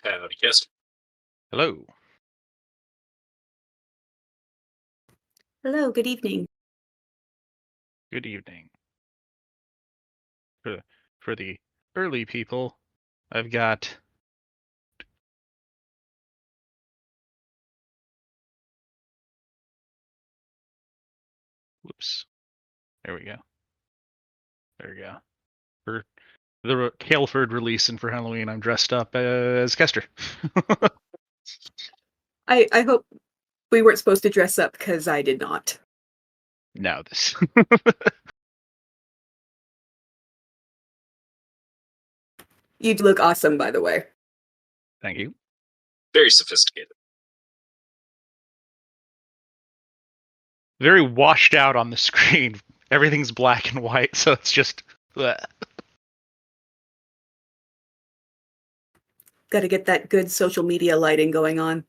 Howdy, Kester. Hello. Hello, good evening. Good evening. For the early people, I've got whoops. There we go. There we go. For the Haleford release and for Halloween, I'm dressed up as Kester. I hope we weren't supposed to dress up because I did not. Now this. You look awesome, by the way. Thank you. Very sophisticated. Very washed out on the screen. Everything's black and white, so it's just. Bleh. Got to get that good social media lighting going on.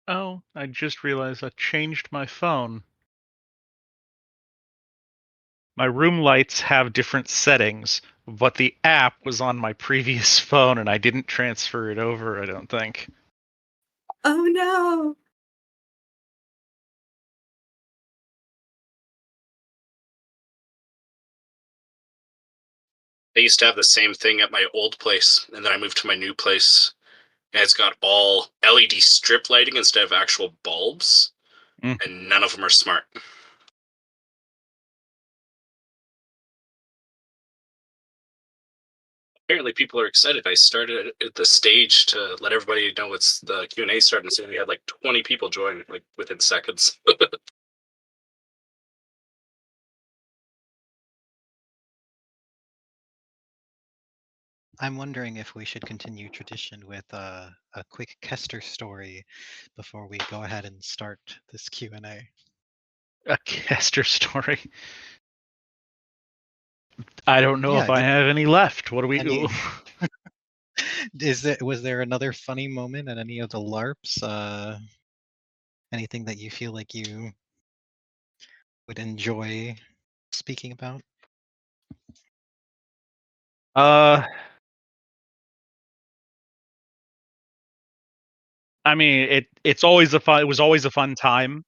Oh, I just realized I changed my phone. My room lights have different settings, but the app was on my previous phone and I didn't transfer it over, I don't think. Oh no! I used to have the same thing at my old place, and then I moved to my new place, and it's got all LED strip lighting instead of actual bulbs, and none of them are smart. Apparently, people are excited. I started at the stage to let everybody know it's the Q&A starting soon. We had like 20 people join like within seconds. I'm wondering if we should continue tradition with a quick Kester story before we go ahead and start this Q&A. A Kester story. I don't know Yeah, if I have any left. What do we do? Was there another funny moment at any of the LARPs? Anything that you feel like you would enjoy speaking about? I mean, it was always a fun time.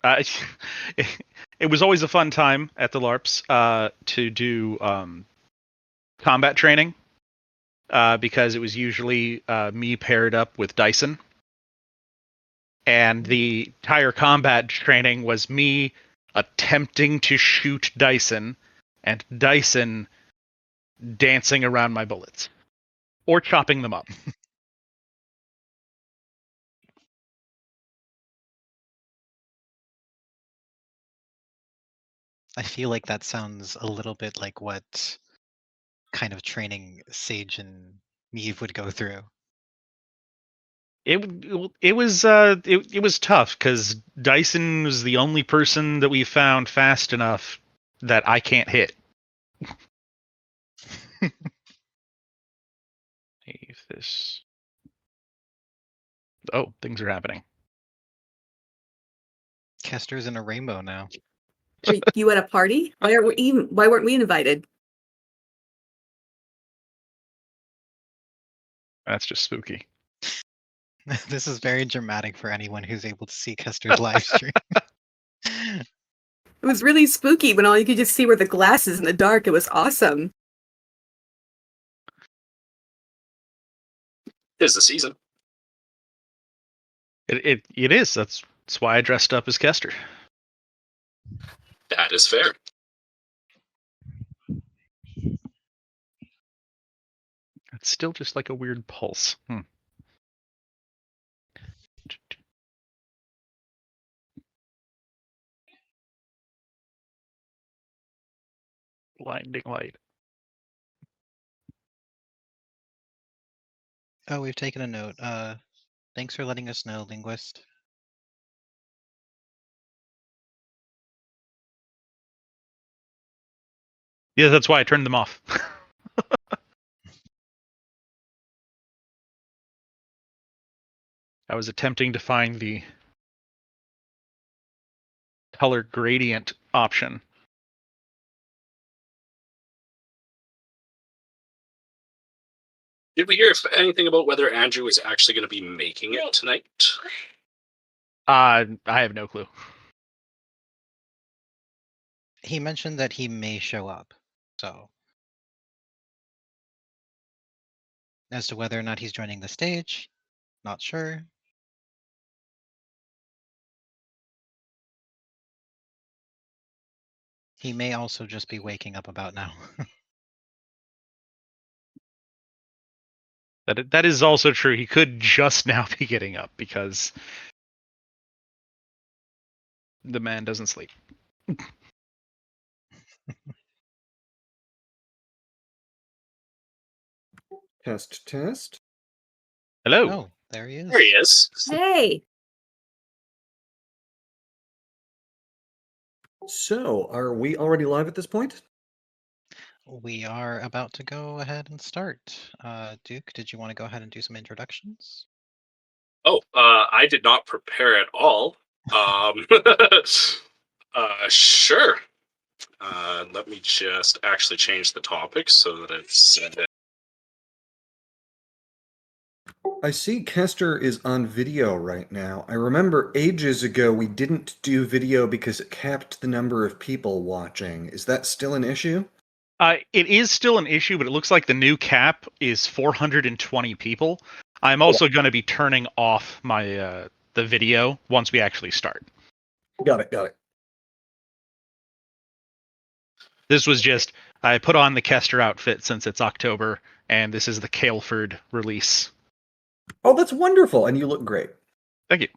It was always a fun time at the LARPs to do combat training because it was usually me paired up with Dyson. And the entire combat training was me attempting to shoot Dyson and Dyson dancing around my bullets or chopping them up. I feel like that sounds a little bit like what kind of training Sage and Neve would go through. It was tough because Dyson was the only person that we found fast enough that I can't hit. If this, oh, things are happening. Kester's in a rainbow now. Are you at a party? Why weren't we invited? That's just spooky. This is very dramatic for anyone who's able to see Kester's live stream. It was really spooky when all you could just see were the glasses in the dark. It was awesome. Tis the season. It is. That's why I dressed up as Kester. That is fair. It's still just like a weird pulse. Blinding light. Oh, we've taken a note. Thanks for letting us know, Linguist. Yeah, that's why I turned them off. I was attempting to find the color gradient option. Did we hear anything about whether Andrew is actually going to be making it tonight? I have no clue. He mentioned that he may show up, so as to whether or not he's joining the stage, not sure. He may also just be waking up about now. That is also true. He could just now be getting up because the man doesn't sleep. Test, test. Hello. Oh, there he is. There he is. Hey. So, are we already live at this point? We are about to go ahead and start. Duke, did you want to go ahead and do some introductions? Oh, I did not prepare at all. Sure. Let me just actually change the topic so that it's. I see Kester is on video right now. I remember ages ago we didn't do video because it capped the number of people watching. Is that still an issue? It is still an issue, but it looks like the new cap is 420 people. I'm also going to be turning off my the video once we actually start. Got it, got it. This was just I put on the Kester outfit since it's October, and this is the Caleford release. Oh, that's wonderful, and you look great. Thank you.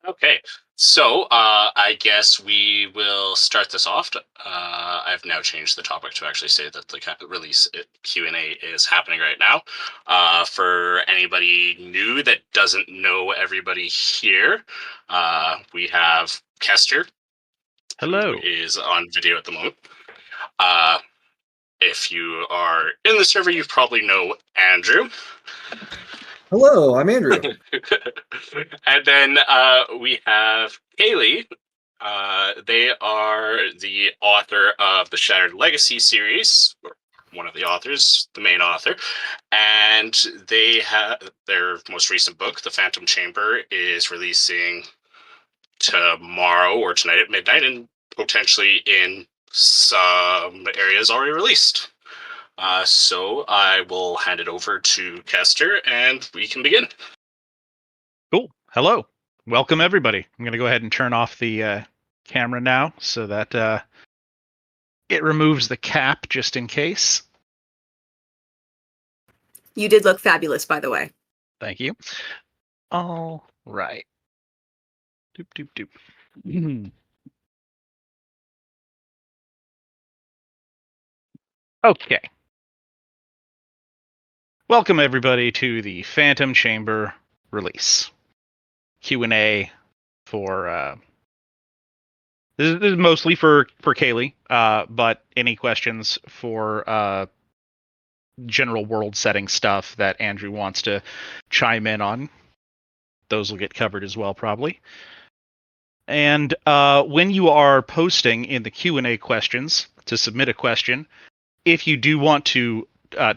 Okay, so I guess we will start this off. I've now changed the topic to actually say that the release Q&A is happening right now. For anybody new that doesn't know everybody here, we have Kester. Hello. Who is on video at the moment. If you are in the server, you probably know Andrew. Hello, I'm Andrew. And then we have Kaylee. They are the author of the Shattered Legacy series, or one of the authors, the main author. And they have their most recent book, The Phantom Chamber, is releasing tomorrow or tonight at midnight, and potentially in some areas already released. So I will hand it over to Kester, and we can begin. Cool. Hello. Welcome, everybody. I'm going to go ahead and turn off the camera now so that it removes the cap just in case. You did look fabulous, by the way. Thank you. All right. Doop, doop, doop. Okay. Welcome, everybody, to the Phantom Chamber release. Q&A for... This is mostly for Kaylee, but any questions for general world setting stuff that Andrew wants to chime in on, those will get covered as well, probably. And when you are posting in the Q&A questions to submit a question, if you do want to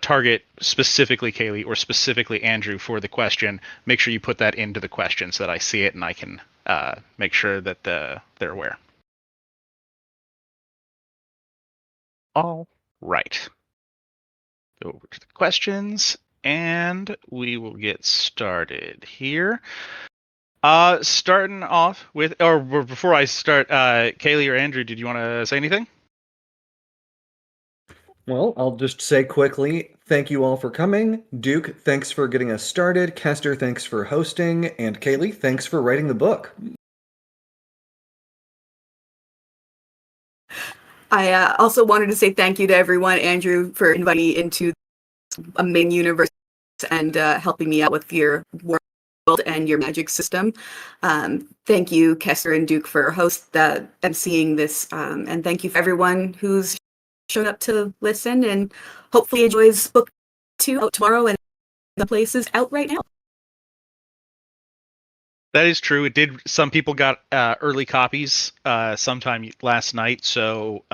target specifically Kaylee or specifically Andrew for the question, make sure you put that into the question so that I see it and I can make sure that they're aware. All right. Go over to the questions, and we will get started here. Starting off with, or before I start, Kaylee or Andrew, did you want to say anything? Well, I'll just say quickly, thank you all for coming. Duke, thanks for getting us started. Kester, thanks for hosting. And Kaylee, thanks for writing the book. I also wanted to say thank you to everyone, Andrew, for inviting me into a main universe and helping me out with your world and your magic system. Thank you, Kester and Duke, for emceeing this. And thank you for everyone who's shown up to listen and hopefully enjoys book 2 out tomorrow and the places out right now. That is true. It did. Some people got early copies sometime last night. So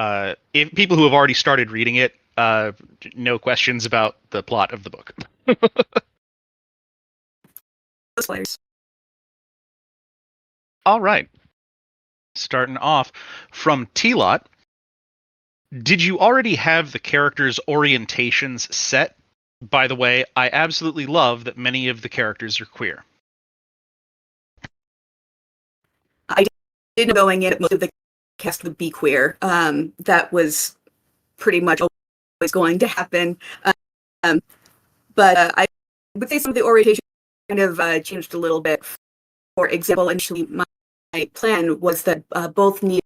if people who have already started reading it, No questions about the plot of the book. Those players. All right. Starting off from T-Lot. Did you already have the characters' orientations set? By the way, I absolutely love that many of the characters are queer. I didn't know going in, most of the cast would be queer. That was pretty much always going to happen. But I would say some of the orientation kind of changed a little bit. For example, initially my plan was that both Neve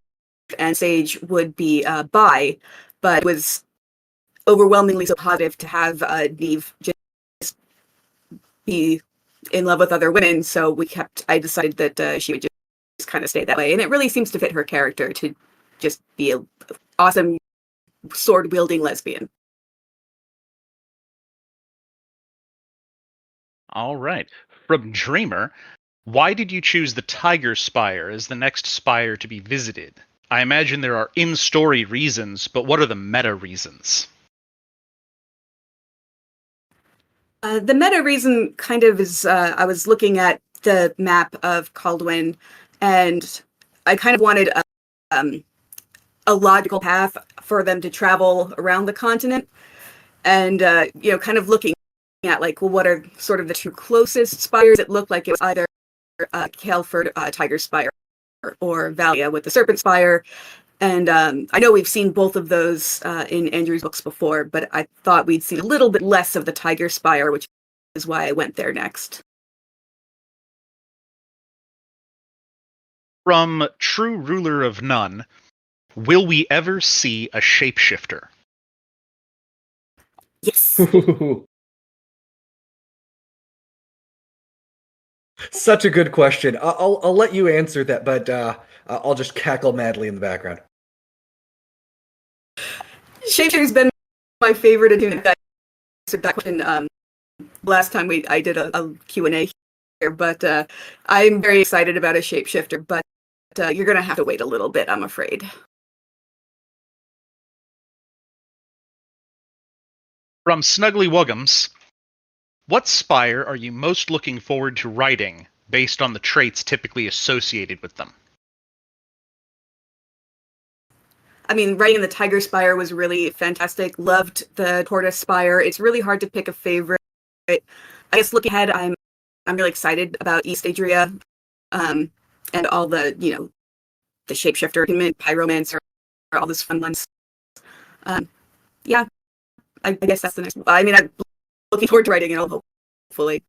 and Sage would be bi, but it was overwhelmingly so positive to have Neve just be in love with other women. So I decided that she would just kind of stay that way. And it really seems to fit her character to just be an awesome sword-wielding lesbian. All right. From Dreamer, why did you choose the Tiger Spire as the next spire to be visited? I imagine there are in-story reasons, but what are the meta reasons? The meta reason kind of is I was looking at the map of Caldwin, and I kind of wanted a logical path for them to travel around the continent, and kind of looking at like, well, what are sort of the two closest spires? It looked like it was either Caleford Tiger Spire or Valia with the Serpent Spire. And I know we've seen both of those in Andrew's books before, but I thought we'd seen a little bit less of the Tiger Spire, which is why I went there next. From True Ruler of None, will we ever see a shapeshifter? Yes. Such a good question. I'll let you answer that, but I'll just cackle madly in the background. Shapeshifter's been my favorite attunement. I answered that question last time I did a Q&A here, but I'm very excited about a shapeshifter, but you're going to have to wait a little bit, I'm afraid. From Snuggly Wuggums, what spire are you most looking forward to writing based on the traits typically associated with them? I mean, writing the Tiger Spire was really fantastic. Loved the Tortoise Spire. It's really hard to pick a favorite. I guess looking ahead, I'm really excited about East Adria, and all the the shapeshifter, human, pyromancer, all those fun ones. Yeah, I guess that's the next one. I mean, I'm looking forward to writing it all, hopefully.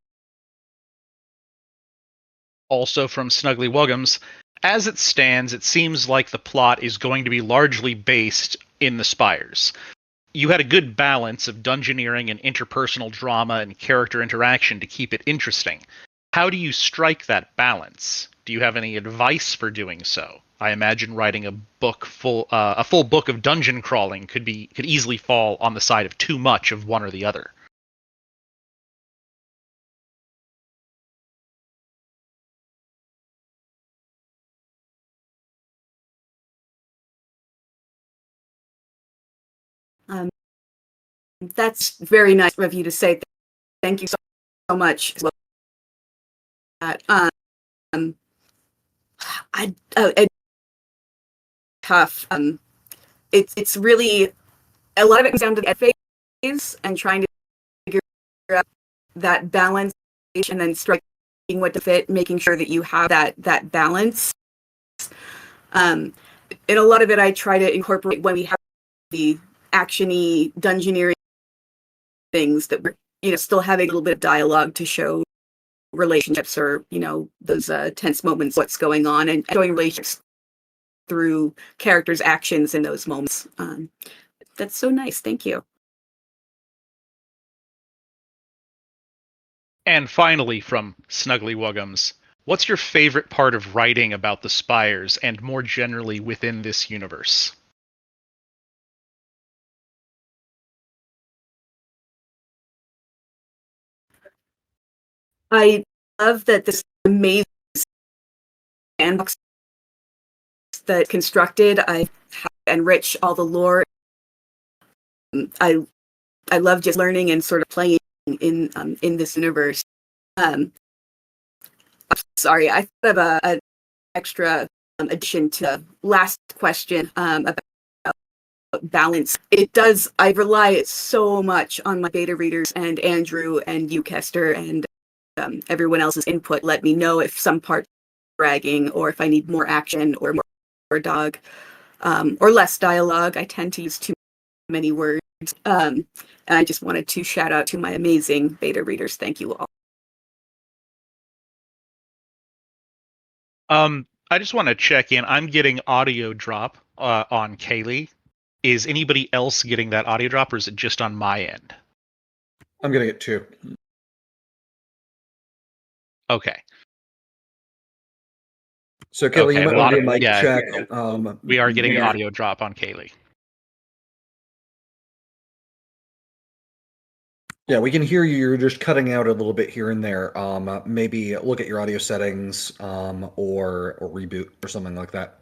Also from Snuggly Wuggums, as it stands, it seems like the plot is going to be largely based in the spires. You had a good balance of dungeoneering and interpersonal drama and character interaction to keep it interesting. How do you strike that balance? Do you have any advice for doing so? I imagine writing a full book of dungeon crawling could easily fall on the side of too much of one or the other. That's very nice of you to say. Thank you so much. It's tough. It's really a lot of it comes down to the ed phase and trying to figure out that balance and then striking what to fit, making sure that you have that balance. And a lot of it I try to incorporate when we have the actiony dungeoneering things that we're still having a little bit of dialogue to show relationships or those tense moments, what's going on, and showing relationships through characters' actions in those moments. That's so nice. Thank you. And finally, from Snuggly Wuggums, what's your favorite part of writing about the spires and more generally within this universe? I love that this amazing sandbox that constructed. I enrich all the lore I love just learning and sort of playing in this universe. I'm sorry, I thought of an extra addition to the last question about balance. It does. I rely so much on my beta readers and Andrew and you, Kester, and everyone else's input. Let me know if some parts are dragging, or if I need more action, or more dog, or less dialogue. I tend to use too many words. And I just wanted to shout out to my amazing beta readers. Thank you all. I just want to check in. I'm getting audio drop on Kaylee. Is anybody else getting that audio drop, or is it just on my end? I'm getting it too. Okay. So, Kelly, Okay, you might well, want to do a mic yeah, check. We are getting yeah. audio drop on Kaylee. Yeah, we can hear you. You're just cutting out a little bit here and there. Maybe look at your audio settings, or reboot or something like that.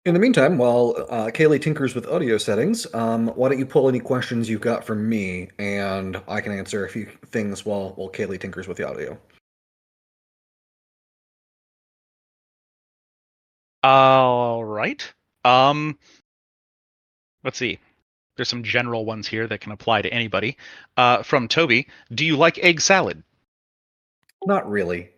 In the meantime, while Kaylee tinkers with audio settings, why don't you pull any questions you've got from me, and I can answer a few things while Kaylee tinkers with the audio. All right. Let's see. There's some general ones here that can apply to anybody. From Toby, do you like egg salad? Not really.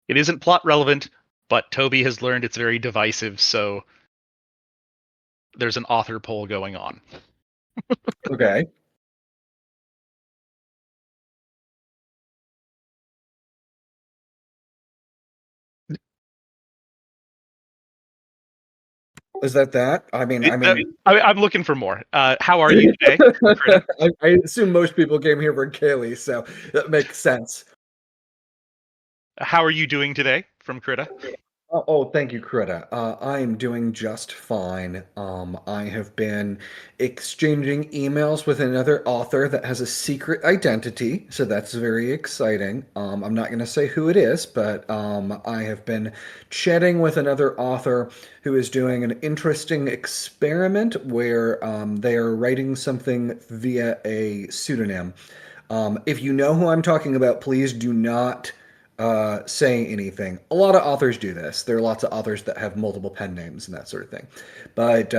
It isn't plot relevant, but Toby has learned it's very divisive, so there's an author poll going on. Okay. Is that? I mean, I'm looking for more. How are you today? I assume most people came here for Kaylee, so that makes sense. How are you doing today? From Krita. Oh, thank you, Krita. I am doing just fine. I have been exchanging emails with another author that has a secret identity, so that's very exciting. I'm not going to say who it is, but I have been chatting with another author who is doing an interesting experiment where they are writing something via a pseudonym. If you know who I'm talking about, please do not say anything. A lot of authors do this. There are lots of authors that have multiple pen names and that sort of thing. But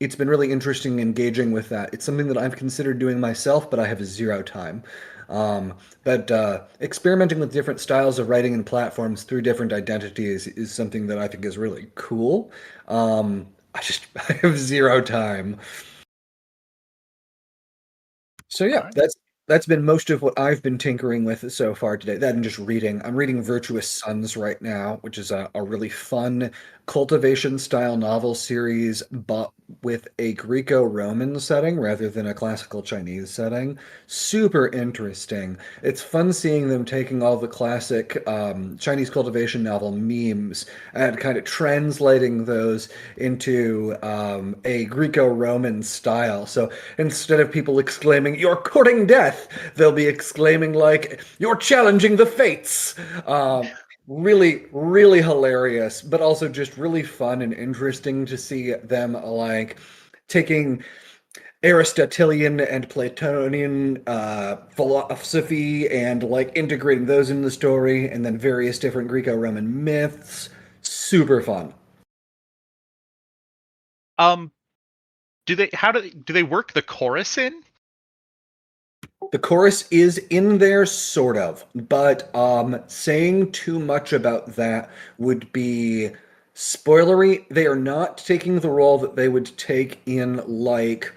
it's been really interesting engaging with that. It's something that I've considered doing myself, but I have zero time. But experimenting with different styles of writing and platforms through different identities is something that I think is really cool. I have zero time. So yeah, Alright. that's been most of what I've been tinkering with so far today. That and just reading. I'm reading Virtuous Sons right now, which is a really fun cultivation style novel series, but with a Greco-Roman setting rather than a classical Chinese setting. Super interesting. It's fun seeing them taking all the classic Chinese cultivation novel memes and kind of translating those into a Greco-Roman style. So instead of people exclaiming, "You're courting death," they'll be exclaiming, like, "You're challenging the fates." Really, really hilarious, but also just really fun and interesting to see them, like, taking Aristotelian and Platonian philosophy and, like, integrating those in the story, and then various different Greco-Roman myths. Super fun. Do they work the chorus in? The chorus is in there, sort of, but saying too much about that would be spoilery. They are not taking the role that they would take in, like,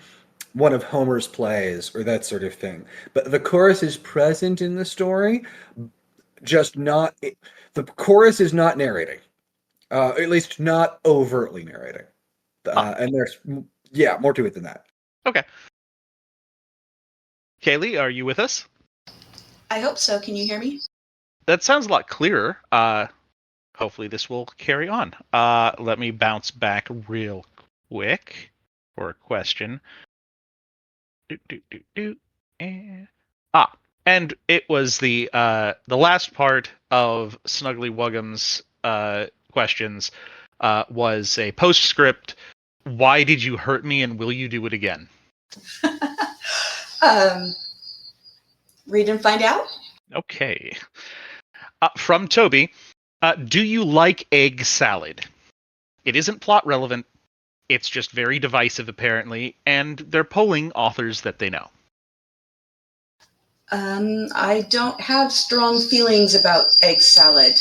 one of Homer's plays or that sort of thing. But the chorus is present in the story, just not. The chorus is not narrating, at least not overtly narrating. And there's, yeah, more to it than that. Okay. Kaylee, are you with us? I hope so. Can you hear me? That sounds a lot clearer. Hopefully this will carry on. Let me bounce back real quick for a question. And it was the last part of Snuggly Wuggum's questions was a postscript. Why did you hurt me, and will you do it again? Read and find out. Okay. From Toby, do you like egg salad? It isn't plot relevant. It's just very divisive, apparently, and they're polling authors that they know. I don't have strong feelings about egg salad.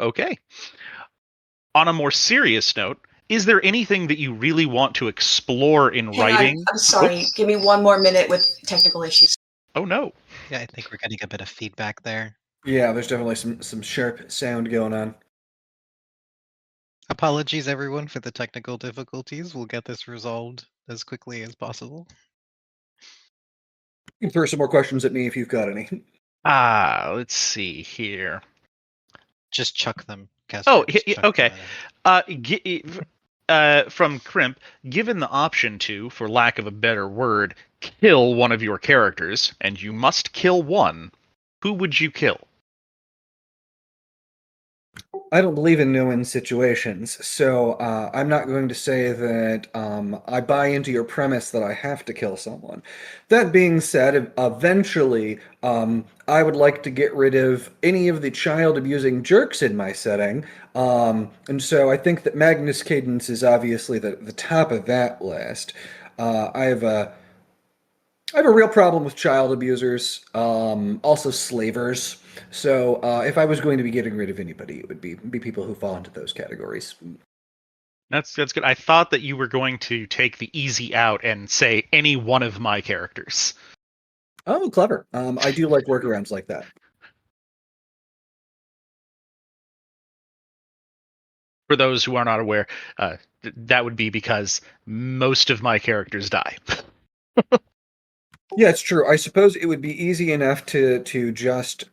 Okay. On a more serious note, is there anything that you really want to explore in Hang writing? on, I'm sorry. Oops. Give me one more minute with technical issues. Oh no. Yeah, I think we're getting a bit of feedback there. Yeah, there's definitely some sharp sound going on. Apologies, everyone, for the technical difficulties. We'll get this resolved as quickly as possible. You can throw some more questions at me if you've got any. Let's see here. Just chuck them, Casper. Oh, just chuck okay. them From Crimp, given the option to, for lack of a better word, kill one of your characters, and you must kill one, who would you kill? I don't believe in no-win situations, so I'm not going to say that I buy into your premise that I have to kill someone. That being said, eventually, I would like to get rid of any of the child-abusing jerks in my setting, and so I think that Magnus Cadence is obviously the top of that list. I have a real problem with child abusers, also slavers. So if I was going to be getting rid of anybody, it would be people who fall into those categories. That's good. I thought that you were going to take the easy out and say any one of my characters. Oh, clever. I do like workarounds like that. For those who are not aware, that would be because most of my characters die. Yeah, it's true. I suppose it would be easy enough to just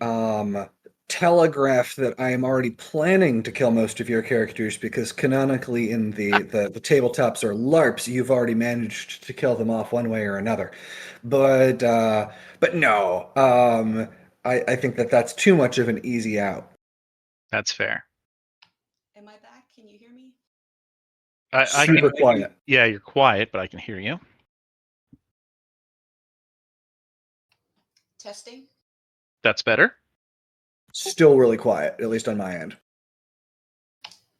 telegraph that I am already planning to kill most of your characters because canonically in the tabletops or LARPs, you've already managed to kill them off one way or another. But no, I think that that's too much of an easy out. That's fair. Am I back? Can you hear me? I Super can, quiet. yeah, you're quiet, but I can hear you. Testing. That's better. Still really quiet, at least on my end.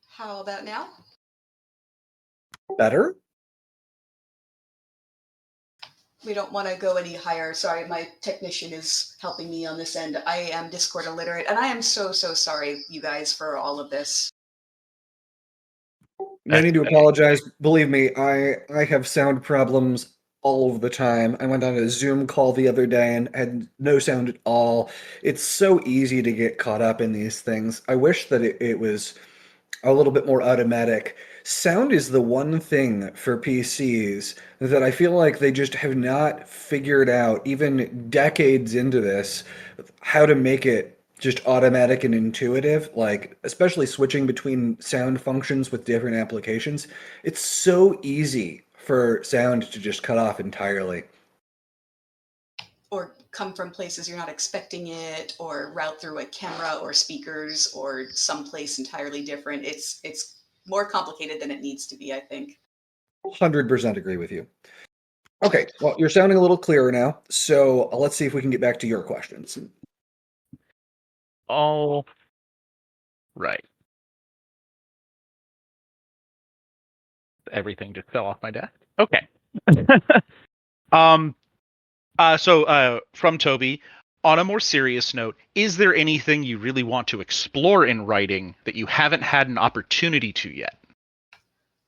How about now? Better? We don't want to go any higher. Sorry, my technician is helping me on this end. I am Discord illiterate, and I am so sorry, you guys, for all of this. No need to apologize. Believe me, I have sound problems all of the time. I went on a Zoom call the other day and had no sound at all. It's so easy to get caught up in these things. I wish that it was a little bit more automatic. Sound is the one thing for PCs that I feel like they just have not figured out, even decades into this, how to make it just automatic and intuitive, like especially switching between sound functions with different applications. It's so easy for sound to just cut off entirely. Or come from places you're not expecting it, or route through a camera or speakers or someplace entirely different. It's more complicated than it needs to be, I think. 100% agree with you. Okay, well, you're sounding a little clearer now, so let's see if we can get back to your questions. All right. Everything just fell off my desk. Okay. From Toby, on a more serious note, is there anything you really want to explore in writing that you haven't had an opportunity to yet?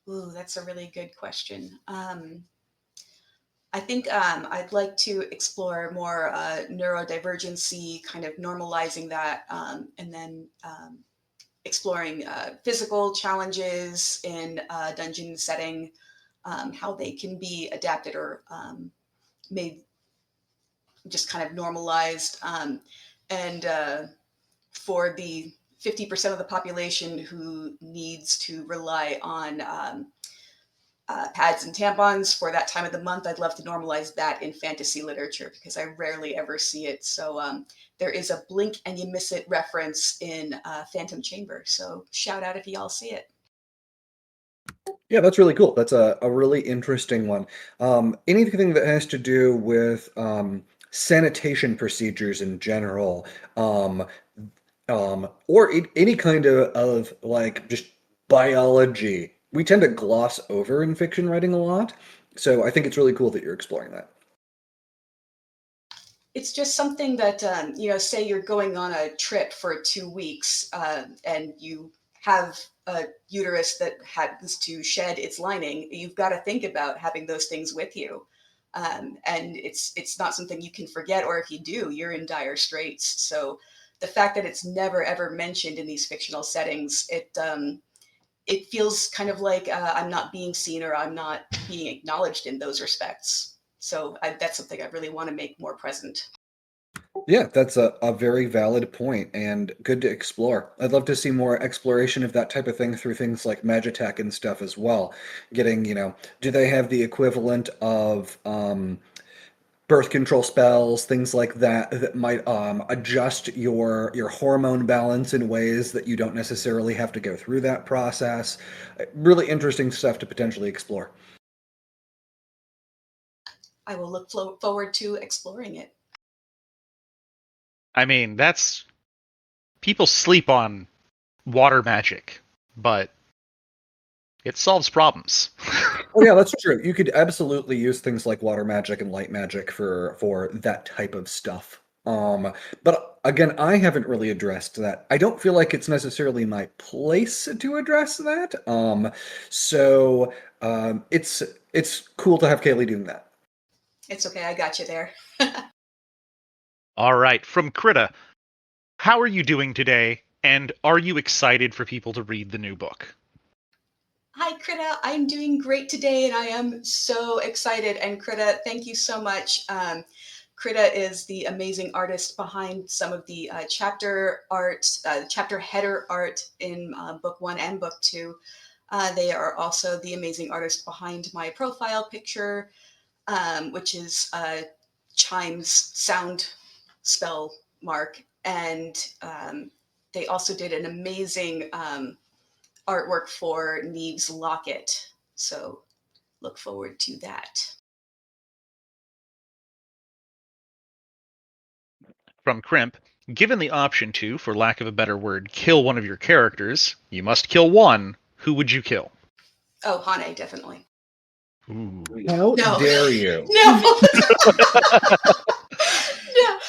Ooh, that's a really good question. I think I'd like to explore more neurodivergency, kind of normalizing that, and then exploring physical challenges in a dungeon setting, how they can be adapted or made just kind of normalized. And for the 50% of the population who needs to rely on pads and tampons for that time of the month. I'd love to normalize that in fantasy literature because I rarely ever see it. So there is a blink and you miss it reference in Phantom Chamber. So shout out if you all see it. Yeah, that's really cool. That's a really interesting one. Anything that has to do with sanitation procedures in general, or any kind of like just biology, we tend to gloss over in fiction writing a lot. So I think it's really cool that you're exploring that. It's just something that, say you're going on a trip for 2 weeks and you have a uterus that has to shed its lining, you've got to think about having those things with you. And it's not something you can forget, or if you do, you're in dire straits. So the fact that it's never ever mentioned in these fictional settings, it feels kind of like I'm not being seen or I'm not being acknowledged in those respects. So that's something I really want to make more present. Yeah, that's a very valid point and good to explore. I'd love to see more exploration of that type of thing through things like Magitech and stuff as well. Getting, do they have the equivalent of birth control spells, things like that, that might adjust your hormone balance in ways that you don't necessarily have to go through that process? Really interesting stuff to potentially explore. I will look forward to exploring it. I mean, that's people sleep on water magic, but it solves problems. Oh yeah, that's true. You could absolutely use things like water magic and light magic for that type of stuff. But again, I haven't really addressed that. I don't feel like it's necessarily my place to address that. It's cool to have Kaylee doing that. It's okay, I got you there. All right, from Krita, how are you doing today? And are you excited for people to read the new book? Hi, Krita. I'm doing great today, and I am so excited. And Krita, thank you so much. Krita is the amazing artist behind some of the chapter art, chapter header art in book 1 and book 2. They are also the amazing artist behind my profile picture, which is Chime's sound spell mark. And they also did an amazing artwork for Neve's locket. So look forward to that. From Crimp, given the option to, for lack of a better word, kill one of your characters, you must kill one. Who would you kill? Oh, Hane, definitely. Ooh. How No. dare you? No. No.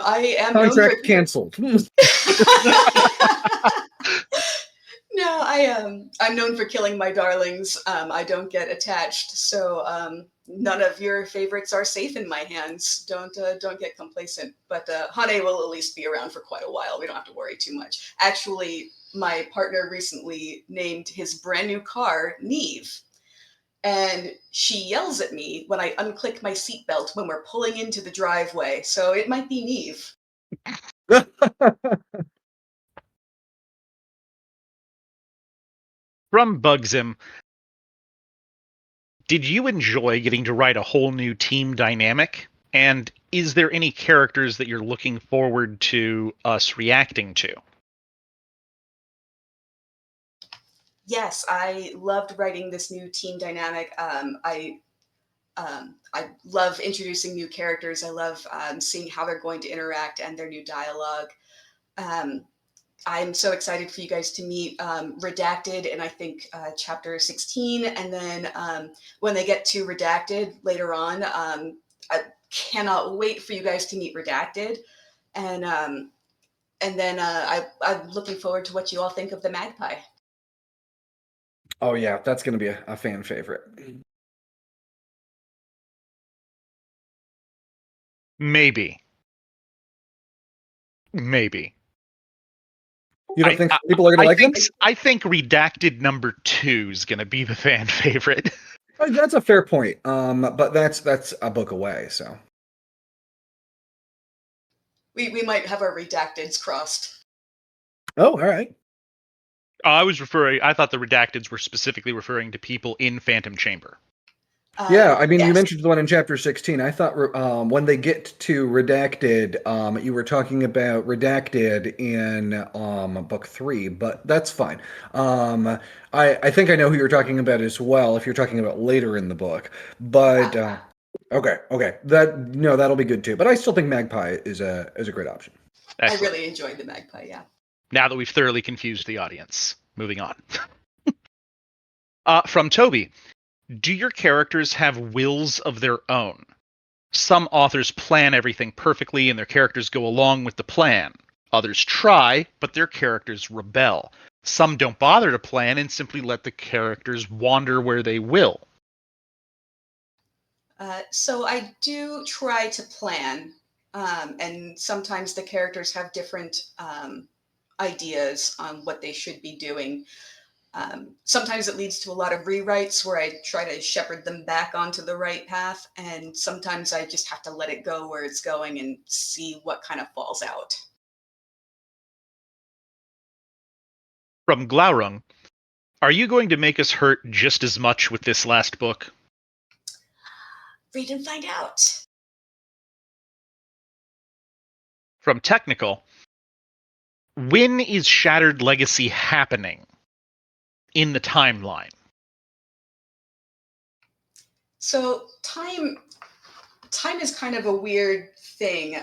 I am Contract canceled. No, I'm known for killing my darlings. I don't get attached, so none of your favorites are safe in my hands. Don't get complacent. But Hane will at least be around for quite a while. We don't have to worry too much. Actually, my partner recently named his brand new car Neve, and she yells at me when I unclick my seatbelt when we're pulling into the driveway. So it might be Neve. From Bugsim, did you enjoy getting to write a whole new team dynamic? And is there any characters that you're looking forward to us reacting to? Yes, I loved writing this new team dynamic. I love introducing new characters. I love seeing how they're going to interact and their new dialogue. I'm so excited for you guys to meet Redacted in, I think, chapter 16. And then when they get to Redacted later on, I cannot wait for you guys to meet Redacted. And then I'm looking forward to what you all think of the Magpie. Oh yeah, that's going to be a fan favorite. Maybe. You don't think people are going to like them? I think Redacted number 2 is going to be the fan favorite. That's a fair point. But that's a book away, so. We might have our Redacteds crossed. Oh, all right. I thought the redacteds were specifically referring to people in Phantom Chamber. Yeah, I mean, you Yes. mentioned the one in chapter 16. I thought when they get to redacted, you were talking about redacted in book 3, but that's fine. I think I know who you're talking about as well, if you're talking about later in the book. But okay, that'll be good too. But I still think Magpie is a great option. Excellent. I really enjoyed the Magpie, yeah. Now that we've thoroughly confused the audience, moving on. From Toby, do your characters have wills of their own? Some authors plan everything perfectly and their characters go along with the plan. Others try, but their characters rebel. Some don't bother to plan and simply let the characters wander where they will. So I do try to plan, and sometimes the characters have different ideas on what they should be doing. Sometimes it leads to a lot of rewrites where I try to shepherd them back onto the right path, and sometimes I just have to let it go where it's going and see what kind of falls out. From Glaurung, are you going to make us hurt just as much with this last book? Read and find out. From Technical, when is Shattered Legacy happening in the timeline? So time is kind of a weird thing.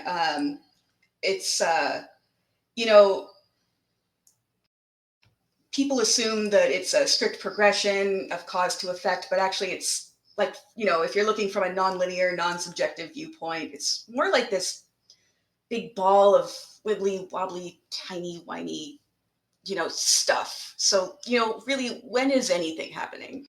It's you know, people assume that it's a strict progression of cause to effect, but actually it's like, if you're looking from a non-linear, non-subjective viewpoint, it's more like this big ball of wibbly wobbly, tiny whiny, stuff. So, really, when is anything happening?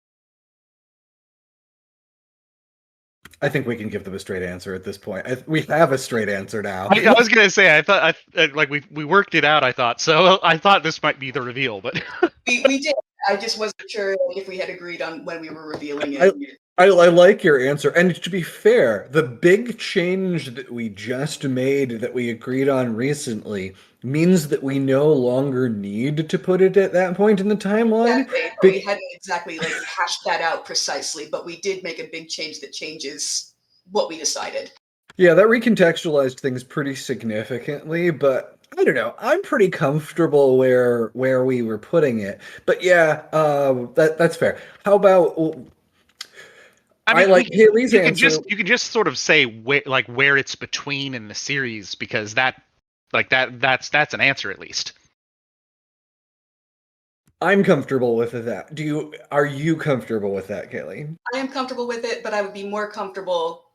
I think we can give them a straight answer at this point. We have a straight answer now. I was gonna say, I thought like we worked it out. I thought this might be the reveal, but We did. I just wasn't sure if we had agreed on when we were revealing it. I like your answer. And to be fair, the big change that we just made that we agreed on recently means that we no longer need to put it at that point in the timeline. Exactly. But we hadn't exactly hashed that out precisely, but we did make a big change that changes what we decided. Yeah, that recontextualized things pretty significantly, but I don't know. I'm pretty comfortable where we were putting it. But yeah, that's fair. How about I like Haley's answer. You can just sort of say where it's between in the series, because that's an answer at least. I'm comfortable with that. Are you comfortable with that, Kaylee? I am comfortable with it, but I would be more comfortable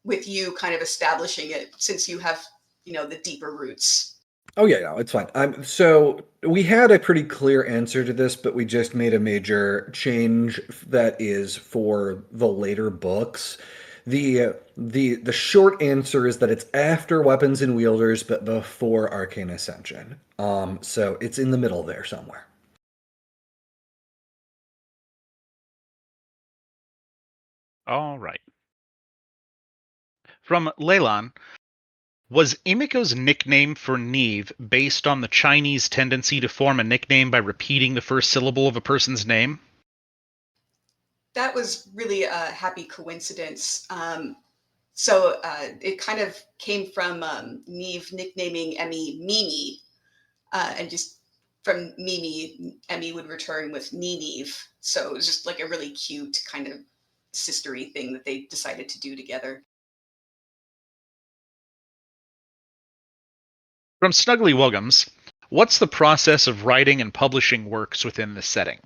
with you kind of establishing it since you have, the deeper roots. Oh yeah, no, it's fine. So we had a pretty clear answer to this, but we just made a major change that is for the later books. The short answer is that it's after Weapons and Wielders, but before Arcane Ascension. So it's in the middle there somewhere. All right. From Leylan, was Imiko's nickname for Neve based on the Chinese tendency to form a nickname by repeating the first syllable of a person's name? That was really a happy coincidence. So it kind of came from Neve nicknaming Emmy Mimi, and just from Mimi, Emmy would return with Neve. So it was just like a really cute kind of sistery thing that they decided to do together. From Snuggly Williams, what's the process of writing and publishing works within the setting?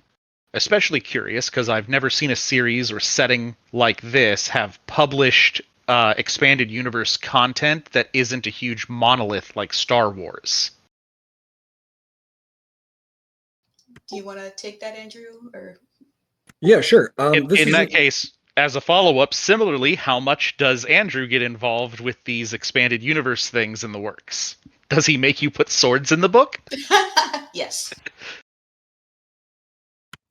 Especially curious because I've never seen a series or setting like this have published expanded universe content that isn't a huge monolith like Star Wars. Do you want to take that, Andrew? Or Yeah, sure. In that case, as a follow-up, similarly, how much does Andrew get involved with these expanded universe things in the works? Does he make you put swords in the book? Yes.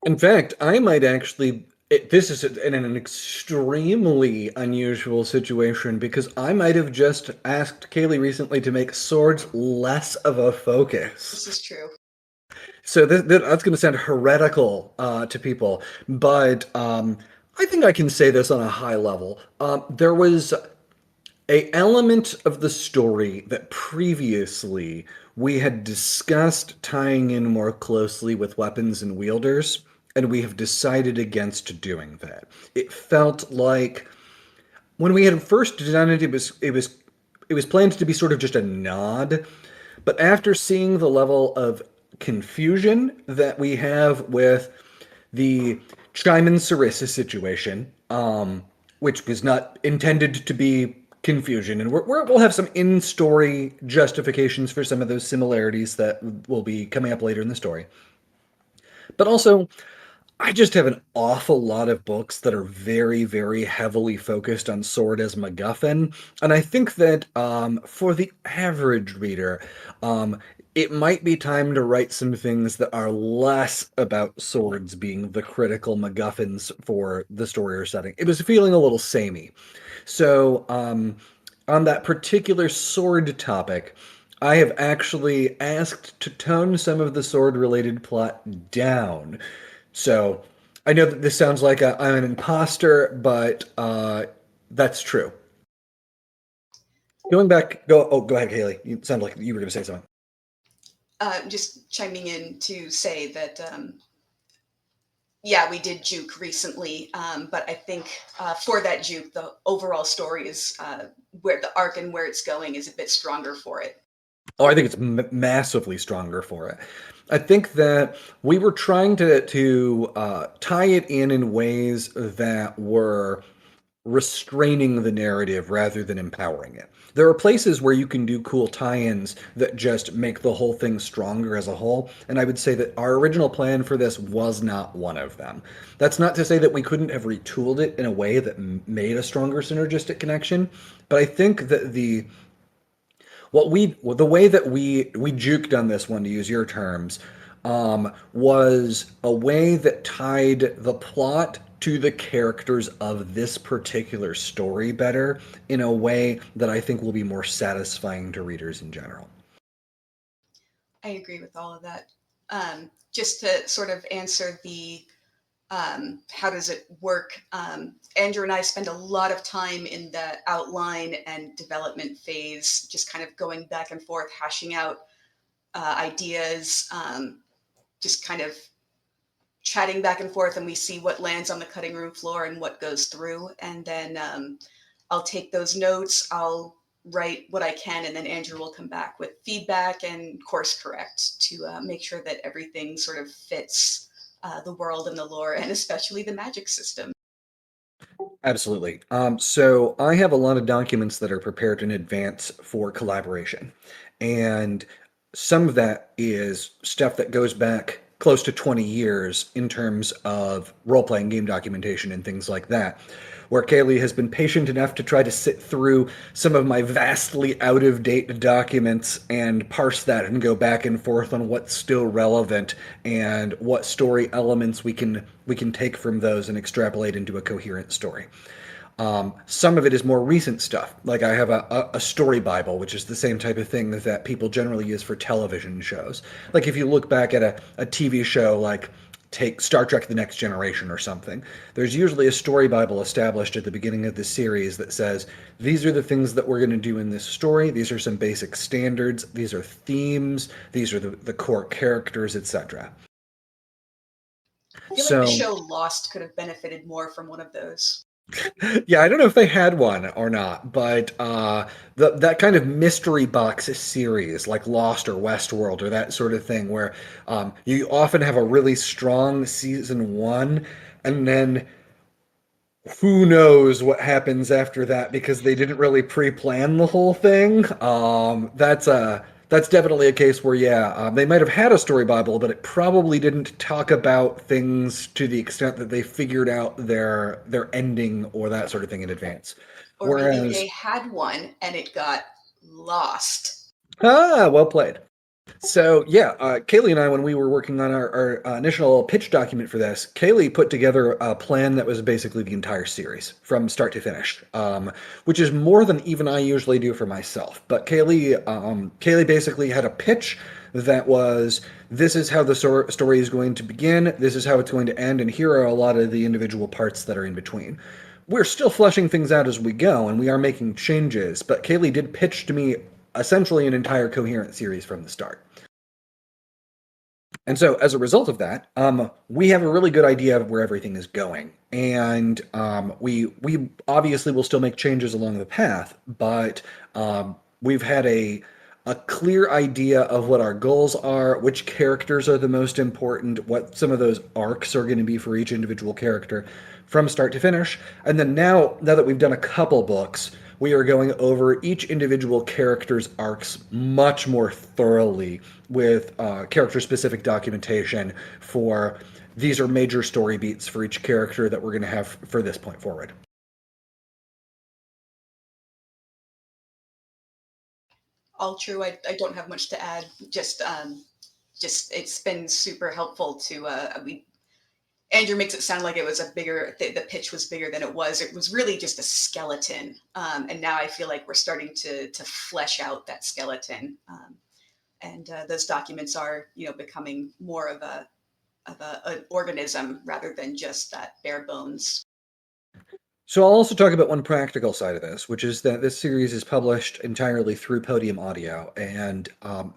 In fact, I might actually. This is in an extremely unusual situation because I might have just asked Kaylee recently to make swords less of a focus. This is true. So that's going to sound heretical to people, but I think I can say this on a high level. There was a element of the story that previously we had discussed tying in more closely with weapons and wielders, and we have decided against doing that. It felt like when we had first done it, it was planned to be sort of just a nod, but after seeing the level of confusion that we have with the Chimon Sarissa situation, which was not intended to be confusion, and we'll have some in-story justifications for some of those similarities that will be coming up later in the story. But also, I just have an awful lot of books that are very, very heavily focused on sword as MacGuffin, and I think that for the average reader, it might be time to write some things that are less about swords being the critical MacGuffins for the story or setting. It was feeling a little samey. So, on that particular sword topic, I have actually asked to tone some of the sword related plot down. So, I know that this sounds like I'm an imposter, but that's true. Go ahead, Haley. You sound like you were going to say something. Just chiming in to say that, yeah, we did juke recently, but I think for that juke, the overall story is where the arc and where it's going is a bit stronger for it. Oh, I think it's massively stronger for it. I think that we were trying to tie it in ways that were restraining the narrative rather than empowering it. There are places where you can do cool tie-ins that just make the whole thing stronger as a whole, and I would say that our original plan for this was not one of them. That's not to say that we couldn't have retooled it in a way that made a stronger synergistic connection, but I think that the way that we juked on this one, to use your terms, was a way that tied the plot to the characters of this particular story better in a way that I think will be more satisfying to readers in general. I agree with all of that. Just to sort of answer the how does it work? Andrew and I spend a lot of time in the outline and development phase, just kind of going back and forth, hashing out ideas, just kind of chatting back and forth, and we see what lands on the cutting room floor and what goes through. And then I'll take those notes, I'll write what I can, and then Andrew will come back with feedback and course correct to make sure that everything sort of fits the world and the lore, and especially the magic system. Absolutely. So I have a lot of documents that are prepared in advance for collaboration. And some of that is stuff that goes back close to 20 years in terms of role-playing game documentation and things like that, where Kaylee has been patient enough to try to sit through some of my vastly out-of-date documents and parse that and go back and forth on what's still relevant and what story elements we can take from those and extrapolate into a coherent story. Some of it is more recent stuff. Like I have a story Bible, which is the same type of thing that people generally use for television shows. Like if you look back at a TV show like take Star Trek The Next Generation or something, there's usually a story Bible established at the beginning of the series that says, these are the things that we're going to do in this story, these are some basic standards, these are themes, these are the core characters, etc. I feel like the show Lost could have benefited more from one of those. Yeah, I don't know if they had one or not, but that kind of mystery box series like Lost or Westworld or that sort of thing where you often have a really strong season one and then who knows what happens after that because they didn't really pre-plan the whole thing. That's definitely a case where, they might have had a story Bible, but it probably didn't talk about things to the extent that they figured out their ending or that sort of thing in advance. Or maybe they had one and it got lost. Well played. So Kaylee and I, when we were working on our initial pitch document for this, Kaylee put together a plan that was basically the entire series from start to finish, which is more than even I usually do for myself. But Kaylee basically had a pitch that was, this is how the story is going to begin, this is how it's going to end, and here are a lot of the individual parts that are in between. We're still fleshing things out as we go, and we are making changes, but Kaylee did pitch to me essentially an entire coherent series from the start. And so, as a result of that, we have a really good idea of where everything is going, and we obviously will still make changes along the path, but we've had a clear idea of what our goals are, which characters are the most important, what some of those arcs are going to be for each individual character from start to finish. And then now that we've done a couple books, we are going over each individual character's arcs much more thoroughly with character-specific documentation for these are major story beats for each character that we're going to have for this point forward. All true. I don't have much to add. Just it's been super helpful to Andrew makes it sound like it was a bigger, the pitch was bigger than it was. It was really just a skeleton. And now I feel like we're starting to flesh out that skeleton. And those documents are, becoming more of an organism rather than just that bare bones. So I'll also talk about one practical side of this, which is that this series is published entirely through Podium Audio, and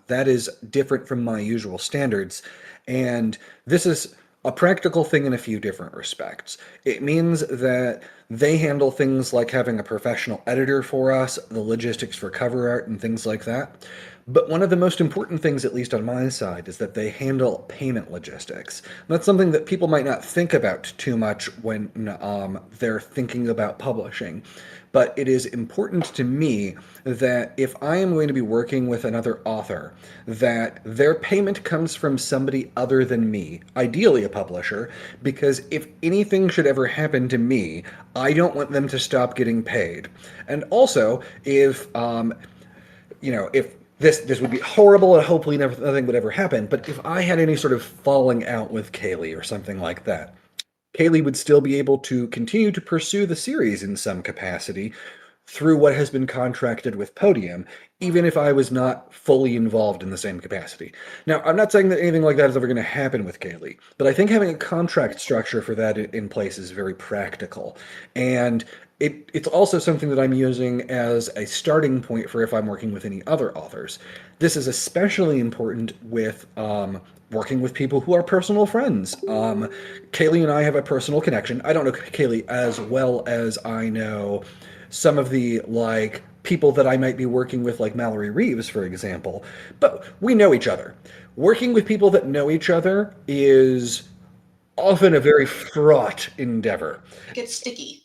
that is different from my usual standards. And this is a practical thing in a few different respects. It means that they handle things like having a professional editor for us, the logistics for cover art, and things like that. But one of the most important things, at least on my side, is that they handle payment logistics. That's something that people might not think about too much when they're thinking about publishing. But it is important to me that if I am going to be working with another author, that their payment comes from somebody other than me, ideally a publisher, because if anything should ever happen to me, I don't want them to stop getting paid. And also, if this would be horrible and hopefully nothing would ever happen, but if I had any sort of falling out with Kaylee or something like that, Kaylee would still be able to continue to pursue the series in some capacity through what has been contracted with Podium, even if I was not fully involved in the same capacity. Now, I'm not saying that anything like that is ever going to happen with Kaylee, but I think having a contract structure for that in place is very practical. And it's also something that I'm using as a starting point for if I'm working with any other authors. This is especially important with working with people who are personal friends. Kaylee and I have a personal connection. I don't know Kaylee as well as I know some of the people that I might be working with, like Mallory Reeves, for example, but we know each other. Working with people that know each other is often a very fraught endeavor. It gets sticky.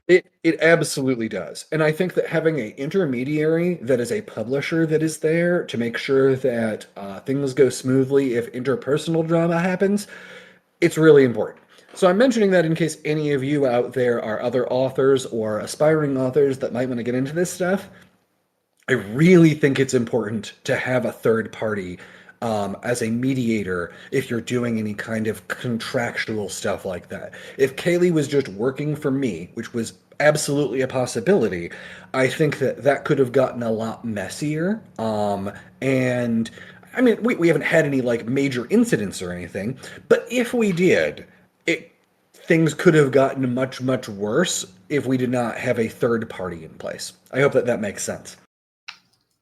It absolutely does. And I think that having an intermediary that is a publisher that is there to make sure that things go smoothly if interpersonal drama happens, it's really important. So I'm mentioning that in case any of you out there are other authors or aspiring authors that might want to get into this stuff. I really think it's important to have a third party as a mediator if you're doing any kind of contractual stuff like that. If Kaylee was just working for me, which was absolutely a possibility, I think that could have gotten a lot messier. And I mean, we haven't had any major incidents or anything, but if we did, things could have gotten much, much worse if we did not have a third party in place. I hope that makes sense.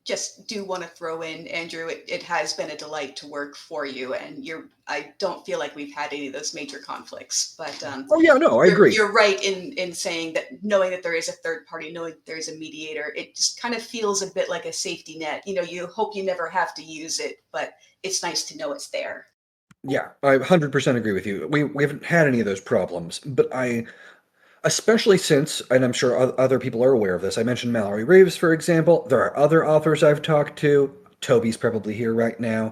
Just do want to throw in, Andrew, it has been a delight to work for you, and I don't feel like we've had any of those major conflicts, but oh yeah, no, I agree. You're right in saying that knowing that there is a third party, knowing that there is a mediator, it just kind of feels a bit like a safety net. You hope you never have to use it, but it's nice to know it's there. Yeah, I 100% agree with you. We haven't had any of those problems, but especially since, and I'm sure other people are aware of this, I mentioned Mallory Reeves, for example. There are other authors I've talked to. Toby's probably here right now.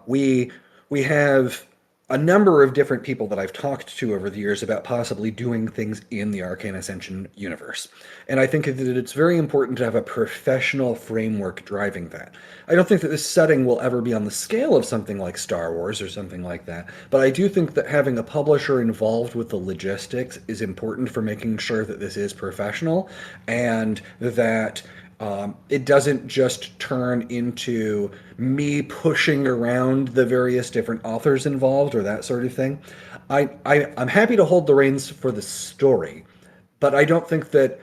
We have a number of different people that I've talked to over the years about possibly doing things in the Arcane Ascension universe. And I think that it's very important to have a professional framework driving that. I don't think that this setting will ever be on the scale of something like Star Wars or something like that, but I do think that having a publisher involved with the logistics is important for making sure that this is professional and that It doesn't just turn into me pushing around the various different authors involved or that sort of thing. I'm happy to hold the reins for the story, but I don't think that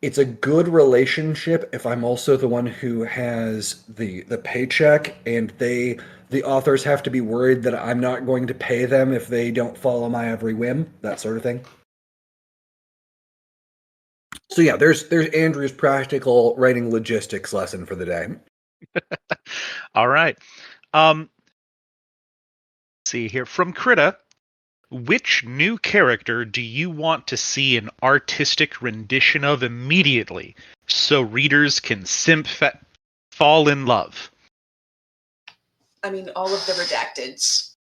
it's a good relationship if I'm also the one who has the paycheck and the authors have to be worried that I'm not going to pay them if they don't follow my every whim, that sort of thing. So yeah, there's Andrew's practical writing logistics lesson for the day. All right. Let's see here from Krita. Which new character do you want to see an artistic rendition of immediately so readers can fall in love? I mean, all of the redacteds.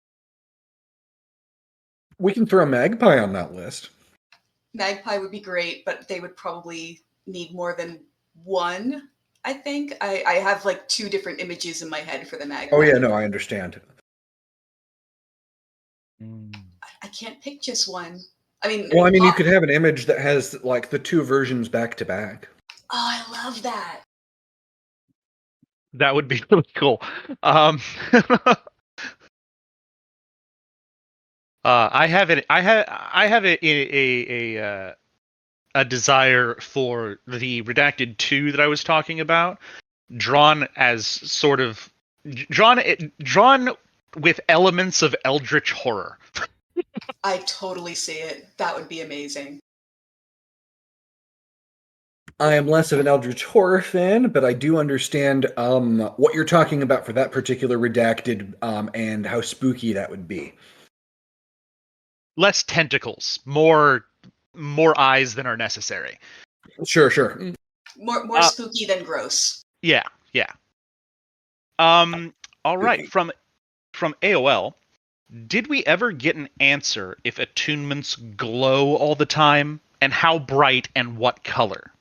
We can throw Magpie on that list. Magpie would be great, but they would probably need more than one. I think I have like 2 different images in my head for the Magpie. Oh yeah, no, I understand. I can't pick just one. I mean, Well, I mean, you could have an image that has like the 2 versions back to back. Oh, I love that. That would be really cool. I have it. I have a desire for the redacted 2 that I was talking about, drawn as sort of drawn with elements of eldritch horror. I totally see it. That would be amazing. I am less of an Eldritch horror fan, but I do understand what you're talking about for that particular redacted and how spooky that would be. Less tentacles, more eyes than are necessary. Sure, sure. More spooky than gross. Yeah. All right. From AOL, did we ever get an answer if attunements glow all the time, and how bright and what color?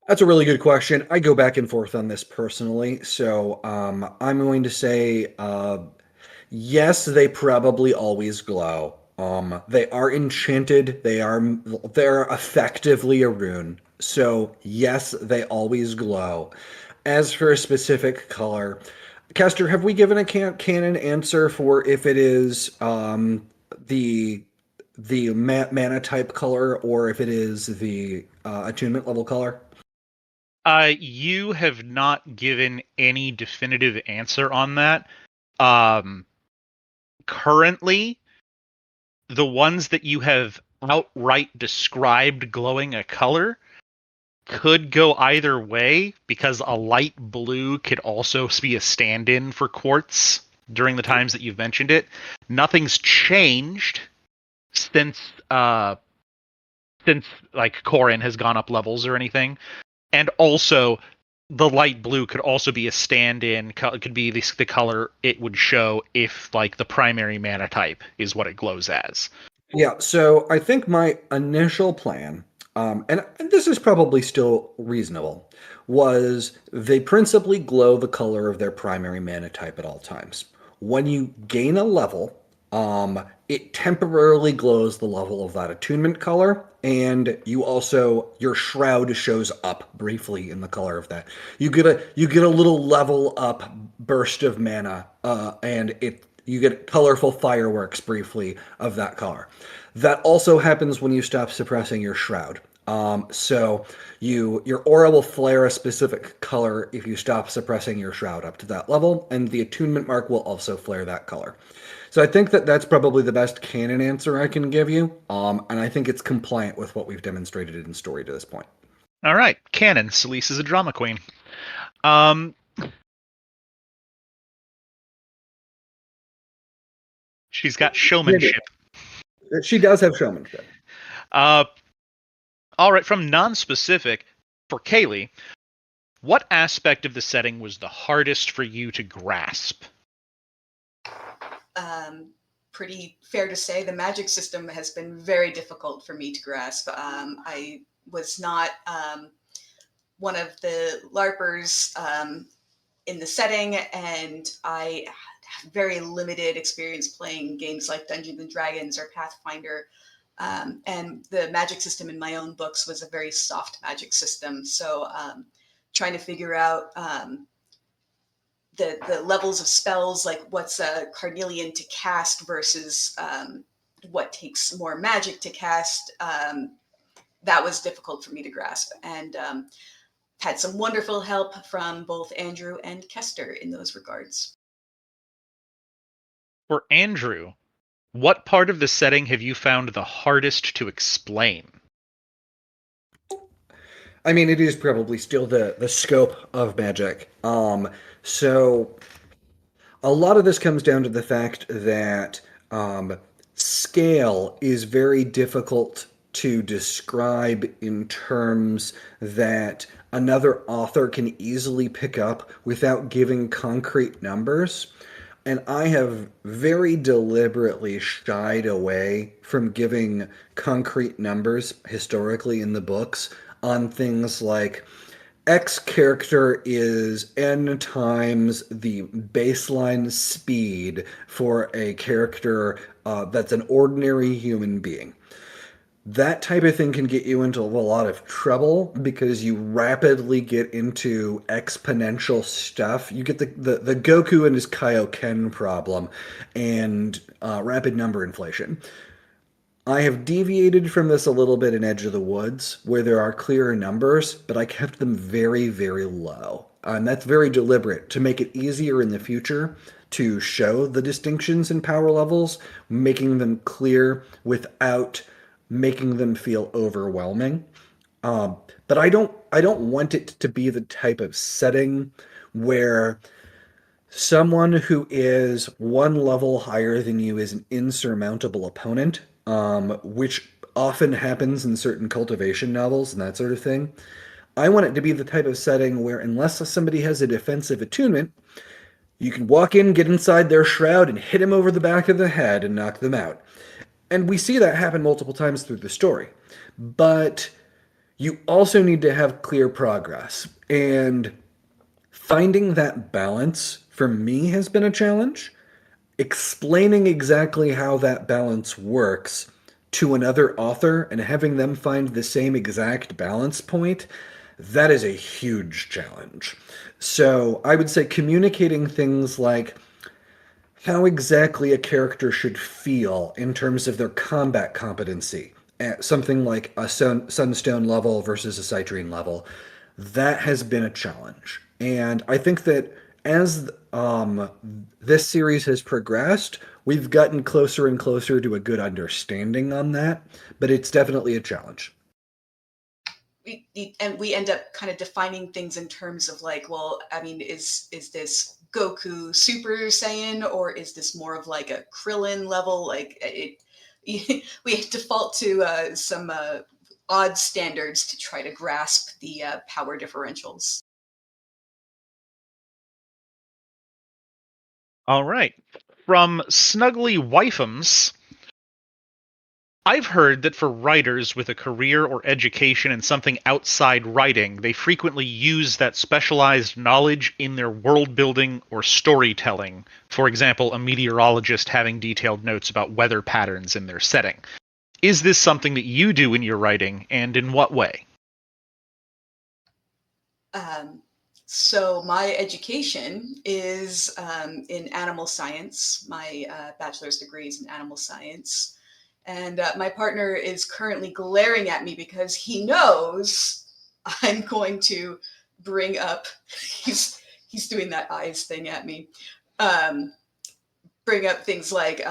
That's a really good question. I go back and forth on this personally, so I'm going to say yes. They probably always glow. They are enchanted. They're effectively a rune. So yes, they always glow. As for a specific color, Kester, have we given a canon answer for if it is the mana type color or if it is the attunement level color? You have not given any definitive answer on that. Currently, the ones that you have outright described glowing a color could go either way, because a light blue could also be a stand-in for quartz during the times that you've mentioned it. Nothing's changed since like Corin has gone up levels or anything. And also, the light blue could also be a stand-in. Could be the color it would show if like the primary mana type is what it glows as. Yeah, so I think my initial plan, and this is probably still reasonable, was they principally glow the color of their primary mana type at all times. When you gain a level, it temporarily glows the level of that attunement color, and your shroud shows up briefly in the color of that. You get a little level up burst of mana, and you get colorful fireworks briefly of that color. That also happens when you stop suppressing your shroud. So your aura will flare a specific color if you stop suppressing your shroud up to that level, and the attunement mark will also flare that color. So I think that that's probably the best canon answer I can give you, and I think it's compliant with what we've demonstrated in story to this point. All right, canon. Celise is a drama queen. She's got showmanship. She does have showmanship. All right, from non-specific, for Kaylee, what aspect of the setting was the hardest for you to grasp? Pretty fair to say the magic system has been very difficult for me to grasp. I was not one of the LARPers in the setting, and I had very limited experience playing games like Dungeons and Dragons or Pathfinder. And the magic system in my own books was a very soft magic system. So trying to figure out the levels of spells, like what's a carnelian to cast versus what takes more magic to cast, that was difficult for me to grasp. And had some wonderful help from both Andrew and Kester in those regards. For Andrew, what part of the setting have you found the hardest to explain? I mean, it is probably still the scope of magic. So a lot of this comes down to the fact that scale is very difficult to describe in terms that another author can easily pick up without giving concrete numbers. And I have very deliberately shied away from giving concrete numbers historically in the books on things like X character is n times the baseline speed for a character that's an ordinary human being. That type of thing can get you into a lot of trouble because you rapidly get into exponential stuff. You get the Goku and his Kaioken problem and rapid number inflation. I have deviated from this a little bit in Edge of the Woods, where there are clearer numbers, but I kept them very, very low. And that's very deliberate to make it easier in the future to show the distinctions in power levels, making them clear without making them feel overwhelming. But I don't want it to be the type of setting where someone who is one level higher than you is an insurmountable opponent, which often happens in certain cultivation novels and that sort of thing. I want it to be the type of setting where, unless somebody has a defensive attunement, you can walk in, get inside their shroud, and hit them over the back of the head and knock them out. And we see that happen multiple times through the story. But you also need to have clear progress. And finding that balance for me has been a challenge. Explaining exactly how that balance works to another author and having them find the same exact balance point, that is a huge challenge. So I would say communicating things like how exactly a character should feel in terms of their combat competency at something like a Sunstone level versus a Citrine level, that has been a challenge. And I think that as this series has progressed, we've gotten closer and closer to a good understanding on that, but it's definitely a challenge. We end up kind of defining things in terms of like, well, I mean, is this Goku Super Saiyan, or is this more of like a Krillin level? Like we default to some odd standards to try to grasp the power differentials. All right. From Snuggly Wifeums, I've heard that for writers with a career or education in something outside writing, they frequently use that specialized knowledge in their world building or storytelling. For example, a meteorologist having detailed notes about weather patterns in their setting. Is this something that you do in your writing, and in what way? So my education is in animal science. My bachelor's degree is in animal science. And my partner is currently glaring at me because he knows I'm going to bring up, he's doing that eyes thing at me, bring up things like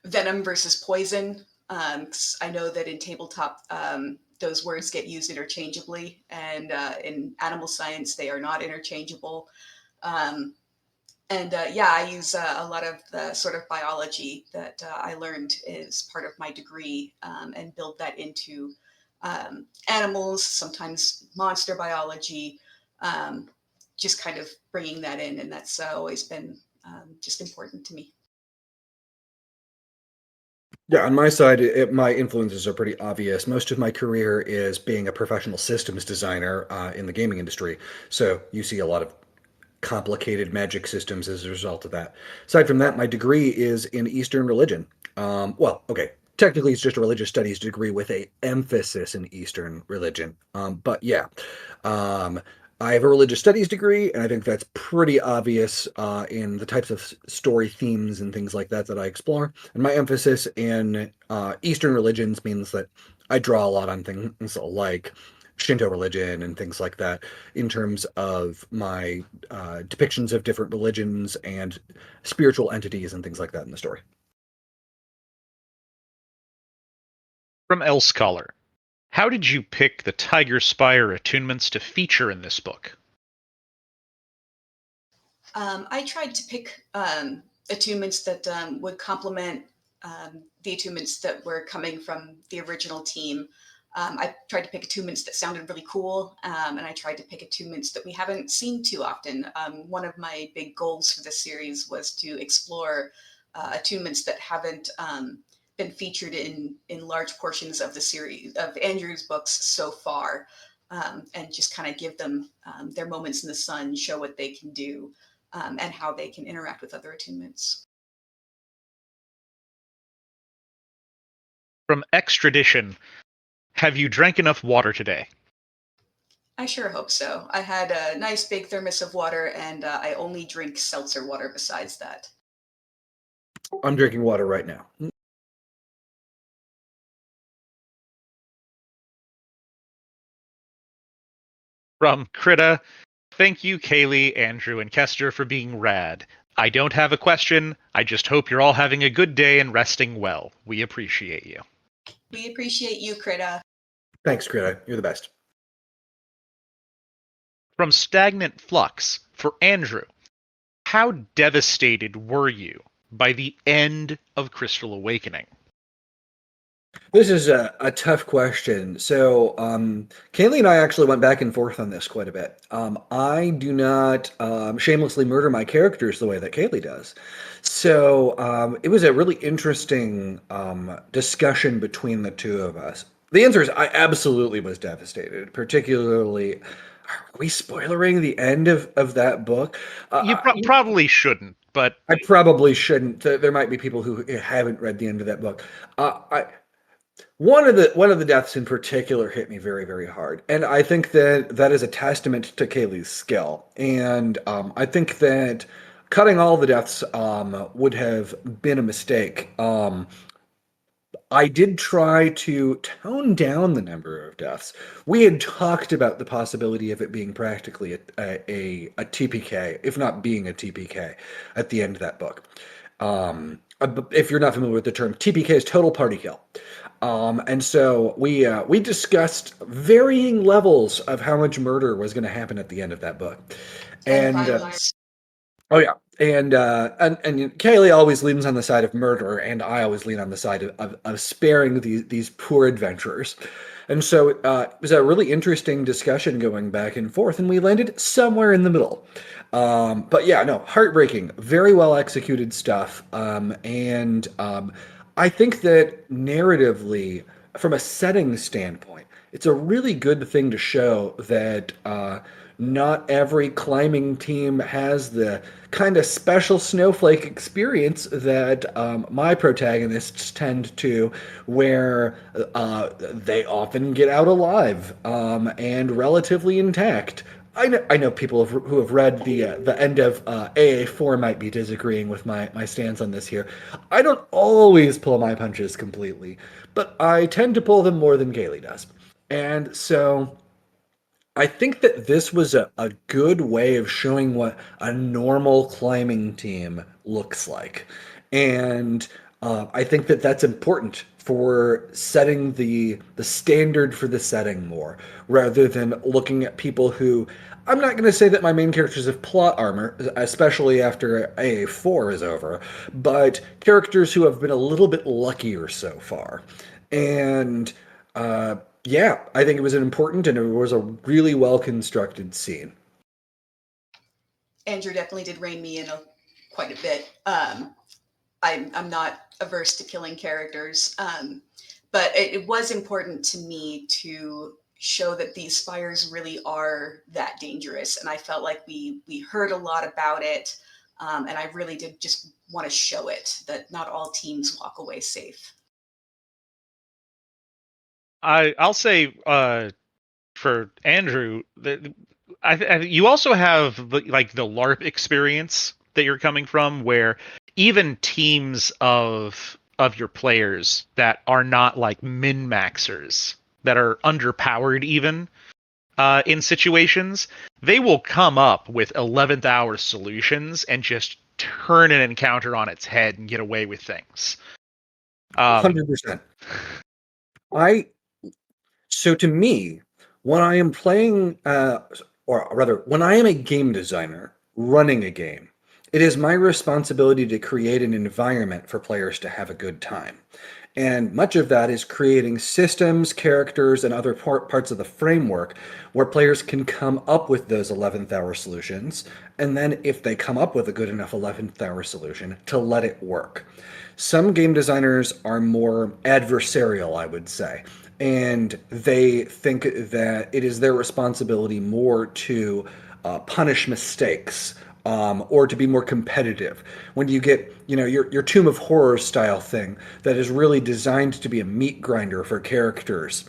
venom versus poison. 'Cause I know that in tabletop, those words get used interchangeably, and in animal science, they are not interchangeable. Um, and yeah, I use a lot of the sort of biology that I learned as part of my degree, and build that into animals, sometimes monster biology, just kind of bringing that in. And that's always been just important to me. Yeah, on my side, my influences are pretty obvious. Most of my career is being a professional systems designer in the gaming industry. So you see a lot of complicated magic systems as a result of that. Aside from that, my degree is in Eastern religion. Well, okay, technically it's just a religious studies degree with a emphasis in Eastern religion. But yeah, I have a religious studies degree, and I think that's pretty obvious in the types of story themes and things like that I explore. And my emphasis in Eastern religions means that I draw a lot on things like Shinto religion and things like that in terms of my depictions of different religions and spiritual entities and things like that in the story. From Elscholar, how did you pick the Tiger Spire attunements to feature in this book? I tried to pick attunements that would complement the attunements that were coming from the original team. I tried to pick attunements that sounded really cool, and I tried to pick attunements that we haven't seen too often. One of my big goals for this series was to explore attunements that haven't been featured in large portions of the series of Andrew's books so far, and just kind of give them their moments in the sun, show what they can do. And how they can interact with other attunements. From Extradition, have you drank enough water today? I sure hope so. I had a nice big thermos of water, and I only drink seltzer water besides that. I'm drinking water right now. From Krita, thank you, Kaylee, Andrew, and Kester for being rad. I don't have a question. I just hope you're all having a good day and resting well. We appreciate you. We appreciate you, Krita. Thanks, Greta. You're the best. From Stagnant Flux, for Andrew, how devastated were you by the end of Crystal Awakening? This is a tough question. So, Kaylee and I actually went back and forth on this quite a bit. I do not shamelessly murder my characters the way that Kaylee does. So, it was a really interesting discussion between the two of us. The answer is I absolutely was devastated, particularly. Are we spoilering the end of that book? You probably shouldn't, but I probably shouldn't. There might be people who haven't read the end of that book. One of the deaths in particular hit me very, very hard, and I think that is a testament to Kaylee's skill. And I think that cutting all the deaths would have been a mistake. I did try to tone down the number of deaths. We had talked about the possibility of it being practically a TPK, if not being a TPK, at the end of that book. If you're not familiar with the term, TPK is total party kill. And so we discussed varying levels of how much murder was going to happen at the end of that book. And And violence. oh yeah, and Kaylee always leans on the side of murder, and I always lean on the side of sparing these poor adventurers. And so it was a really interesting discussion going back and forth, and we landed somewhere in the middle. But yeah, no, heartbreaking, very well executed stuff, and I think that narratively, from a setting standpoint, it's a really good thing to show that not every climbing team has the kind of special snowflake experience that my protagonists tend to, where they often get out alive and relatively intact. I know people who have read the end of AA4 might be disagreeing with my stance on this here. I don't always pull my punches completely, but I tend to pull them more than Gailey does. And so I think that this was a good way of showing what a normal climbing team looks like. And I think that that's important for setting the standard for the setting more, rather than looking at people who, I'm not going to say that my main characters have plot armor, especially after AA4 is over, but characters who have been a little bit luckier so far. And uh, yeah, I think it was an important and it was a really well constructed scene. Andrew definitely did rein me in quite a bit. I'm not averse to killing characters, but it was important to me to show that these spires really are that dangerous, and I felt like we heard a lot about it, and I really did just want to show it that not all teams walk away safe. I'll say for Andrew, you also have the LARP experience that you're coming from, where even teams of your players that are not like min maxers, that are underpowered even in situations, they will come up with 11th hour solutions and just turn an encounter on its head and get away with things. 100%. So to me, when I am playing, or rather, when I am a game designer running a game, it is my responsibility to create an environment for players to have a good time. And much of that is creating systems, characters, and other parts of the framework where players can come up with those 11th hour solutions. And then, if they come up with a good enough 11th hour solution, to let it work. Some game designers are more adversarial, I would say, and they think that it is their responsibility more to punish mistakes, or to be more competitive. When you get, your Tomb of Horror style thing that is really designed to be a meat grinder for characters,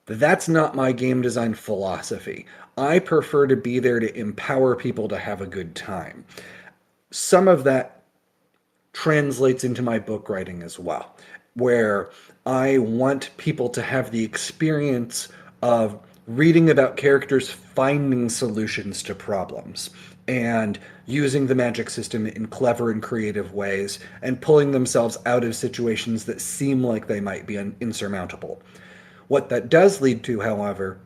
that's not my game design philosophy. I prefer to be there to empower people to have a good time. Some of that translates into my book writing as well, where I want people to have the experience of reading about characters finding solutions to problems and using the magic system in clever and creative ways and pulling themselves out of situations that seem like they might be insurmountable. What that does lead to, however,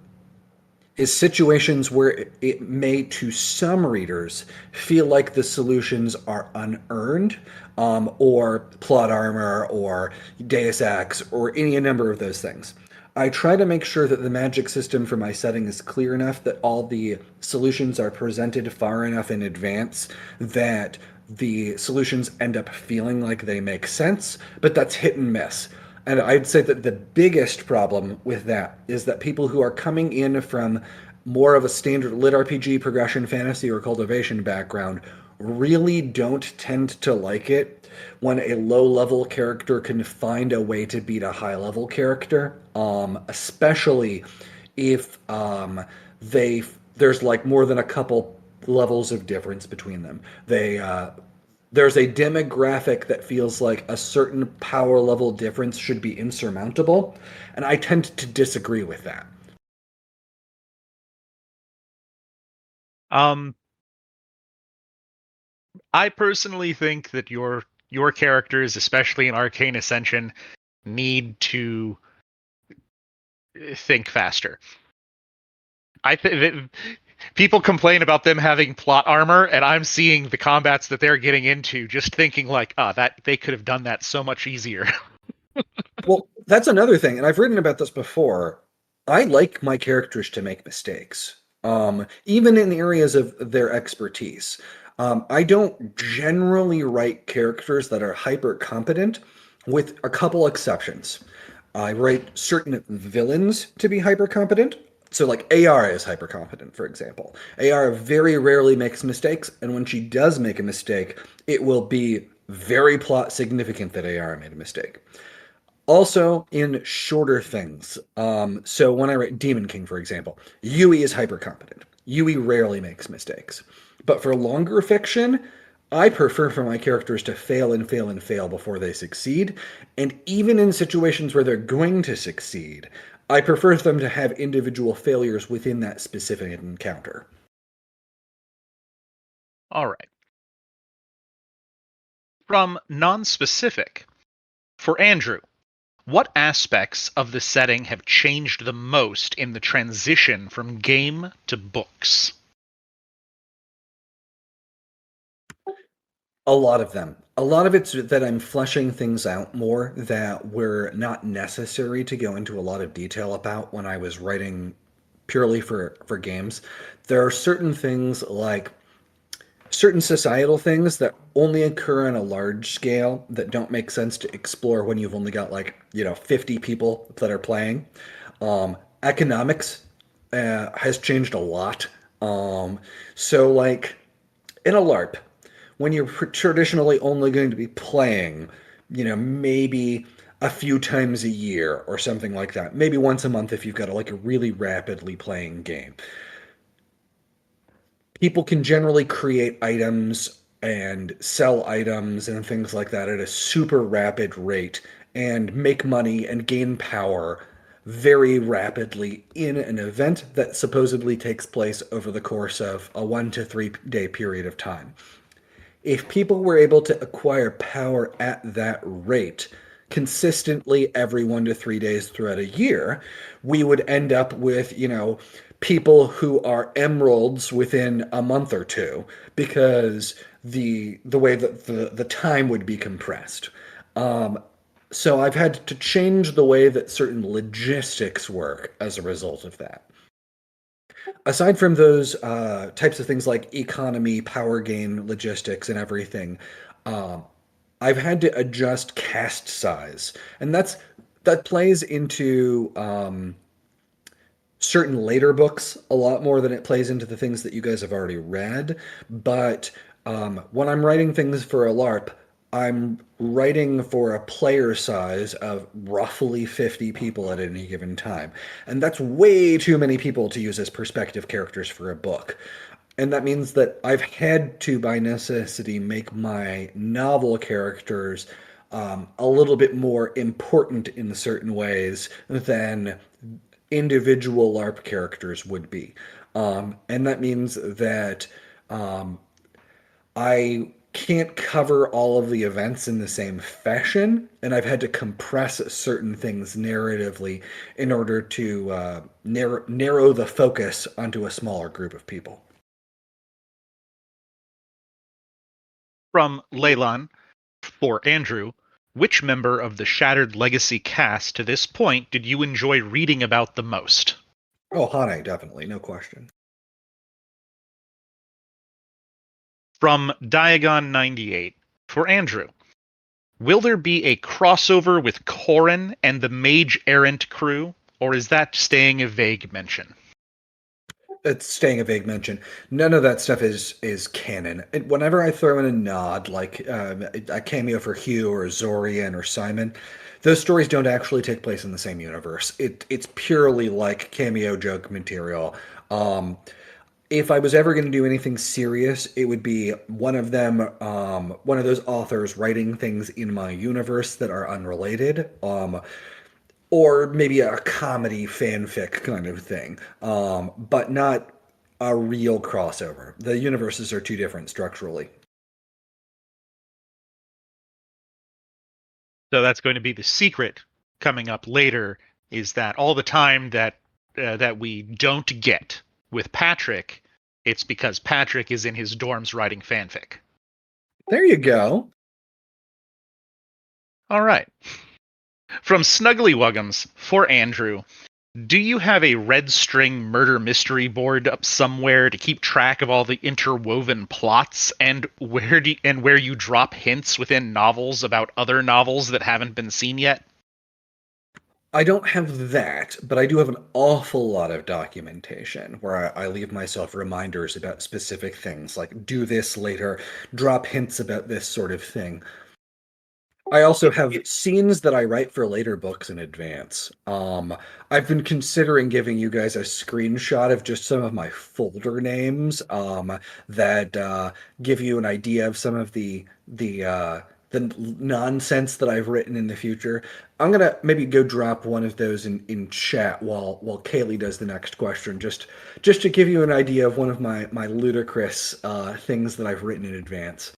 is situations where it may, to some readers, feel like the solutions are unearned, or plot armor, or Deus Ex, or any number of those things. I try to make sure that the magic system for my setting is clear enough, that all the solutions are presented far enough in advance that the solutions end up feeling like they make sense, but that's hit and miss. And I'd say that the biggest problem with that is that people who are coming in from more of a standard lit RPG, progression, fantasy, or cultivation background really don't tend to like it when a low level character can find a way to beat a high level character, especially if there's like more than a couple levels of difference between them. There's a demographic that feels like a certain power level difference should be insurmountable, and I tend to disagree with that. I personally think that your characters, especially in Arcane Ascension, need to think faster. I think people complain about them having plot armor, and I'm seeing the combats that they're getting into, just thinking like, that they could have done that so much easier. Well, that's another thing, and I've written about this before. I like my characters to make mistakes, even in areas of their expertise. I don't generally write characters that are hyper competent, with a couple exceptions. I write certain villains to be hyper competent. So, like AR is hyper competent, for example. AR very rarely makes mistakes, and when she does make a mistake, it will be very plot significant that AR made a mistake. Also, in shorter things, so when I write Demon King, for example, Yui is hyper competent. Yui rarely makes mistakes. But for longer fiction, I prefer for my characters to fail and fail and fail before they succeed. And even in situations where they're going to succeed, I prefer them to have individual failures within that specific encounter. All right. From non-specific, for Andrew, what aspects of the setting have changed the most in the transition from game to books? A lot of them. A lot of it's that I'm fleshing things out more that were not necessary to go into a lot of detail about when I was writing purely for games. There are certain things, like certain societal things, that only occur on a large scale that don't make sense to explore when you've only got, like, 50 people that are playing. Economics has changed a lot. So, like, in a LARP, when you're traditionally only going to be playing, maybe a few times a year or something like that. Maybe once a month if you've got like a really rapidly playing game. People can generally create items and sell items and things like that at a super rapid rate and make money and gain power very rapidly in an event that supposedly takes place over the course of a 1 to 3 day period of time. If people were able to acquire power at that rate consistently every 1 to 3 days throughout a year, we would end up with, people who are emeralds within a month or two because the way that the time would be compressed. So I've had to change the way that certain logistics work as a result of that. Aside from those types of things like economy, power gain, logistics, and everything, um, I've had to adjust cast size, and that plays into certain later books a lot more than it plays into the things that you guys have already read. But when I'm writing things for a LARP, I'm writing for a player size of roughly 50 people at any given time. And that's way too many people to use as perspective characters for a book. And that means that I've had to, by necessity, make my novel characters a little bit more important in certain ways than individual LARP characters would be. And that means that um, I can't cover all of the events in the same fashion, and I've had to compress certain things narratively in order to narrow the focus onto a smaller group of people. From Leylan, for Andrew, which member of the Shattered Legacy cast to this point did you enjoy reading about the most? Oh, Hane, definitely, no question. From Diagon98, for Andrew, will there be a crossover with Corrin and the Mage Errant crew, or is that staying a vague mention? It's staying a vague mention. None of that stuff is canon. Whenever I throw in a nod, like a cameo for Hugh or Zorian or Simon, those stories don't actually take place in the same universe. It's purely like cameo joke material. If I was ever going to do anything serious, it would be one of them, one of those authors writing things in my universe that are unrelated. Or maybe a comedy fanfic kind of thing, but not a real crossover. The universes are too different structurally. So that's going to be the secret coming up later, is that all the time that we don't get with Patrick, it's because Patrick is in his dorms writing fanfic. There you go. All right. From Snugglywuggums, for Andrew, do you have a red string murder mystery board up somewhere to keep track of all the interwoven plots and where you drop hints within novels about other novels that haven't been seen yet? I don't have that, but I do have an awful lot of documentation where I leave myself reminders about specific things, like do this later, drop hints about this sort of thing. I also have scenes that I write for later books in advance. I've been considering giving you guys a screenshot of just some of my folder names that give you an idea of some of the nonsense that I've written in the future. I'm gonna maybe go drop one of those in chat while Kaylee does the next question, just to give you an idea of one of my ludicrous things that I've written in advance.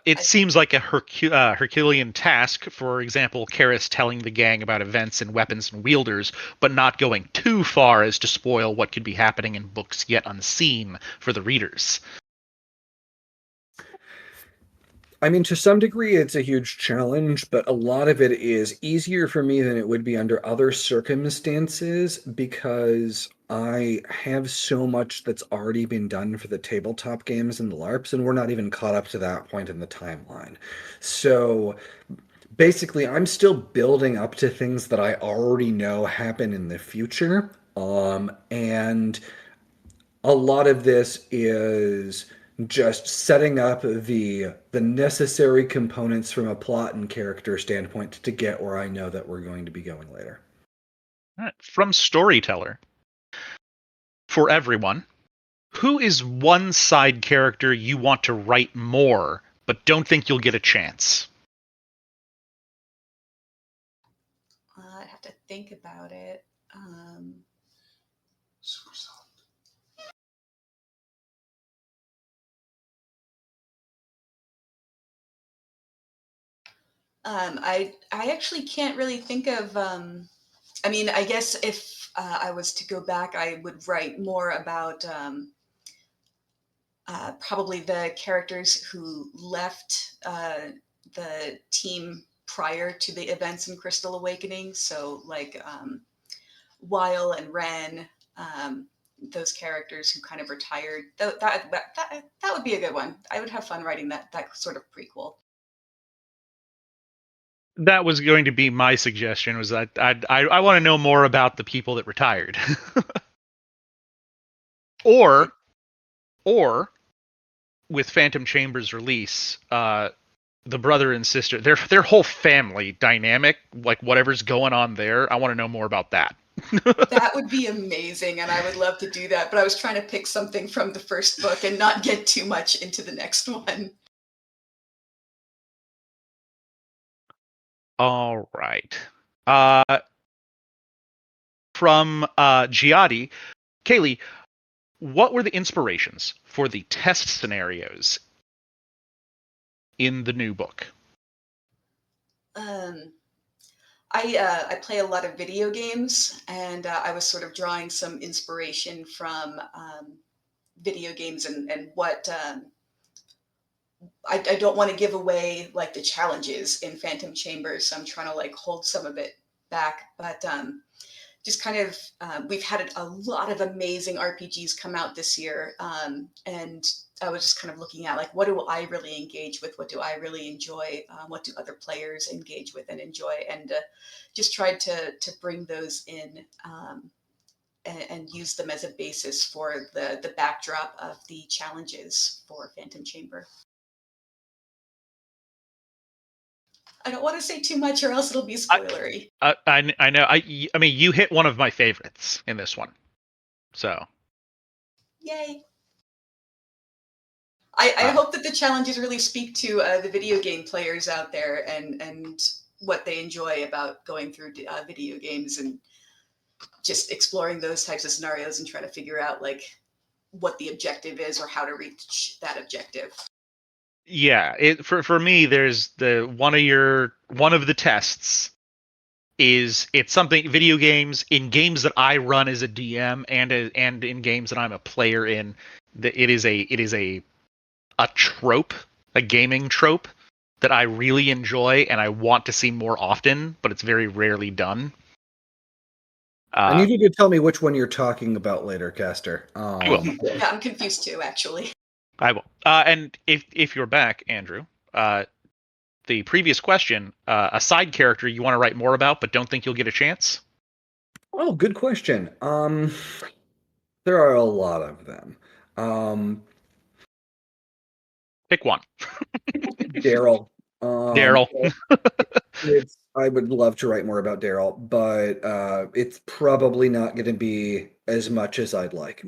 It seems like a Herculean task, for example, Karis telling the gang about events and weapons and wielders, but not going too far as to spoil what could be happening in books yet unseen for the readers. I mean, to some degree, it's a huge challenge, but a lot of it is easier for me than it would be under other circumstances because I have so much that's already been done for the tabletop games and the LARPs, and we're not even caught up to that point in the timeline. So basically, I'm still building up to things that I already know happen in the future. And a lot of this is just setting up the necessary components from a plot and character standpoint to get where I know that we're going to be going later. All right. From storyteller, for everyone, who is one side character you want to write more, but don't think you'll get a chance? I have to think about it. I actually can't really think of. I mean, I guess if I was to go back, I would write more about probably the characters who left the team prior to the events in Crystal Awakening. So, like Weil and Ren, those characters who kind of retired. That would be a good one. I would have fun writing that sort of prequel. That was going to be my suggestion. Was that I want to know more about the people that retired, or with Phantom Chamber's release, the brother and sister, their whole family dynamic, like whatever's going on there, I want to know more about that. That would be amazing, and I would love to do that. But I was trying to pick something from the first book and not get too much into the next one. All right. From Giadi, Kaylee, what were the inspirations for the test scenarios in the new book? I play a lot of video games, and I was sort of drawing some inspiration from video games and what I don't want to give away like the challenges in Phantom Chambers, so I'm trying to like hold some of it back. But just kind of we've had a lot of amazing RPGs come out this year, and I was just kind of looking at like what do I really engage with, what do I really enjoy, what do other players engage with and enjoy, and just tried to bring those in. And use them as a basis for the backdrop of the challenges for Phantom Chamber. I don't want to say too much or else it'll be spoilery. I know. I mean, you hit one of my favorites in this one. So. Yay. I hope that the challenges really speak to the video game players out there and what they enjoy about going through video games and just exploring those types of scenarios and trying to figure out like what the objective is or how to reach that objective. Yeah, for me, there's one of the tests is it's something video games in games that I run as a DM and in games that I'm a player in. It is a trope, a gaming trope that I really enjoy and I want to see more often, but it's very rarely done. I need you to tell me which one you're talking about later, Caster. I will. Yeah, I'm confused too, actually. I will. And if you're back, Andrew, the previous question, a side character you want to write more about, but don't think you'll get a chance? Oh, good question. There are a lot of them. Pick one. Daryl. Daryl. I would love to write more about Daryl, but it's probably not going to be as much as I'd like.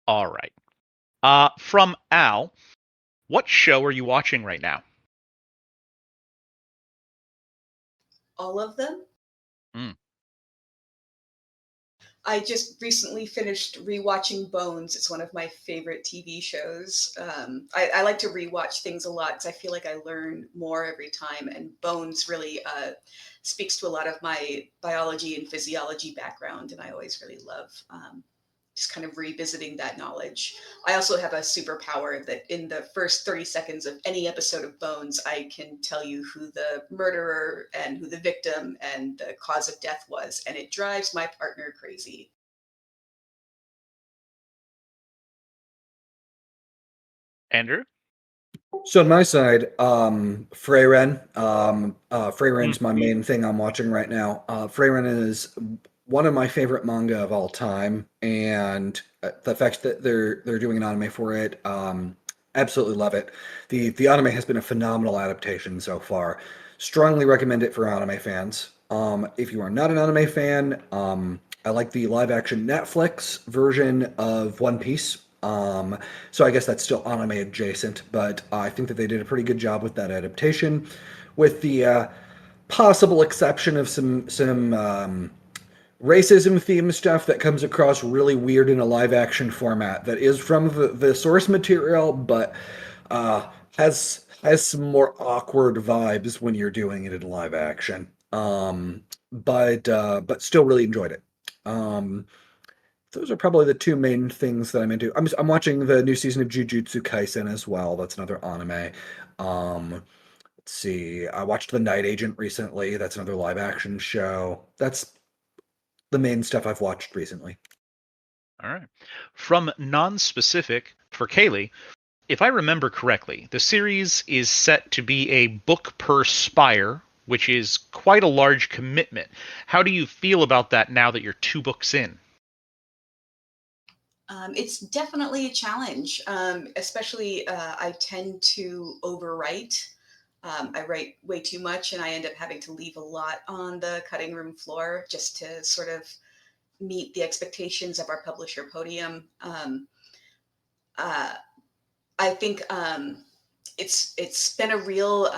All right. From Al, what show are you watching right now? All of them? Mm. I just recently finished rewatching Bones. It's one of my favorite TV shows. I like to rewatch things a lot because I feel like I learn more every time. And Bones really speaks to a lot of my biology and physiology background, and I always really love just kind of revisiting that knowledge. I also have a superpower that in the first 30 seconds of any episode of Bones, I can tell you who the murderer and who the victim and the cause of death was, and it drives my partner crazy. Andrew? So on my side, Freyren. Freyren's my main thing I'm watching right now. Freyren is one of my favorite manga of all time, and the fact that they're doing an anime for it, absolutely love it. The anime has been a phenomenal adaptation so far. Strongly recommend it for anime fans. If you are not an anime fan, I like the live action Netflix version of One Piece. So I guess that's still anime adjacent, but I think that they did a pretty good job with that adaptation, with the possible exception of some racism theme stuff that comes across really weird in a live action format that is from the source material, but uh, has some more awkward vibes when you're doing it in live action. But still really enjoyed it. Um, those are probably the two main things that I'm into. I'm watching the new season of Jujutsu Kaisen as well. That's another anime. Let's see. I watched The Night Agent recently. That's another live action show. That's the main stuff I've watched recently. All right. From non-specific for Kaylee, if I remember correctly, the series is set to be a book per spire, which is quite a large commitment. How do you feel about that now that you're 2 books in? It's definitely a challenge, especially I tend to overwrite. I write way too much and I end up having to leave a lot on the cutting room floor just to sort of meet the expectations of our publisher Podium. Uh, I think it's been a real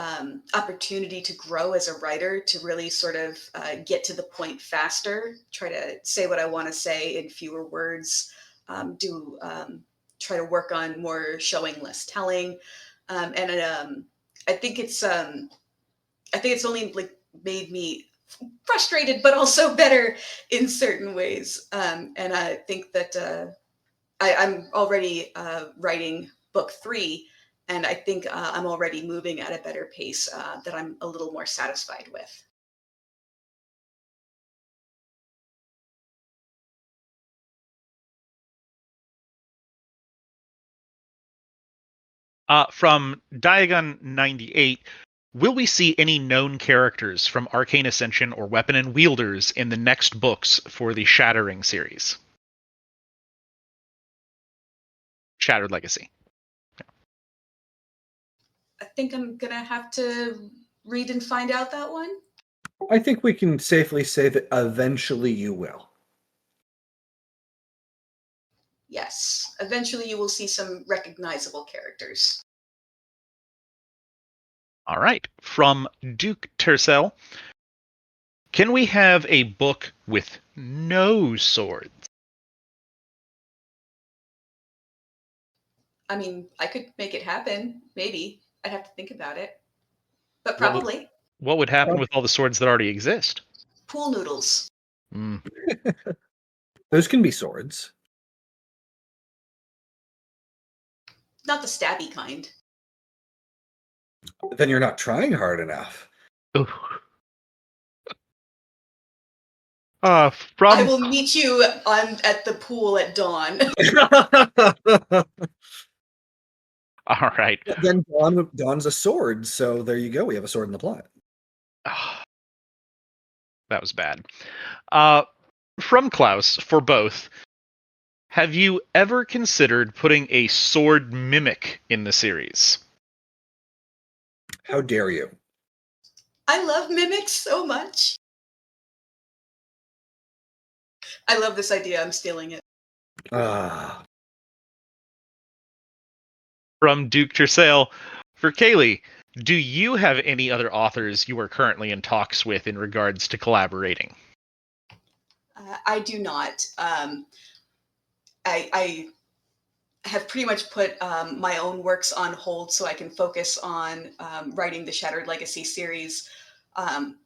opportunity to grow as a writer, to really sort of get to the point faster, try to say what I want to say in fewer words, do try to work on more showing, less telling, and I think it's only like made me frustrated, but also better in certain ways. And I think that I'm already writing book 3, and I think I'm already moving at a better pace that I'm a little more satisfied with. From Diagon 98, will we see any known characters from Arcane Ascension or Weapon and Wielders in the next books for the Shattering series? Shattered Legacy. I think I'm gonna have to read and find out that one. I think we can safely say that eventually you will. Yes, eventually you will see some recognizable characters. All right. From Duke Tercel, can we have a book with no swords? I mean, I could make it happen. Maybe I'd have to think about it, but What would, probably what would happen with all the swords that already exist? pool noodles, Mm. Those can be swords. not the stabby kind. Then you're not trying hard enough. Ooh. I From will meet you at the pool at dawn. all right. Then Dawn's a sword, so there you go. We have a sword in the plot. That was bad. From Klaus, for both, have you ever considered putting a sword mimic in the series? How dare you? I love mimics so much. I love this idea. I'm stealing it. Ah, From Duke Tercel, for Kaylee, do you have any other authors you are currently in talks with in regards to collaborating? I do not. I have pretty much put my own works on hold so I can focus on writing the Shattered Legacy series,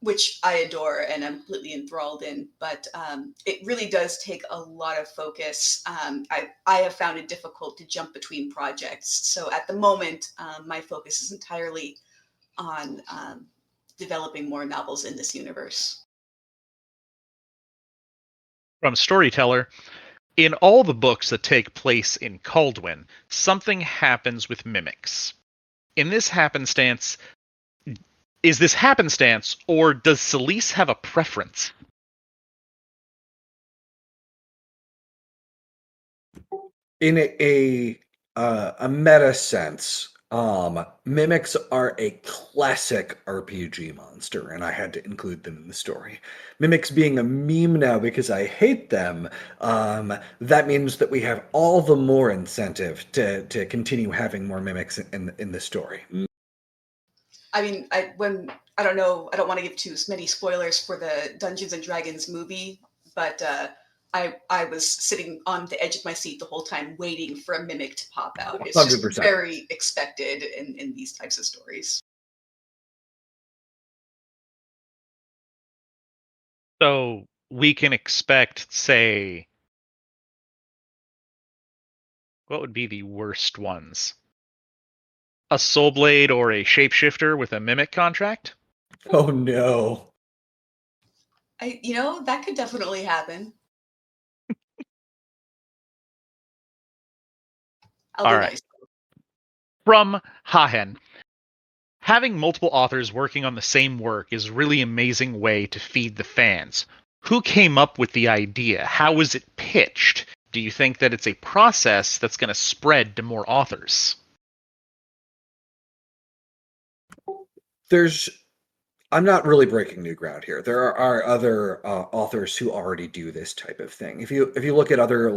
which I adore and I'm completely enthralled in. But it really does take a lot of focus. I have found it difficult to jump between projects. So at the moment, my focus is entirely on developing more novels in this universe. From Storyteller, in all the books that take place in Caldwin, something happens with mimics. In this happenstance, is this happenstance, or does Celise have a preference? In a meta sense, mimics are a classic RPG monster, and I had to include them in the story. Mimics being a meme now because I hate them, that means that we have all the more incentive to continue having more mimics in the story. I mean, I don't know, I don't want to give too many spoilers for the Dungeons and Dragons movie, but I was sitting on the edge of my seat the whole time waiting for a mimic to pop out. It's just 100%. very expected in these types of stories. So we can expect, say, what would be the worst ones? A Soul Blade or a Shapeshifter with a Mimic contract? Oh no. That could definitely happen. I'll All be right. nice. From Hahen. Having multiple authors working on the same work is a really amazing way to feed the fans. Who came up with the idea? How was it pitched? Do you think that it's a process that's going to spread to more authors? I'm not really breaking new ground here. There are other authors who already do this type of thing. If you look at other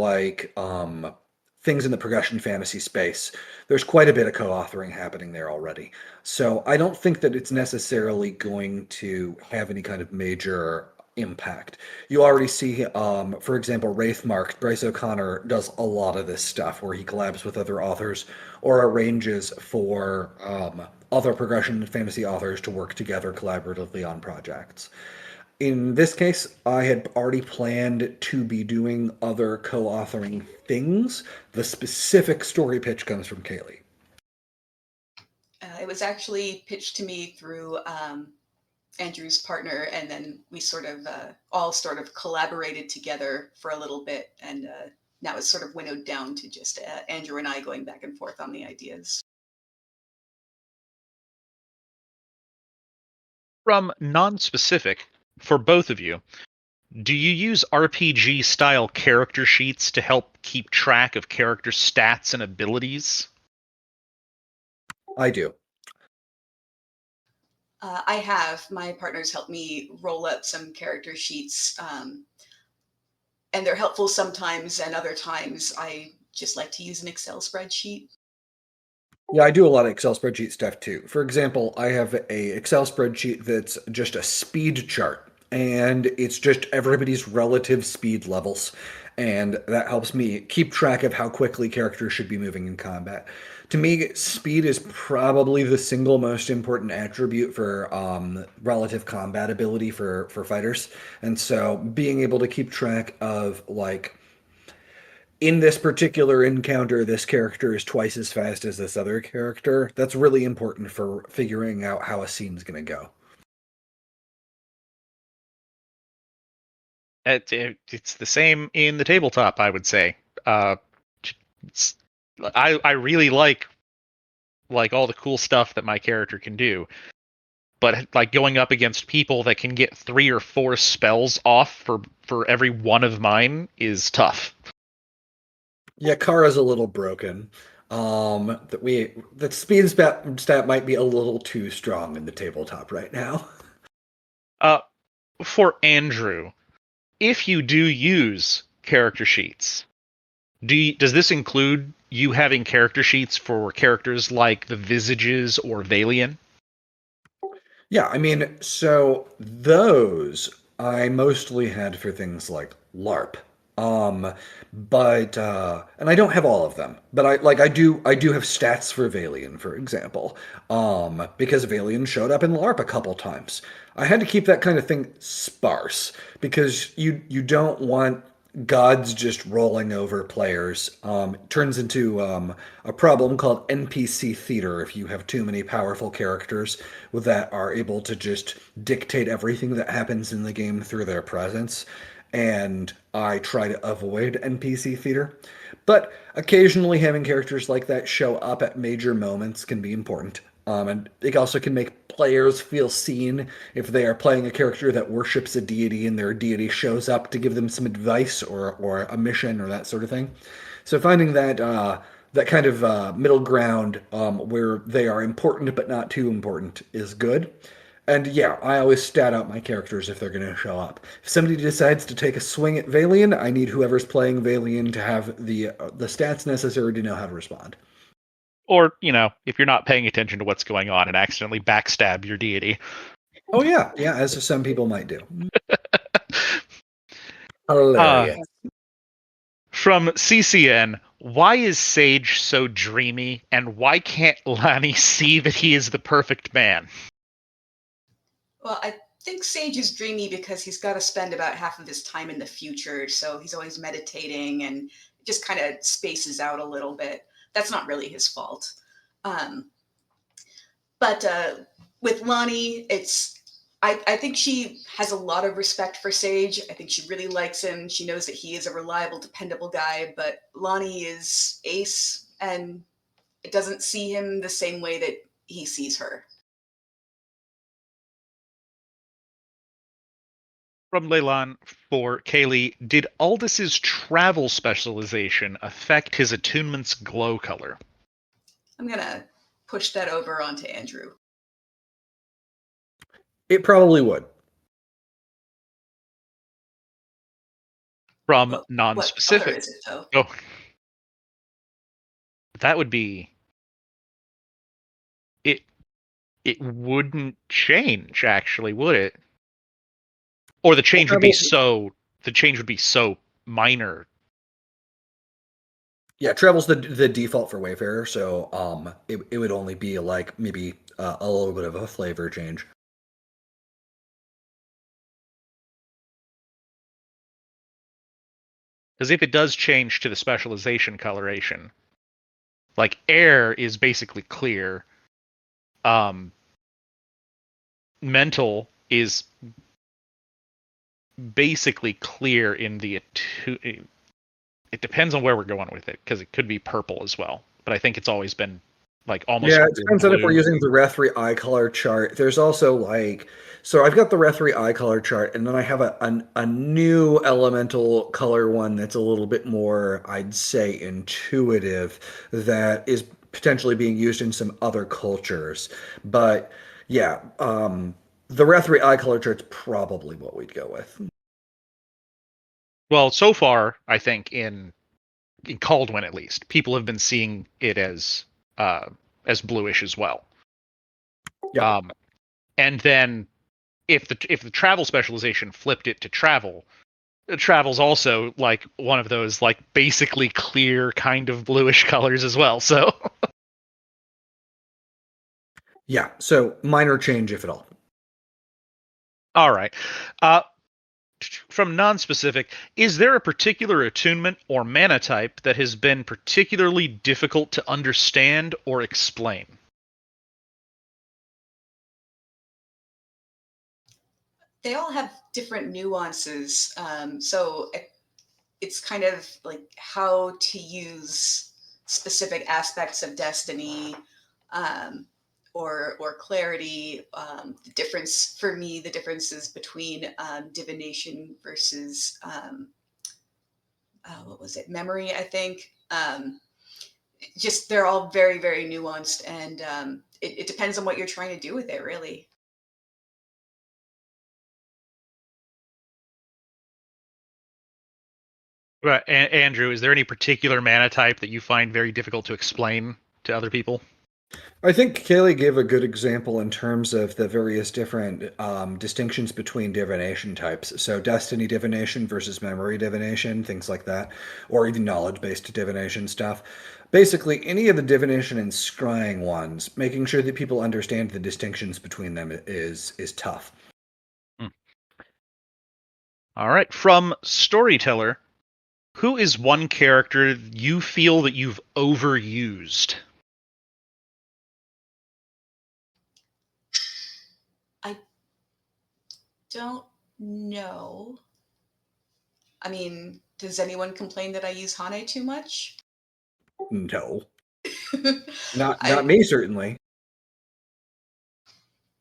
things in the progression fantasy space, there's quite a bit of co-authoring happening there already. So I don't think that it's necessarily going to have any kind of major impact. You already see, for example, Wraithmark, Bryce O'Connor does a lot of this stuff where he collabs with other authors or arranges for other progression fantasy authors to work together collaboratively on projects. In this case, I had already planned to be doing other co-authoring things. The specific story pitch comes from Kaylee. It was actually pitched to me through Andrew's partner, and then we all sort of collaborated together for a little bit, and now it's sort of winnowed down to just Andrew and I going back and forth on the ideas. From non-specific, for both of you, do you use RPG-style character sheets to help keep track of character stats and abilities? I do. I have. My partners helped me roll up some character sheets, and they're helpful sometimes, and other times I just like to use an Excel spreadsheet. Yeah, I do a lot of Excel spreadsheet stuff too. For example, I have a Excel spreadsheet that's just a speed chart, and it's just everybody's relative speed levels, and that helps me keep track of how quickly characters should be moving in combat. To me, speed is probably the single most important attribute for relative combat ability for fighters, and so being able to keep track of like in this particular encounter, this character is twice as fast as this other character. That's really important for figuring out how a scene's going to go. It's the same in the tabletop, I would say. I really like all the cool stuff that my character can do, but like going up against people that can get 3 or 4 spells off for every one of mine is tough. Yeah, Kara's a little broken. The speed stat might be a little too strong in the tabletop right now. For Andrew, if you do use character sheets, does this include you having character sheets for characters like the Visages or Valian? Yeah, I mean, so those I mostly had for things like LARP. But and I don't have all of them, but I do have stats for Valian, for example. Because Valian showed up in LARP a couple times. I had to keep that kind of thing sparse because you don't want gods just rolling over players. It turns into a problem called NPC theater if you have too many powerful characters that are able to just dictate everything that happens in the game through their presence. And I try to avoid NPC theater. But occasionally having characters like that show up at major moments can be important. And it also can make players feel seen if they are playing a character that worships a deity and their deity shows up to give them some advice or a mission or that sort of thing. So finding that kind of middle ground where they are important but not too important is good. And yeah, I always stat out my characters if they're going to show up. If somebody decides to take a swing at Valian, I need whoever's playing Valian to have the stats necessary to know how to respond. Or, if you're not paying attention to what's going on and accidentally backstab your deity. Oh yeah, yeah, as some people might do. Hilarious. From CCN, why is Sage so dreamy, and why can't Lani see that he is the perfect man? Well, I think Sage is dreamy because he's got to spend about half of his time in the future, so he's always meditating and just kind of spaces out a little bit. That's not really his fault. But with Lonnie, I think she has a lot of respect for Sage. I think she really likes him. She knows that he is a reliable, dependable guy, but Lonnie is Ace and it doesn't see him the same way that he sees her. From Leylan for Kaylee, did Aldis's travel specialization affect his attunement's glow color? I'm going to push that over onto Andrew. It probably would. From What color non-specific. is it, though? Oh, that would be it. It wouldn't change, actually, would it? Or the change would be so minor. Yeah, travel's the default for Wayfarer, so it would only be like maybe a little bit of a flavor change. Because if it does change to the specialization coloration, like air is basically clear. Mental is basically clear in the it depends on where we're going with it, because it could be purple as well. But I think it's always been like almost. Yeah, it depends on if we're blue. using the Rethri eye color chart. There's also so I've got the Rethri eye color chart, and then I have a new elemental color one that's a little bit more, I'd say, intuitive, that is potentially being used in some other cultures. But yeah, the Rethri eye color chart's probably what we'd go with. Well, so far, I think in Caldwin at least, people have been seeing it as bluish as well. Yeah. And then if the travel specialization flipped it to travel, travel's also like one of those like basically clear kind of bluish colors as well. So Yeah, so minor change if at all. all right. From non-specific, is there a particular attunement or mana type that has been particularly difficult to understand or explain? They all have different nuances. So it's kind of like how to use specific aspects of Destiny or clarity. The difference for me, the differences between divination versus what was it, memory, I think. Just they're all very, very nuanced, and it depends on what you're trying to do with it, really. Right, Andrew, is there any particular mana type that you find very difficult to explain to other people? I think Kaylee gave a good example in terms of the various different distinctions between divination types. So, destiny divination versus memory divination, things like that, or even knowledge based divination stuff. Basically, any of the divination and scrying ones, making sure that people understand the distinctions between them is tough. All right, from Storyteller, who is one character you feel that you've overused? I don't know. I mean, does anyone complain that I use Hane too much? No, not I me certainly.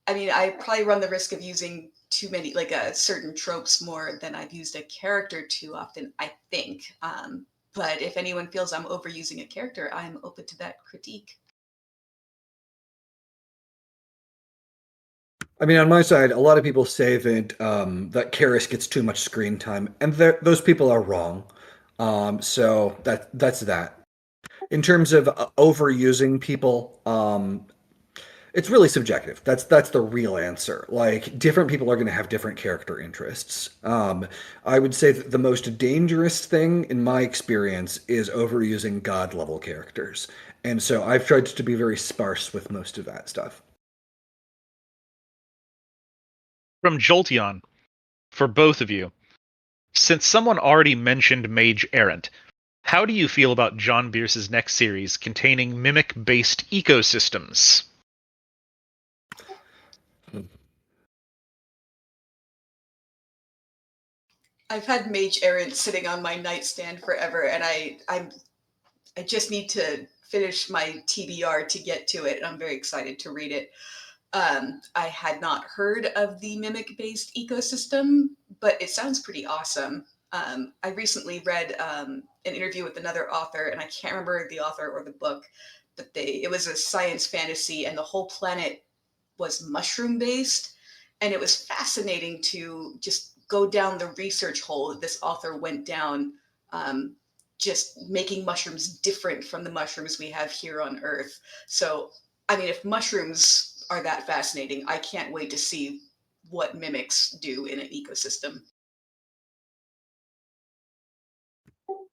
I mean, I probably run the risk of using too many, like certain tropes more than I've used a character too often, I think. But if anyone feels I'm overusing a character, I'm open to that critique. I mean, on my side, a lot of people say that that Karis gets too much screen time, and those people are wrong. So that's that. In terms of overusing people, it's really subjective. That's the real answer. Like different people are going to have different character interests. I would say that the most dangerous thing in my experience is overusing god level characters, and so I've tried to be very sparse with most of that stuff. From Jolteon, for both of you, since someone already mentioned Mage Errant, how do you feel about John Bierce's next series containing mimic-based ecosystems? I've had Mage Errant sitting on my nightstand forever, and I just need to finish my TBR to get to it, and I'm very excited to read it. I had not heard of the mimic-based ecosystem, but it sounds pretty awesome. I recently read an interview with another author, and I can't remember the author or the book, but it was a science fantasy, and the whole planet was mushroom-based, and it was fascinating to just go down the research hole that this author went down, just making mushrooms different from the mushrooms we have here on Earth. So, I mean, if mushrooms are that fascinating, I can't wait to see what mimics do in an ecosystem.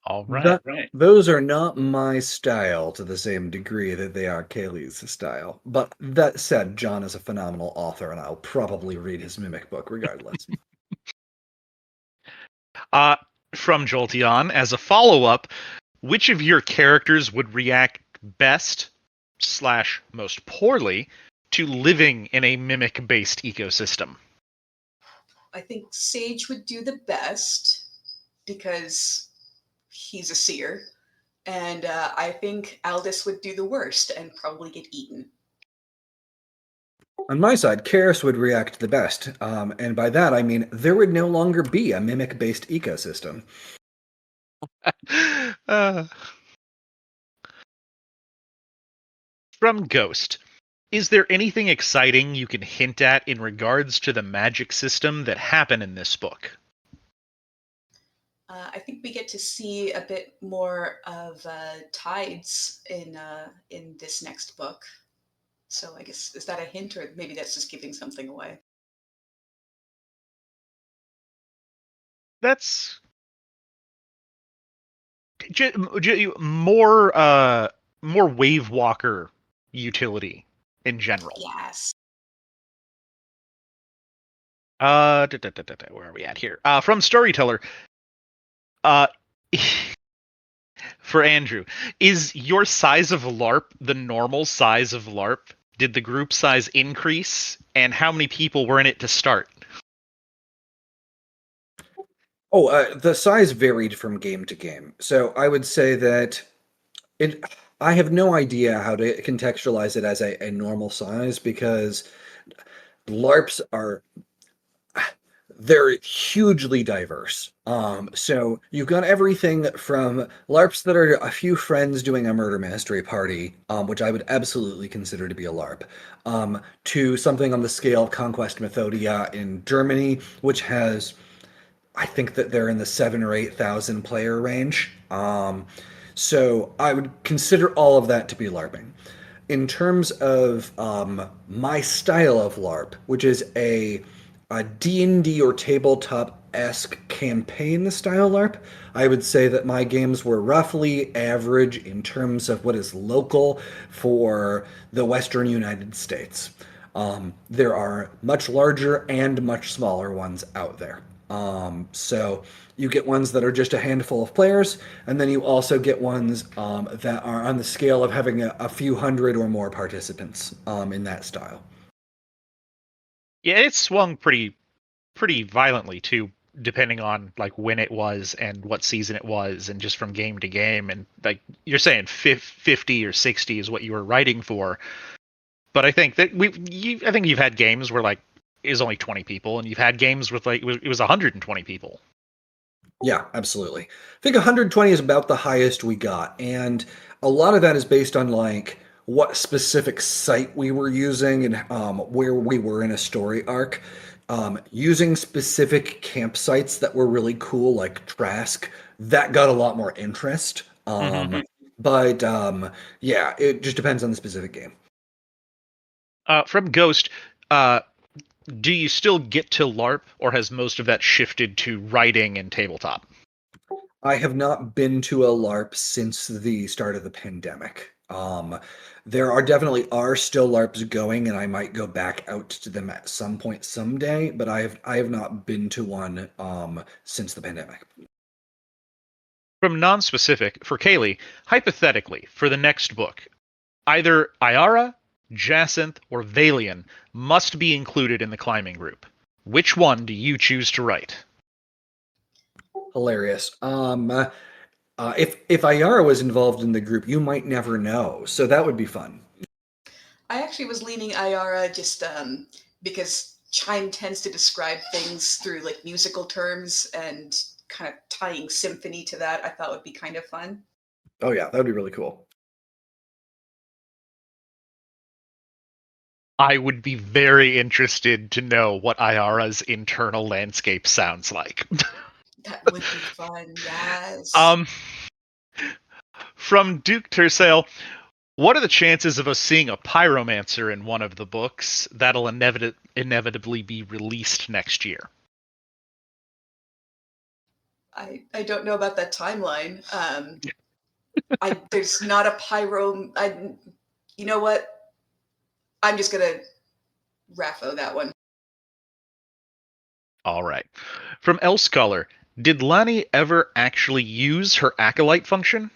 All right. That, those are not my style to the same degree that they are Kaylee's style. But that said, John is a phenomenal author, and I'll probably read his Mimic book regardless. From Jolteon, as a follow-up, which of your characters would react best / most poorly to living in a mimic-based ecosystem? I think Sage would do the best because he's a seer. And I think Aldous would do the worst and probably get eaten. On my side, Karis would react the best, and by that I mean there would no longer be a mimic-based ecosystem. From Ghost, is there anything exciting you can hint at in regards to the magic system that happened in this book? I think we get to see a bit more of tides in this next book. So I guess, is that a hint, or maybe that's just giving something away? That's more Wave Walker utility in general. Yes. Where are we at here? From Storyteller. For Andrew, is your size of LARP the normal size of LARP? Did the group size increase, and how many people were in it to start? Oh, the size varied from game to game. So I would say that I have no idea how to contextualize it as a normal size because LARPs are they're hugely diverse. So you've got everything from LARPs that are a few friends doing a murder mystery party, which I would absolutely consider to be a LARP, to something on the scale of Conquest Methodia in Germany, which has, I think that they're in the 7,000 or 8,000 player range. So I would consider all of that to be LARPing. In terms of my style of LARP, which is a D&D or tabletop-esque campaign style LARP, I would say that my games were roughly average in terms of what is local for the Western United States. There are much larger and much smaller ones out there. So you get ones that are just a handful of players, and then you also get ones that are on the scale of having a few hundred or more participants in that style. Yeah, it swung pretty violently too, depending on like when it was and what season it was, and just from game to game. And like you're saying, 50 or 60 is what you were writing for. But I think that I think you've had games where like it was only 20 people, and you've had games with like it was 120 people. Yeah, absolutely. I think 120 is about the highest we got, and a lot of that is based on like what specific site we were using and where we were in a story arc. Using specific campsites that were really cool, like Trask, that got a lot more interest. But yeah, it just depends on the specific game. From Ghost, uh, do you still get to LARP, or has most of that shifted to writing and tabletop? I have not been to a LARP since the start of the pandemic. There are definitely still LARPs going, and I might go back out to them at some point someday. But I have not been to one since the pandemic. From non-specific, for Kaylee, hypothetically, for the next book, either Iara, Jacinth, or Valian must be included in the climbing group. Which one do you choose to write? Hilarious. If Ayara was involved in the group, you might never know. So that would be fun. I actually was leaning Iara just because Chime tends to describe things through like musical terms, and kind of tying symphony to that I thought would be kind of fun. Oh yeah, that would be really cool. I would be very interested to know what Iara's internal landscape sounds like. That would be fun, yes. From Duke Tercel, what are the chances of us seeing a pyromancer in one of the books that'll inevitably be released next year? I don't know about that timeline. There's not a pyro. You know what? I'm just gonna raffo that one. All right. From Elscholar, did Lani ever actually use her acolyte function?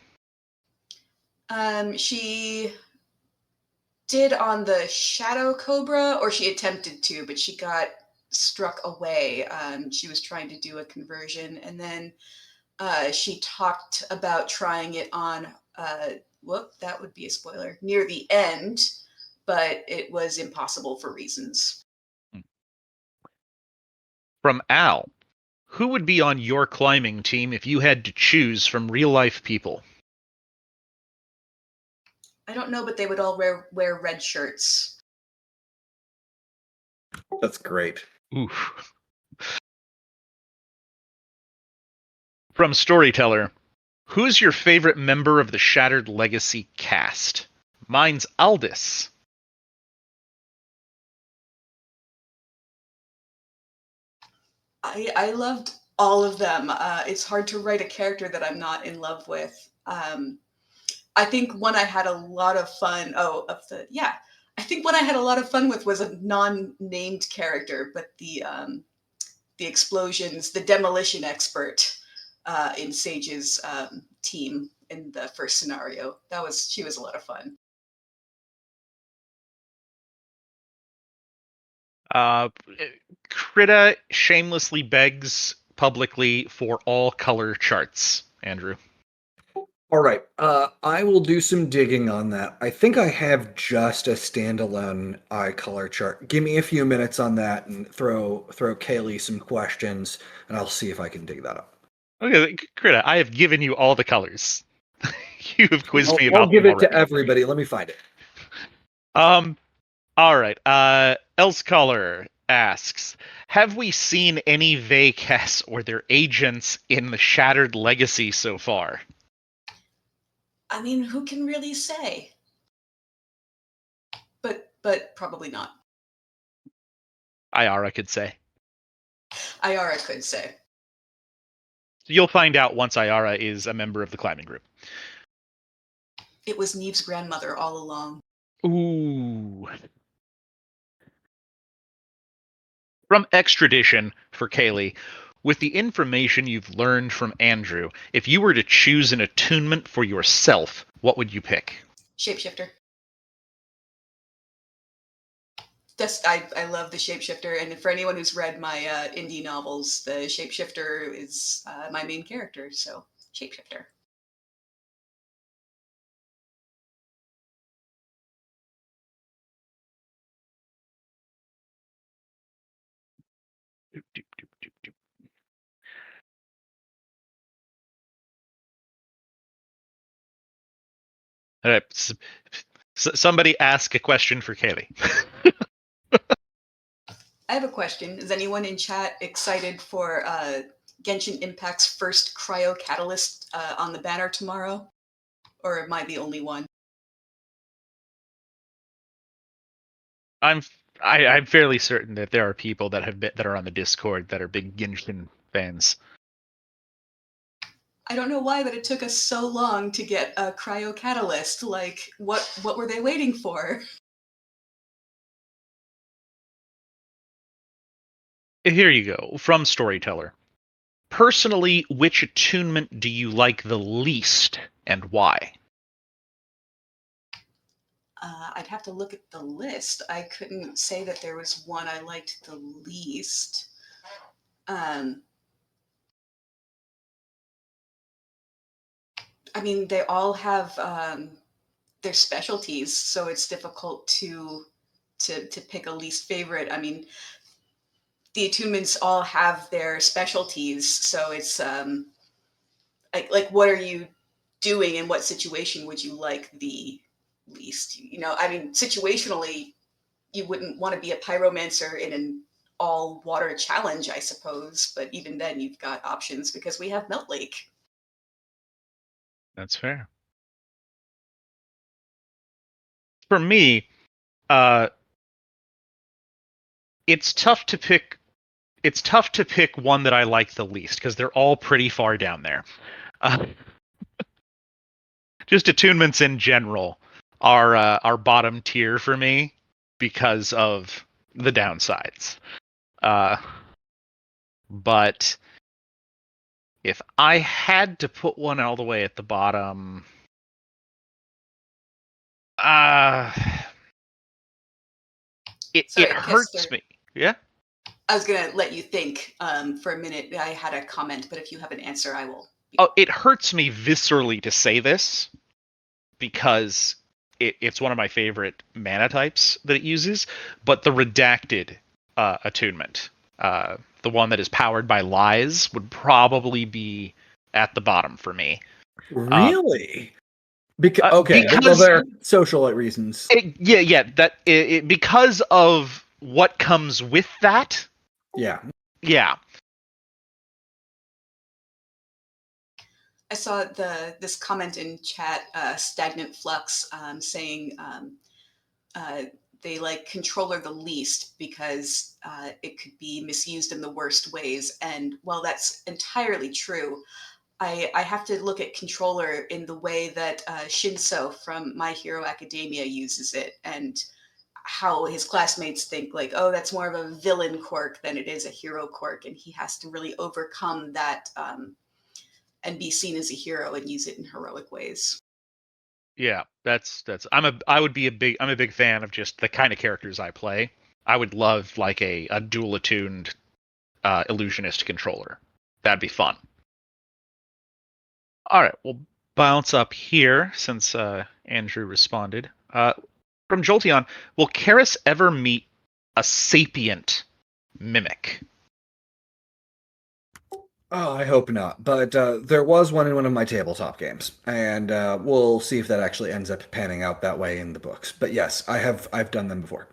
She did on the Shadow Cobra, or she attempted to, but she got struck away. She was trying to do a conversion, and then she talked about trying it on, that would be a spoiler, near the end, but it was impossible for reasons. From Al, who would be on your climbing team if you had to choose from real life people? I don't know, but they would all wear red shirts. That's great. Oof. From Storyteller, who's your favorite member of the Shattered Legacy cast? Mine's Aldous. I loved all of them. It's hard to write a character that I'm not in love with. I think one I had a lot of fun. I think one I had a lot of fun with was a non-named character, but the explosions, the demolition expert in Sage's team in the first scenario. She was a lot of fun. Krita shamelessly begs publicly for all color charts. Andrew. All right. I will do some digging on that. I think I have just a standalone eye color chart. Give me a few minutes on that and throw Kaylee some questions, and I'll see if I can dig that up. Okay, Krita, I have given you all the colors. You have quizzed me about I'll give them it to already. everybody. Let me find it. All right. Elscholar asks, have we seen any Vaycasts or their agents in the Shattered Legacy so far? I mean, who can really say? But probably not. Iara could say. Iara could say. You'll find out once Iara is a member of the climbing group. It was Neve's grandmother all along. Ooh. From Extradition for Kaylee, with the information you've learned from Andrew, if you were to choose an attunement for yourself, what would you pick? Shapeshifter. I love the shapeshifter, and for anyone who's read my indie novels, the shapeshifter is my main character, so shapeshifter. All right. Somebody ask a question for Kaylee. I have a question. Is anyone in chat excited for Genshin Impact's first cryo catalyst on the banner tomorrow? Or am I the only one? I'm fairly certain that there are people that are on the Discord that are big Genshin fans. I don't know why, but it took us so long to get a cryo catalyst. Like, what were they waiting for? Here you go, from Storyteller. Personally, which attunement do you like the least, and why? I'd have to look at the list. I couldn't say that there was one I liked the least. I mean, they all have their specialties, so it's difficult to pick a least favorite. I mean, the attunements all have their specialties, so it's like what are you doing in what situation would you like the least? You know, I mean, situationally, you wouldn't want to be a pyromancer in an all water challenge, I suppose, but even then you've got options because we have Melt Lake. That's fair. For me, it's tough to pick. It's tough to pick one that I like the least because they're all pretty far down there. Just attunements in general are bottom tier for me because of the downsides. But if I had to put one all the way at the bottom, it hurts Kester, me. Yeah. I was going to let you think for a minute. I had a comment, but if you have an answer, I will. Oh, it hurts me viscerally to say this because it's one of my favorite mana types that it uses, but the redacted attunement, the one that is powered by lies, would probably be at the bottom for me. Really? Okay, well, Because there are social reasons. because of what comes with that. Yeah. Yeah. I saw this comment in chat, Stagnant Flux, saying they like controller the least because it could be misused in the worst ways. And while that's entirely true, I have to look at controller in the way that Shinso from My Hero Academia uses it, and how his classmates think like, oh, that's more of a villain quirk than it is a hero quirk, and he has to really overcome that and be seen as a hero and use it in heroic ways. Yeah, I'm a big fan of just the kind of characters I play. I would love like a dual attuned illusionist controller. That'd be fun. All right, we'll bounce up here since Andrew responded. From Jolteon, will Karis ever meet a sapient mimic? Oh, I hope not. But there was one in one of my tabletop games, and we'll see if that actually ends up panning out that way in the books. But yes, I've done them before.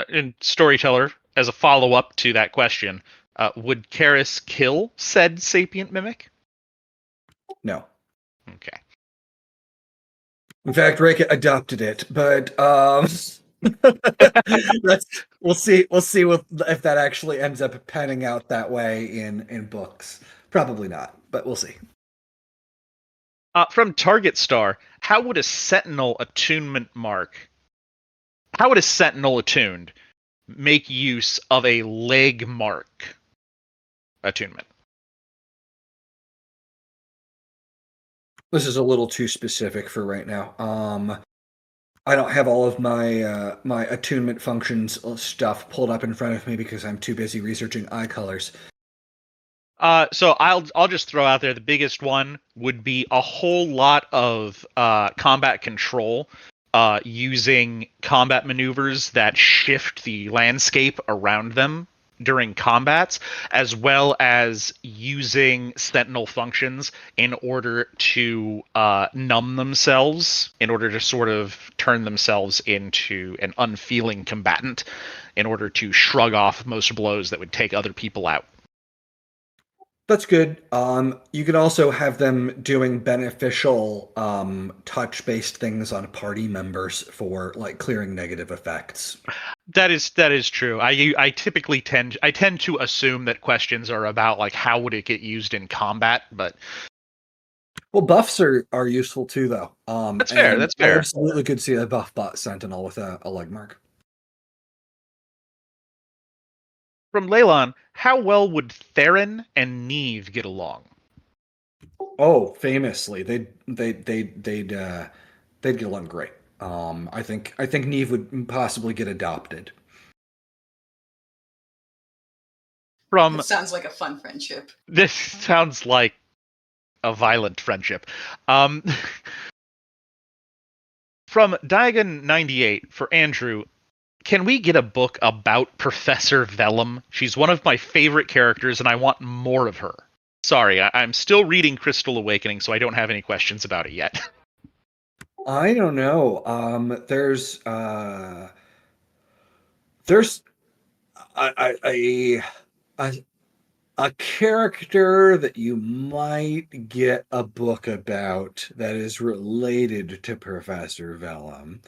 In Storyteller, as a follow up to that question, would Karis kill said sapient mimic? No. Okay. In fact, Reika adopted it, but we'll see if that actually ends up panning out that way in books. Probably not, but we'll see. From Target Star, how would a Sentinel attunement mark? How would a Sentinel attuned make use of a leg mark attunement? This is a little too specific for right now. I don't have all of my my attunement functions stuff pulled up in front of me because I'm too busy researching eye colors. So I'll just throw out there the biggest one would be a whole lot of combat control using combat maneuvers that shift the landscape around them during combats, as well as using sentinel functions in order to numb themselves, in order to sort of turn themselves into an unfeeling combatant, in order to shrug off most blows that would take other people out. That's good. You can also have them doing beneficial touch-based things on party members for like clearing negative effects. That is true. I typically tend to assume that questions are about like how would it get used in combat, but Well, buffs are useful too, though. That's fair, and that's I fair. absolutely could see a buff bot sentinel with a leg mark. from Leylon, how well would Theron and Neve get along? Oh, famously, they'd get along great. I think Neve would possibly get adopted. From It sounds like a fun friendship. This sounds like a violent friendship. Um, from Diagon 98 for Andrew, can we get a book about Professor Vellum? She's one of my favorite characters, and I want more of her. Sorry, I'm still reading Crystal Awakening, so I don't have any questions about it yet. I don't know. There's a a character that you might get a book about that is related to Professor Vellum.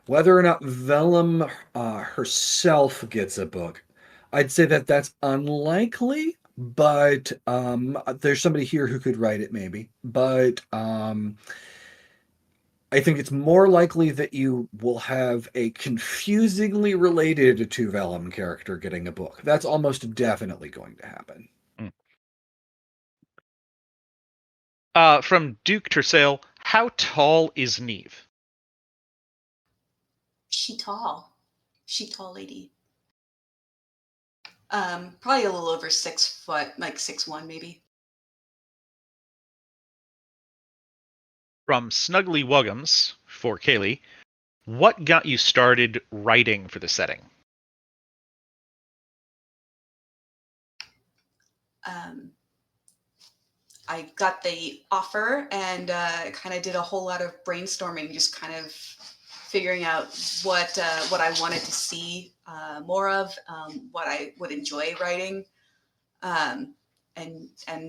Whether or not Vellum herself gets a book, I'd say that that's unlikely, but there's somebody here who could write it maybe. But I think it's more likely that you will have a confusingly related to Vellum character getting a book. That's almost definitely going to happen. From Duke Tersail, how tall is Neve? She tall lady. Probably a little over 6 foot, like 6'1" maybe. From Snuggly Wuggums for Kaylee, what got you started writing for the setting? I got the offer and kind of did a whole lot of brainstorming, just kind of figuring out what I wanted to see more of, what I would enjoy writing, and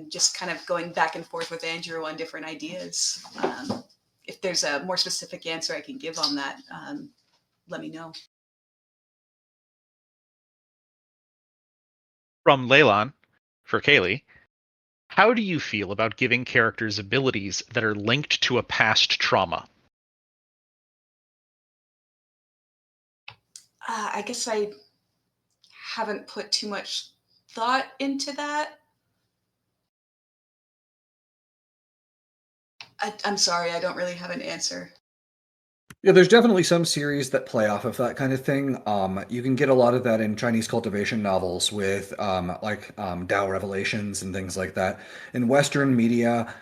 just kind of going back and forth with Andrew on different ideas. If there's a more specific answer I can give on that, let me know. From Leylon for Kaylee, how do you feel about giving characters abilities that are linked to a past trauma? I guess I haven't put too much thought into that. I'm sorry, I don't really have an answer. Yeah, there's definitely some series that play off of that kind of thing. You can get a lot of that in Chinese cultivation novels with Tao Revelations and things like that. In Western media,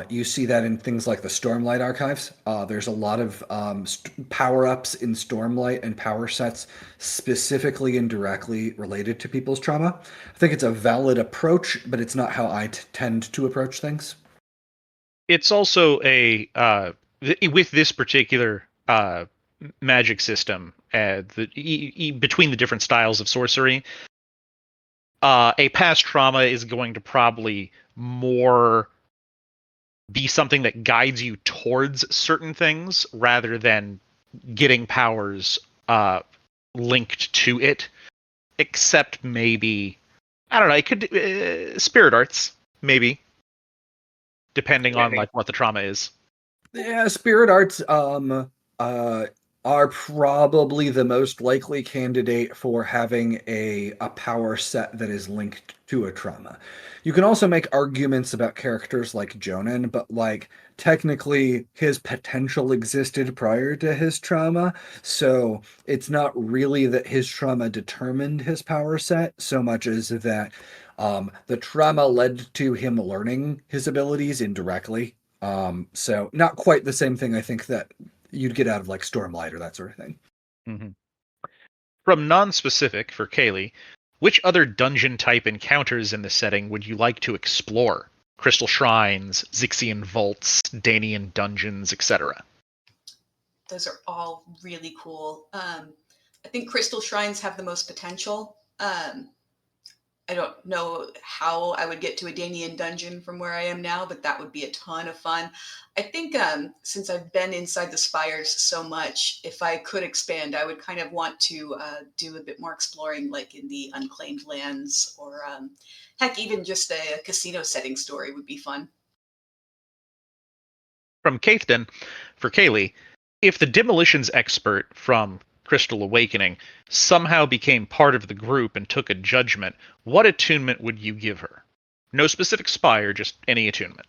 you see that in things like the Stormlight archives. There's a lot of power-ups in Stormlight and power sets specifically and directly related to people's trauma. I think it's a valid approach, but it's not how I tend to approach things. It's also with this particular magic system, between the different styles of sorcery, a past trauma is going to probably more be something that guides you towards certain things rather than getting powers linked to it. Except maybe, I don't know, it could spirit arts, maybe, depending on like what the trauma is. Yeah, spirit arts are probably the most likely candidate for having a power set that is linked to a trauma. You can also make arguments about characters like Jonan, but like technically his potential existed prior to his trauma, so it's not really that his trauma determined his power set so much as that the trauma led to him learning his abilities indirectly. So not quite the same thing I think that you'd get out of like Stormlight or that sort of thing. Mm-hmm. From non-specific for Kaylee, which other dungeon type encounters in the setting would you like to explore? Crystal shrines, Zixian vaults, Danian dungeons, etc. Those are all really cool. I think crystal shrines have the most potential. I don't know how I would get to a Danian dungeon from where I am now, but that would be a ton of fun. I think since I've been inside the spires so much, if I could expand, I would kind of want to do a bit more exploring, like in the unclaimed lands, or heck, even just a casino setting story would be fun. From Caithden, for Kaylee, if the demolitions expert from Crystal Awakening somehow became part of the group and took a judgment, what attunement would you give her? No specific spire, just any attunement.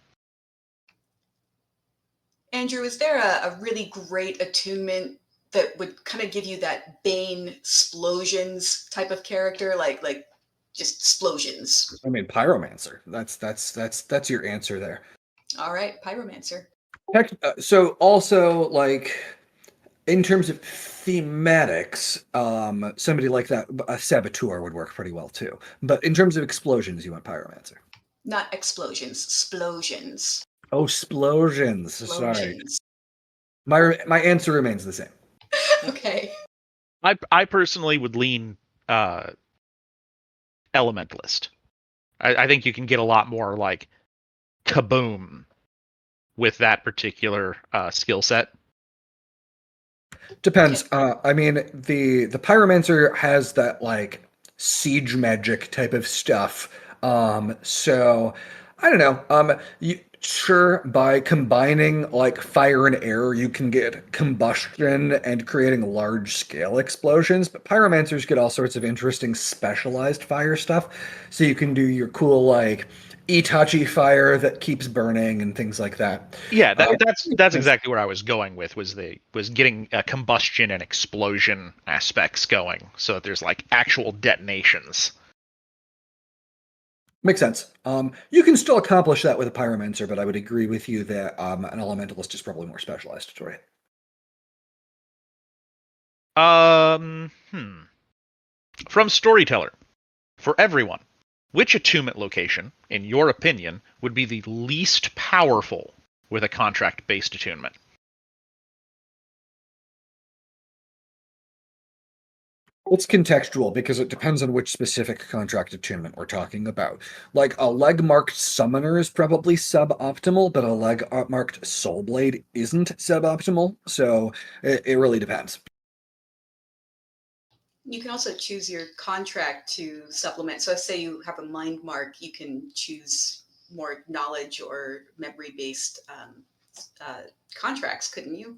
Andrew, is there a really great attunement that would kind of give you that Bane explosions type of character, like just explosions? I mean, Pyromancer. That's your answer there. All right, Pyromancer. So also like in terms of thematics, somebody like that, a Saboteur would work pretty well too. But in terms of explosions, you want Pyromancer. Not explosions, splosions. Oh, explosions. Sorry. Explosions. My answer remains the same. Okay. I personally would lean Elementalist. I think you can get a lot more like kaboom with that particular skill set. Depends. I mean, the Pyromancer has that like siege magic type of stuff. So I don't know. Sure, by combining like fire and air, you can get combustion and creating large scale explosions. But pyromancers get all sorts of interesting specialized fire stuff. So you can do your cool like Itachi fire that keeps burning and things like that. Yeah, that's exactly where I was going with was getting combustion and explosion aspects going, so that there's like actual detonations. Makes sense. You can still accomplish that with a pyromancer, but I would agree with you that an elementalist is probably more specialized for it. From Storyteller, for everyone, which attunement location, in your opinion, would be the least powerful with a contract-based attunement? It's contextual because it depends on which specific contract attunement we're talking about. Like a leg-marked summoner is probably suboptimal, but a leg-marked soulblade isn't suboptimal. So it really depends. You can also choose your contract to supplement. So, say you have a mind mark, you can choose more knowledge or memory-based contracts, couldn't you?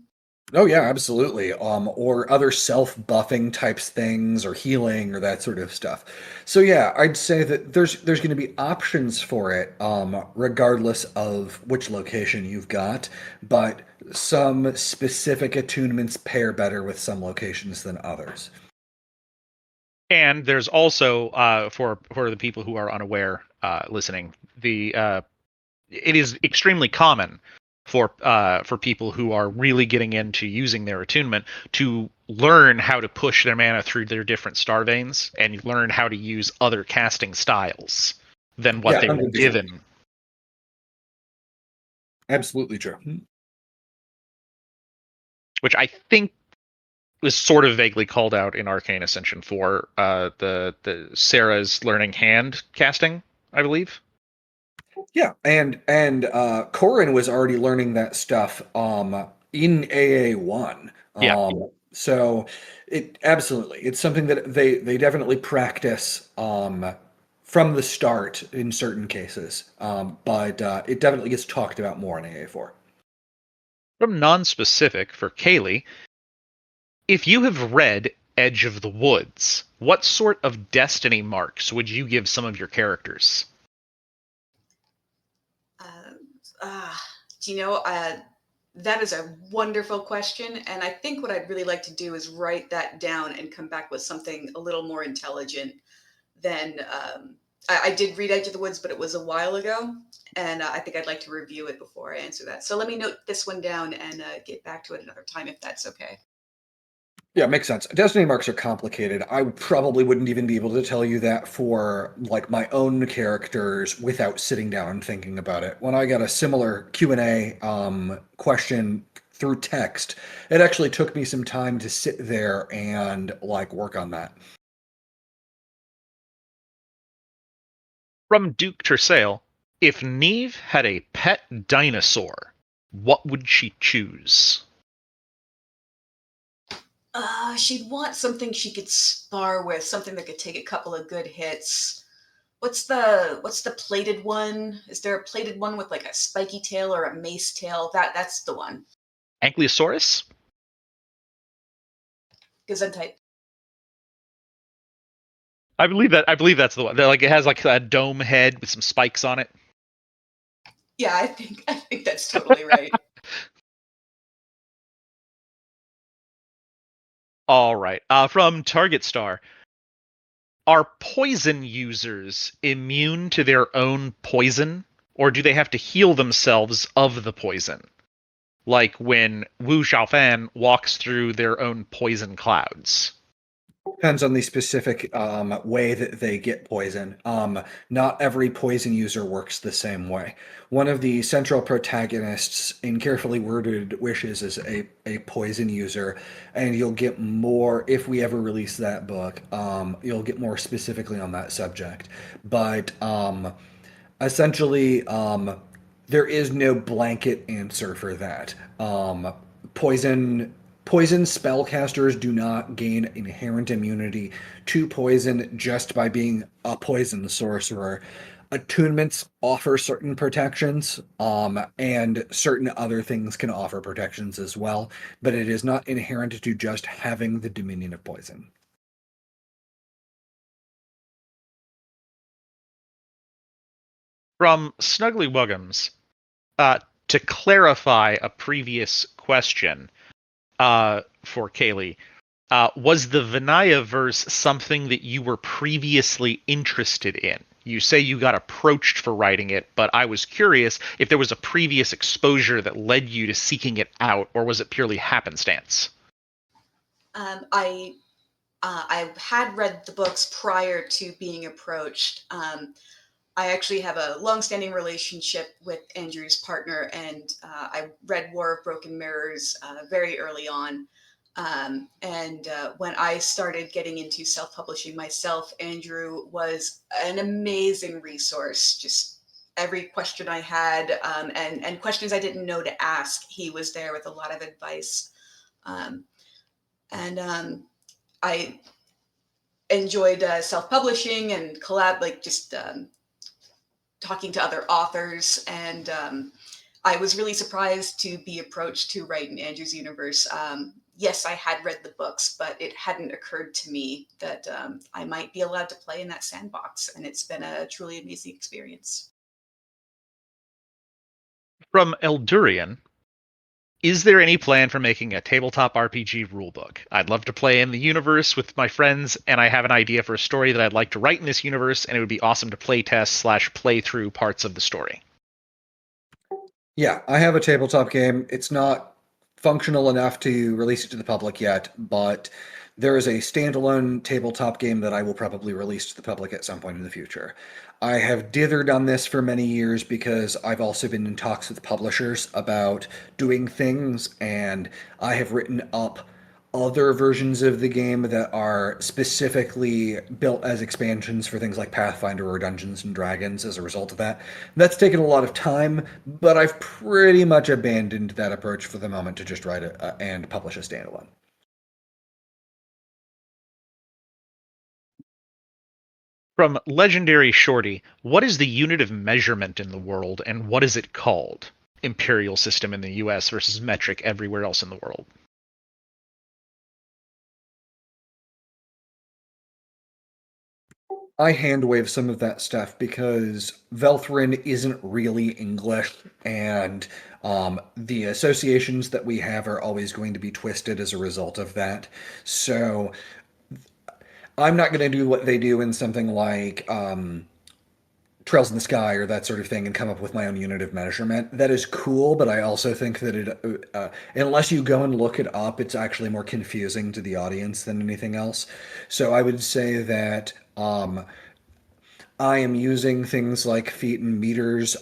Oh yeah, absolutely. Or other self-buffing types things or healing or that sort of stuff. So yeah, I'd say that there's going to be options for it, regardless of which location you've got, but some specific attunements pair better with some locations than others. And there's also for the people who are unaware listening, it is extremely common for people who are really getting into using their attunement to learn how to push their mana through their different star veins and learn how to use other casting styles than what they were 100%. given. Absolutely true. Which I think was sort of vaguely called out in Arcane Ascension for the Sarah's learning hand casting, I believe. Yeah, and Corin was already learning that stuff in AA1. Yeah. So it absolutely it's something that they definitely practice from the start in certain cases. But it definitely gets talked about more in AA4. From non-specific for Kaylee, if you have read Edge of the Woods, what sort of destiny marks would you give some of your characters? Do you know, that is a wonderful question. And I think what I'd really like to do is write that down and come back with something a little more intelligent than I did read Edge of the Woods, but it was a while ago, and I think I'd like to review it before I answer that. So let me note this one down and get back to it another time if that's okay. Yeah, makes sense. Destiny marks are complicated. I probably wouldn't even be able to tell you that for like my own characters without sitting down and thinking about it. When I got a similar Q&A question through text, it actually took me some time to sit there and like work on that. From Duke Tersail, if Neve had a pet dinosaur, what would she choose? She'd want something she could spar with, something that could take a couple of good hits. What's the plated one? Is there a plated one with like a spiky tail or a mace tail? That's the one. Ankylosaurus? Gesundheit. I believe that's the one. Like it has like a dome head with some spikes on it. Yeah, I think that's totally right. All right. From Target Star, are poison users immune to their own poison, or do they have to heal themselves of the poison? Like when Wu Xiaofan walks through their own poison clouds. Depends on the specific way that they get poison. Not every poison user works the same way. One of the central protagonists in Carefully Worded Wishes is a poison user, and you'll get more if we ever release that book. You'll get more specifically on that subject. But essentially, there is no blanket answer for that. Poison spellcasters do not gain inherent immunity to poison just by being a poison sorcerer. Attunements offer certain protections, and certain other things can offer protections as well, but it is not inherent to just having the dominion of poison. From Snuggly Wuggums, to clarify a previous question for Kaylee, was the Vinaya verse something that you were previously interested in? You say you got approached for writing it, but I was curious if there was a previous exposure that led you to seeking it out, or was it purely happenstance? I had read the books prior to being approached. I actually have a long-standing relationship with Andrew's partner, and I read War of Broken Mirrors very early on. And when I started getting into self-publishing myself, Andrew was an amazing resource. Just every question I had, and questions I didn't know to ask, he was there with a lot of advice. Um, and I enjoyed self-publishing and like just talking to other authors, and I was really surprised to be approached to write in Andrew's universe. Yes, I had read the books, but it hadn't occurred to me that I might be allowed to play in that sandbox, and it's been a truly amazing experience. From Eldurian, is there any plan for making a tabletop RPG rulebook? I'd love to play in the universe with my friends, and I have an idea for a story that I'd like to write in this universe, and it would be awesome to play through parts of the story. Yeah, I have a tabletop game. It's not functional enough to release it to the public yet, but there is a standalone tabletop game that I will probably release to the public at some point in the future. I have dithered on this for many years because I've also been in talks with publishers about doing things, and I have written up other versions of the game that are specifically built as expansions for things like Pathfinder or Dungeons and Dragons as a result of that. That's taken a lot of time, but I've pretty much abandoned that approach for the moment to just write and publish a standalone. From Legendary Shorty, what is the unit of measurement in the world, and what is it called? Imperial system in the US versus metric everywhere else in the world. I hand wave some of that stuff because Velthrin isn't really English, and the associations that we have are always going to be twisted as a result of that. So I'm not going to do what they do in something like trails in the sky or that sort of thing and come up with my own unit of measurement. That is cool, but I also think that unless you go and look it up, it's actually more confusing to the audience than anything else. So I would say that I am using things like feet and meters,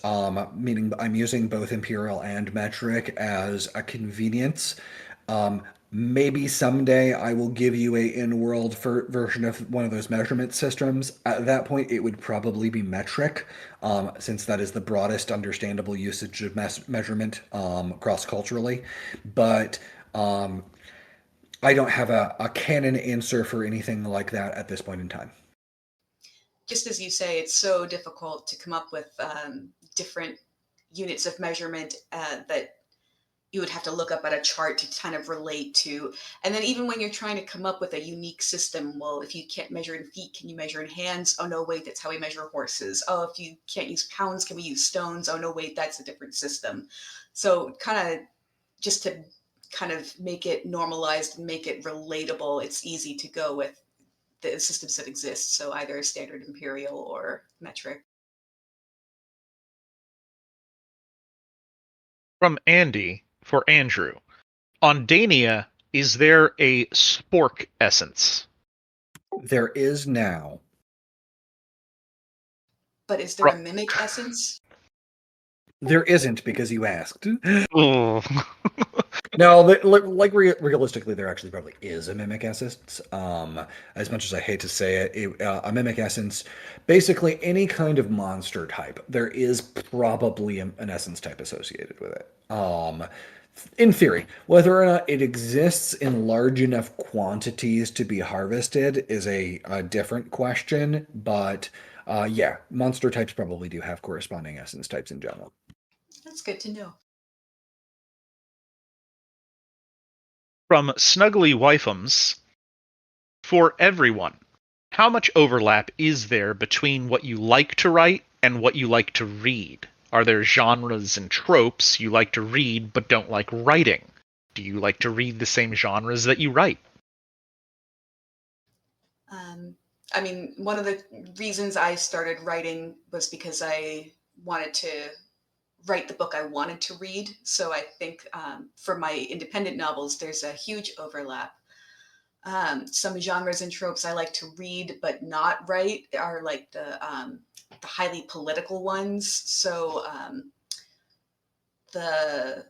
meaning I'm using both imperial and metric as a convenience. Um, Maybe someday I will give you a in-world version of one of those measurement systems. At that point, it would probably be metric, since that is the broadest understandable usage of measurement cross-culturally. But I don't have a canon answer for anything like that at this point in time. Just as you say, it's so difficult to come up with different units of measurement that you would have to look up at a chart to kind of relate to. And then even when you're trying to come up with a unique system, well, if you can't measure in feet, can you measure in hands? Oh, no, wait, that's how we measure horses. Oh, if you can't use pounds, can we use stones? Oh, no, wait, that's a different system. So kind of just to kind of make it normalized and make it relatable, it's easy to go with the systems that exist. So either standard imperial or metric. From Andy for Andrew. On Dania, is there a spork essence? There is now. But is there a mimic essence? There isn't because you asked. Ugh. No, realistically, there actually probably is a mimic essence. As much as I hate to say it, a mimic essence, basically any kind of monster type, there is probably an essence type associated with it. In theory, whether or not it exists in large enough quantities to be harvested is a different question. But yeah, monster types probably do have corresponding essence types in general. That's good to know. From Snuggly Wifeums, for everyone, how much overlap is there between what you like to write and what you like to read? Are there genres and tropes you like to read but don't like writing? Do you like to read the same genres that you write? I mean, one of the reasons I started writing was because I wanted to write the book I wanted to read. So I think for my independent novels, there's a huge overlap. Some genres and tropes I like to read but not write are like the highly political ones. So the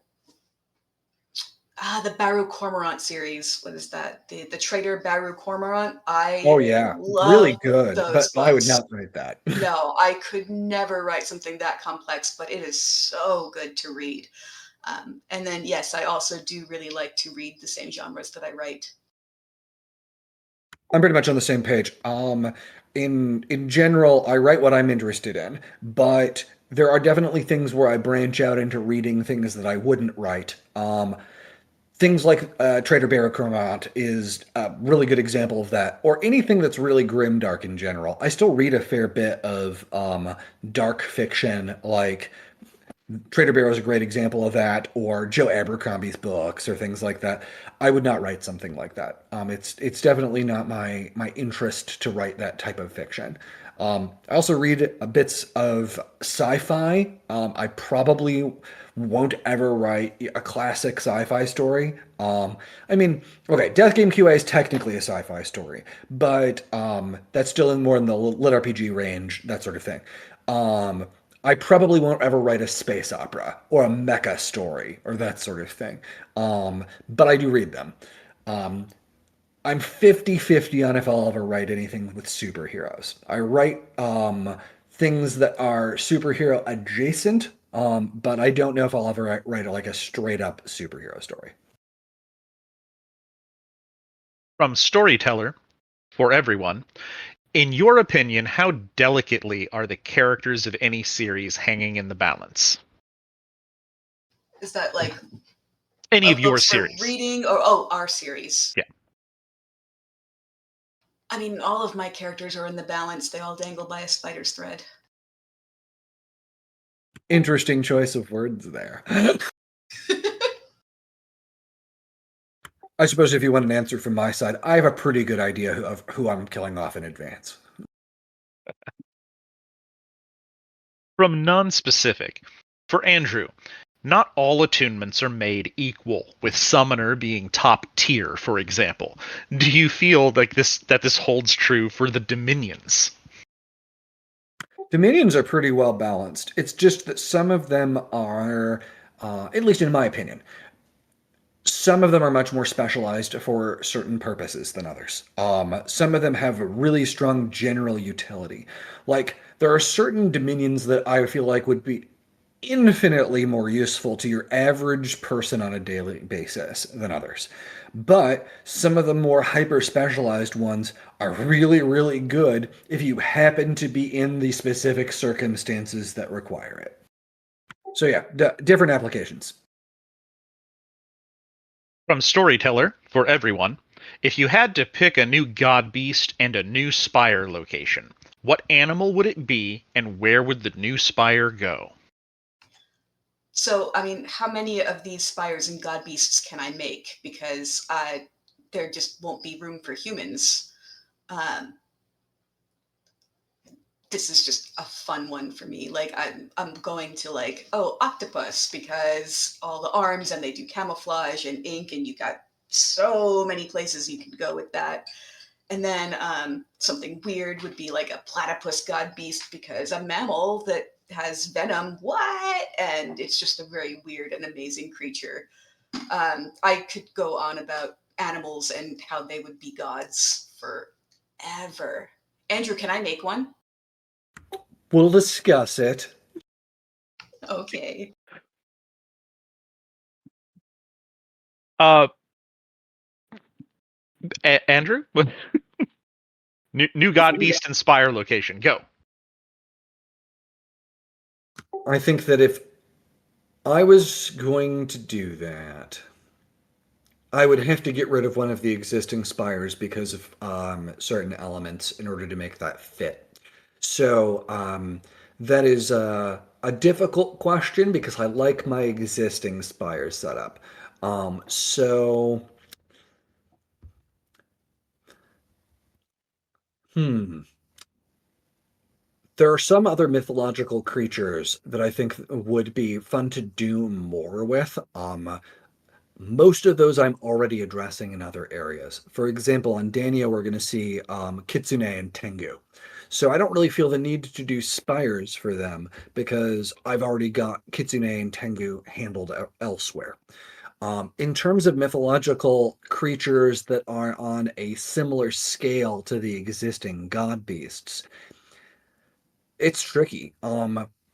the Baru Cormorant series. What is that? The Trader Baru Cormorant. Oh I yeah, really love good, but those I would books. not write that. No, I could never write something that complex, but it is so good to read. And then, yes, I also do really like to read the same genres that I write. I'm pretty much on the same page. In general, I write what I'm interested in, but there are definitely things where I branch out into reading things that I wouldn't write. Things like Trader Barracuda is a really good example of that, or anything that's really grim dark in general. I still read a fair bit of dark fiction, like Trader Barrow is a great example of that, or Joe Abercrombie's books, or things like that. I would not write something like that. It's definitely not my interest to write that type of fiction. I also read bits of sci-fi. I probably won't ever write a classic sci-fi story. I mean, okay, Death Game QA is technically a sci-fi story, but that's still in more in the lit RPG range, that sort of thing. I probably won't ever write a space opera or a mecha story or that sort of thing. But I do read them. I'm 50-50 on if I'll ever write anything with superheroes. I write things that are superhero adjacent, but I don't know if I'll ever write like a straight up superhero story. From Storyteller, for everyone, in your opinion, how delicately are the characters of any series hanging in the balance? Is that like Any of your books for series? reading or our series? Yeah. I mean, all of my characters are in the balance. They all dangle by a spider's thread. Interesting choice of words there. I suppose if you want an answer from my side, I have a pretty good idea of who I'm killing off in advance. From non-specific, for Andrew, not all attunements are made equal, with Summoner being top tier, for example. Do you feel like this holds true for the Dominions? Dominions are pretty well balanced. It's just that some of them are, at least in my opinion, some of them are much more specialized for certain purposes than others. Some of them have a really strong general utility. Like, there are certain dominions that I feel like would be infinitely more useful to your average person on a daily basis than others. But some of the more hyper specialized ones are really, really good if you happen to be in the specific circumstances that require it. So, yeah, different applications. From Storyteller, for everyone, if you had to pick a new god beast and a new spire location, what animal would it be and where would the new spire go? So, I mean, how many of these spires and god beasts can I make? Because there just won't be room for humans. Um, this is just a fun one for me. Like I'm going to like, oh, octopus, because all the arms and they do camouflage and ink, and you got so many places you can go with that. And then something weird would be like a platypus god beast, because a mammal that has venom, what? And it's just a very weird and amazing creature. I could go on about animals and how they would be gods forever. Andrew, can I make one? We'll discuss it. Okay. Uh, Andrew, new god beast and spire location, go. I think that if I was going to do that, I would have to get rid of one of the existing spires because of certain elements in order to make that fit. So that is a difficult question because I like my existing spire setup. So, hmm. There are some other mythological creatures that I think would be fun to do more with. Most of those I'm already addressing in other areas. For example, on Dania, we're going to see Kitsune and Tengu. So I don't really feel the need to do spires for them because I've already got Kitsune and Tengu handled elsewhere. In terms of mythological creatures that are on a similar scale to the existing god beasts, it's tricky.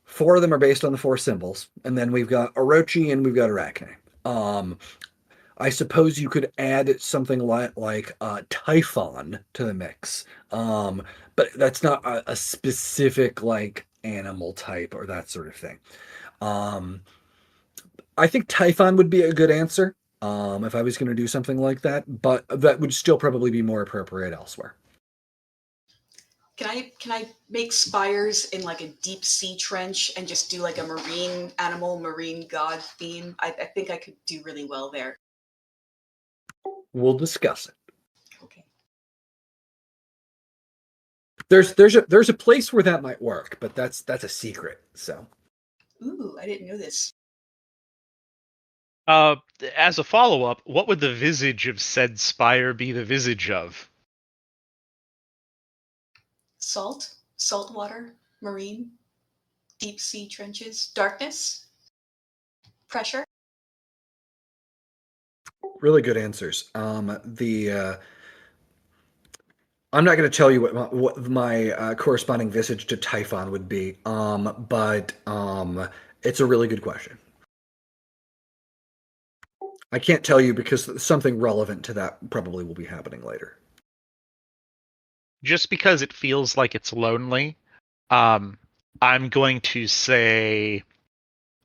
Four of them are based on the four symbols, and then we've got Orochi and we've got Arachne. Um, I suppose you could add something like Typhon to the mix, but that's not a specific like animal type or that sort of thing. Um, I think Typhon would be a good answer if I was going to do something like that, but that would still probably be more appropriate elsewhere. Can I make spires in like a deep sea trench and just do like a marine animal, marine god theme? I think I could do really well there. We'll discuss it. Okay. There's a place where that might work, but that's a secret. So Ooh, I didn't know this. Uh, as a follow-up, what would the visage of said spire be the visage of? Salt water, marine, deep sea trenches, darkness, pressure. really good answers. The I'm not going to tell you what my corresponding visage to Typhon would be, but it's a really good question. I can't tell you because something relevant to that probably will be happening later. Just because it feels like it's lonely, um, I'm going to say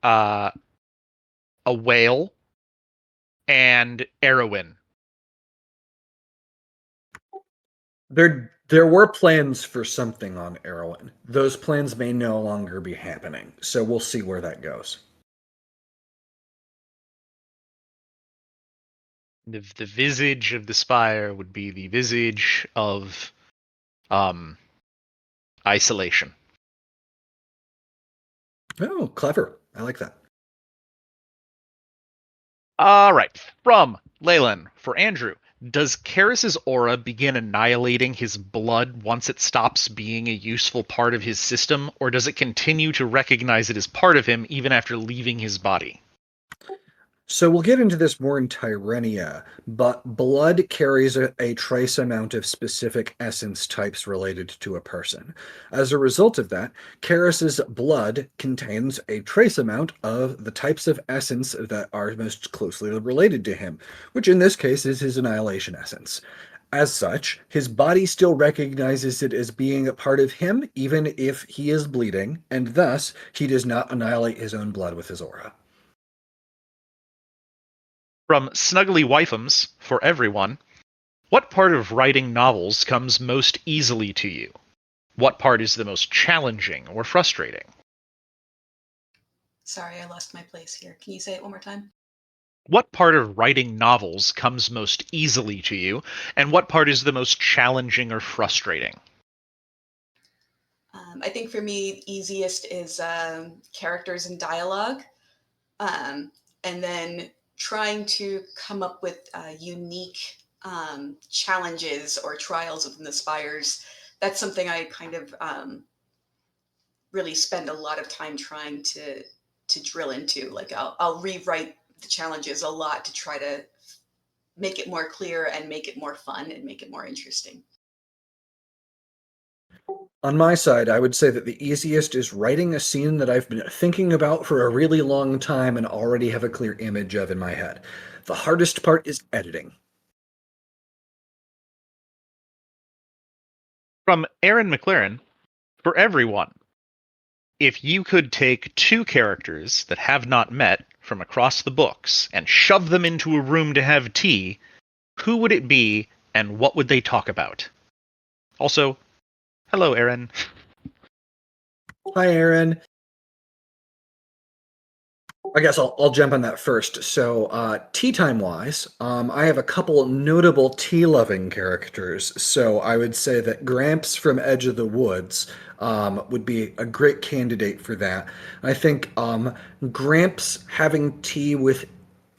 uh, a whale and Erowin. There were plans for something on Erewhon. Those plans may no longer be happening, so we'll see where that goes. The visage of the spire would be the visage of um, isolation. Oh, clever. I like that. All right, from Leyland for Andrew. Does Karis's aura begin annihilating his blood once it stops being a useful part of his system, or does it continue to recognize it as part of him even after leaving his body? So we'll get into this more in Tyrrhenia, but blood carries a trace amount of specific essence types related to a person. As a result of that, Karis's blood contains a trace amount of the types of essence that are most closely related to him, which in this case is his annihilation essence. As such, his body still recognizes it as being a part of him, even if he is bleeding, and thus he does not annihilate his own blood with his aura. From Snuggly Wifeums for everyone. What part of writing novels comes most easily to you? What part is the most challenging or frustrating? Sorry, I lost my place here. Can you say it one more time? What part of writing novels comes most easily to you, and what part is the most challenging or frustrating? I think for me, easiest is characters and dialogue. Um, and then trying to come up with unique challenges or trials within the spires. That's something I kind of really spend a lot of time trying to drill into. Like I'll rewrite the challenges a lot to try to make it more clear and make it more fun and make it more interesting. On my side, I would say that the easiest is writing a scene that I've been thinking about for a really long time and already have a clear image of in my head. The hardest part is editing. From Aaron McLaren, for everyone, if you could take two characters that have not met from across the books and shove them into a room to have tea, who would it be and what would they talk about? Also, hello, Aaron. Hi, Aaron. I guess I'll jump on that first. So, tea time wise, I have a couple notable tea loving characters. So, I would say that Gramps from Edge of the Woods would be a great candidate for that. I think Gramps having tea with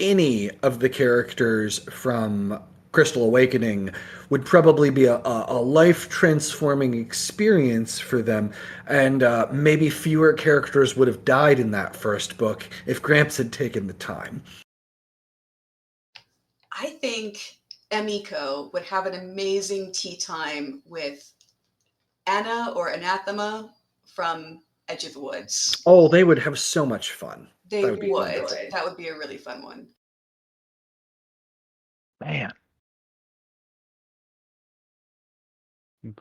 any of the characters from Crystal Awakening would probably be a life transforming experience for them, and maybe fewer characters would have died in that first book if Gramps had taken the time. I think Emiko would have an amazing tea time with Anna or Anathema from Edge of the Woods. Oh, they would have so much fun. They That would be would. wonderful. That would be a really fun one. Man.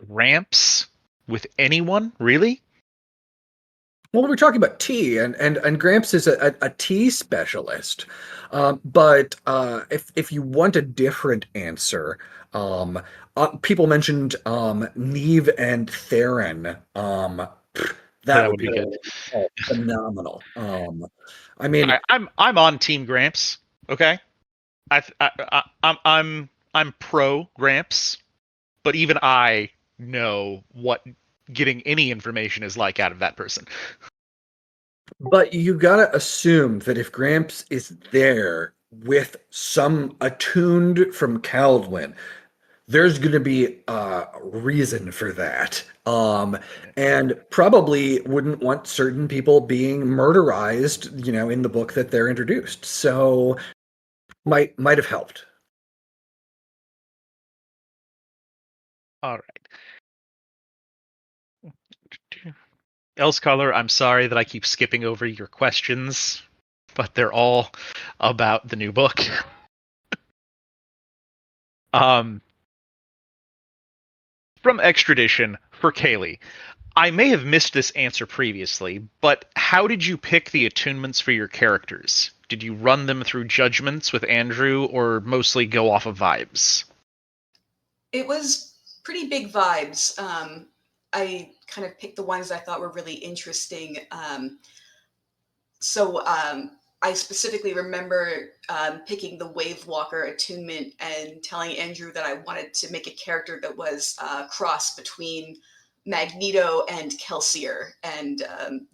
Gramps with anyone? Really? Well, we're talking about tea, and Gramps is a tea specialist. But if you want a different answer, people mentioned Neve and Theron. That That would would be be good. phenomenal. I mean, I'm on Team Gramps. Okay, I'm pro Gramps, but even I know what getting any information is like out of that person. but you gotta assume that if Gramps is there with some attuned from Caldwin, there's going to be a reason for that. And probably wouldn't want certain people being murderized, in the book that they're introduced. So might have helped. All right. Else Color, I'm sorry that I keep skipping over your questions, but they're all about the new book. um, from Extradition for Kaylee. I may have missed this answer previously, but how did you pick the attunements for your characters? Did you run them through judgments with Andrew, or mostly go off of vibes? It was pretty big vibes. I kind of picked the ones I thought were really interesting. So I specifically remember picking the Wave Walker attunement and telling Andrew that I wanted to make a character that was cross between Magneto and Kelsier, and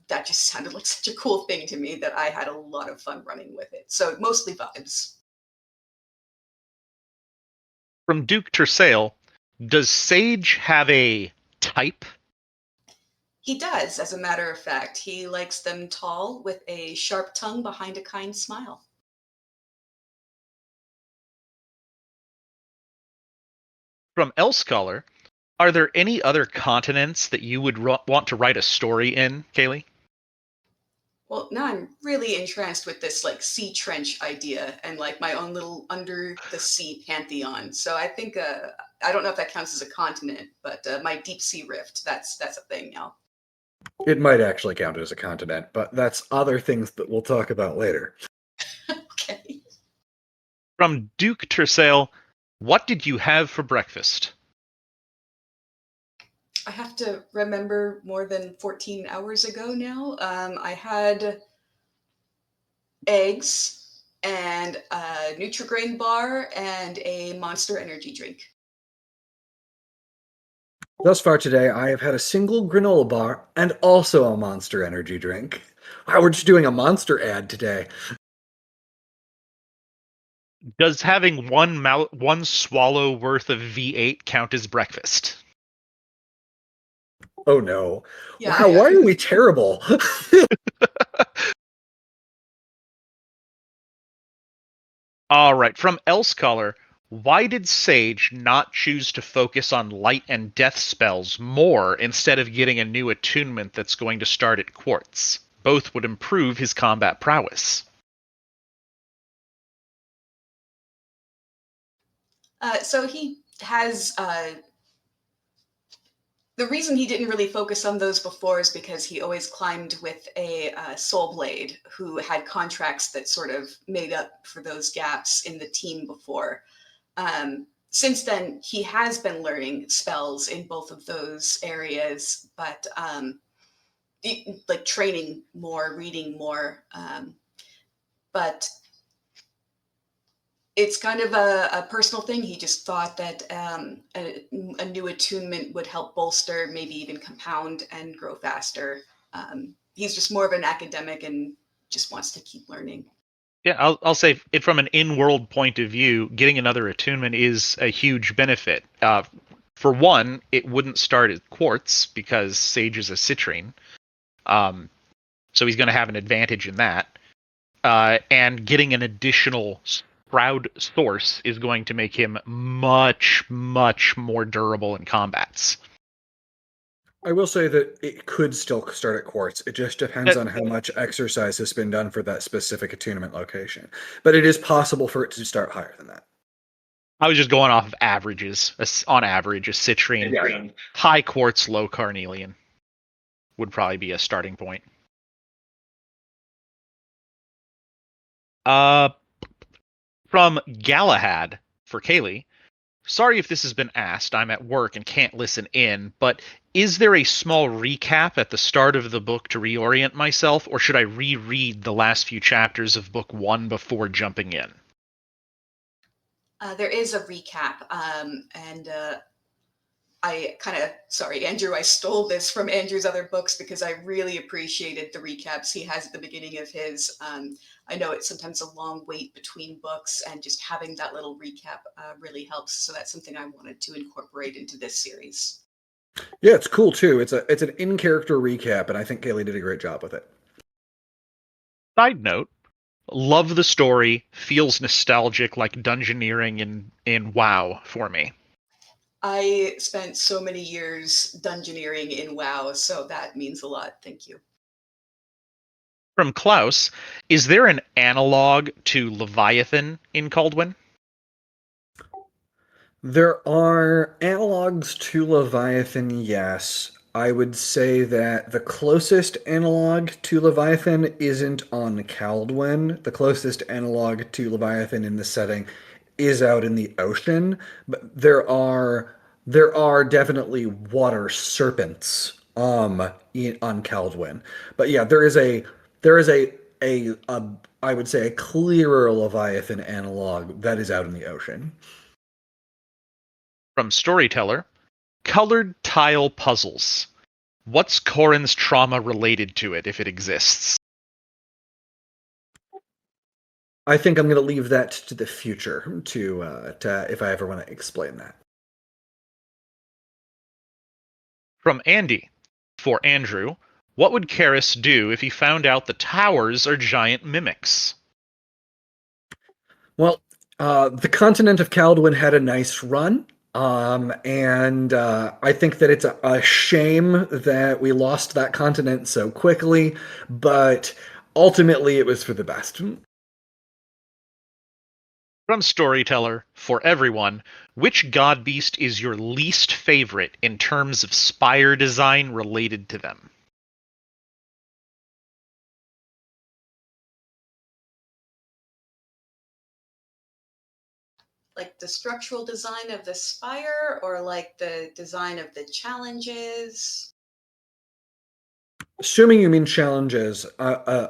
that just sounded like such a cool thing to me that I had a lot of fun running with it. So mostly vibes. From Duke Tersail, does Sage have a type? He does, as a matter of fact. He likes them tall with a sharp tongue behind a kind smile. From Elscholar, are there any other continents that you would want to write a story in, Kaylee? Well, now I'm really entranced with this like sea trench idea and like my own little under the sea pantheon. So I think I don't know if that counts as a continent, but my deep sea rift, that's a thing now. It might actually count as a continent, but that's other things that we'll talk about later. Okay. From Duke Tersail, what did you have for breakfast? I have to remember more than 14 hours ago now. I had eggs and a Nutri-Grain bar and a Monster Energy drink. Thus far today, I have had a single granola bar and also a Monster Energy drink. Wow, we're just doing a Monster ad today. Does having one swallow worth of V8 count as breakfast? Oh no. Yeah, Wow, why are we terrible? All right, from Elscholar, why did Sage not choose to focus on light and death spells more instead of getting a new attunement that's going to start at Quartz? Both would improve his combat prowess. So he has the reason he didn't really focus on those before is because he always climbed with a soul blade who had contracts that sort of made up for those gaps in the team before. Since then, he has been learning spells in both of those areas, but like training more, reading more. But it's kind of a personal thing. He just thought that a new attunement would help bolster, maybe even compound and grow faster. He's just more of an academic and just wants to keep learning. Yeah, I'll say it from an in-world point of view, getting another attunement is a huge benefit. For one, it wouldn't start at Quartz because Sage is a citrine, so he's going to have an advantage in that. And getting an additional Sprout source is going to make him much, much more durable in combats. I will say that it could still start at Quartz. It just depends on how much exercise has been done for that specific attunement location. But it is possible for it to start higher than that. I was just going off of averages. On average, a citrine, Yeah. high Quartz, low carnelian would probably be a starting point. From Galahad for Kaylee. Sorry if this has been asked. I'm at work and can't listen in, but is there a small recap at the start of the book to reorient myself, or should I reread the last few chapters of book 1 before jumping in? There is a recap, and I kind of, sorry, Andrew, I stole this from Andrew's other books because I really appreciated the recaps he has at the beginning of his. I know it's sometimes a long wait between books, and just having that little recap really helps. So that's something I wanted to incorporate into this series. Yeah, it's cool too. It's an in-character recap, and I think Kaylee did a great job with it. Side note, love the story, feels nostalgic like dungeoneering in WoW for me. I spent so many years dungeoneering in WoW, so that means a lot. Thank you. From Klaus, is there an analog to Leviathan in Caldwin? There are analogs to Leviathan, yes. I would say that the closest analog to Leviathan isn't on Caldwin. The closest analog to Leviathan in the setting is out in the ocean, but there are definitely water serpents on Caldwin. But yeah, there is a I would say a clearer Leviathan analog that is out in the ocean. From Storyteller, Colored tile puzzles. What's Corin's trauma related to it, if it exists? I think I'm going to leave that to the future to if I ever want to explain that. From Andy. For Andrew, what would Karis do if he found out the towers are giant mimics? Well, the continent of Kaldwin had a nice run. And I think that it's a shame that we lost that continent so quickly, but ultimately it was for the best. From Storyteller, for everyone, which god beast is your least favorite in terms of spire design related to them? Like the structural design of the spire or like the design of the challenges? Assuming you mean challenges,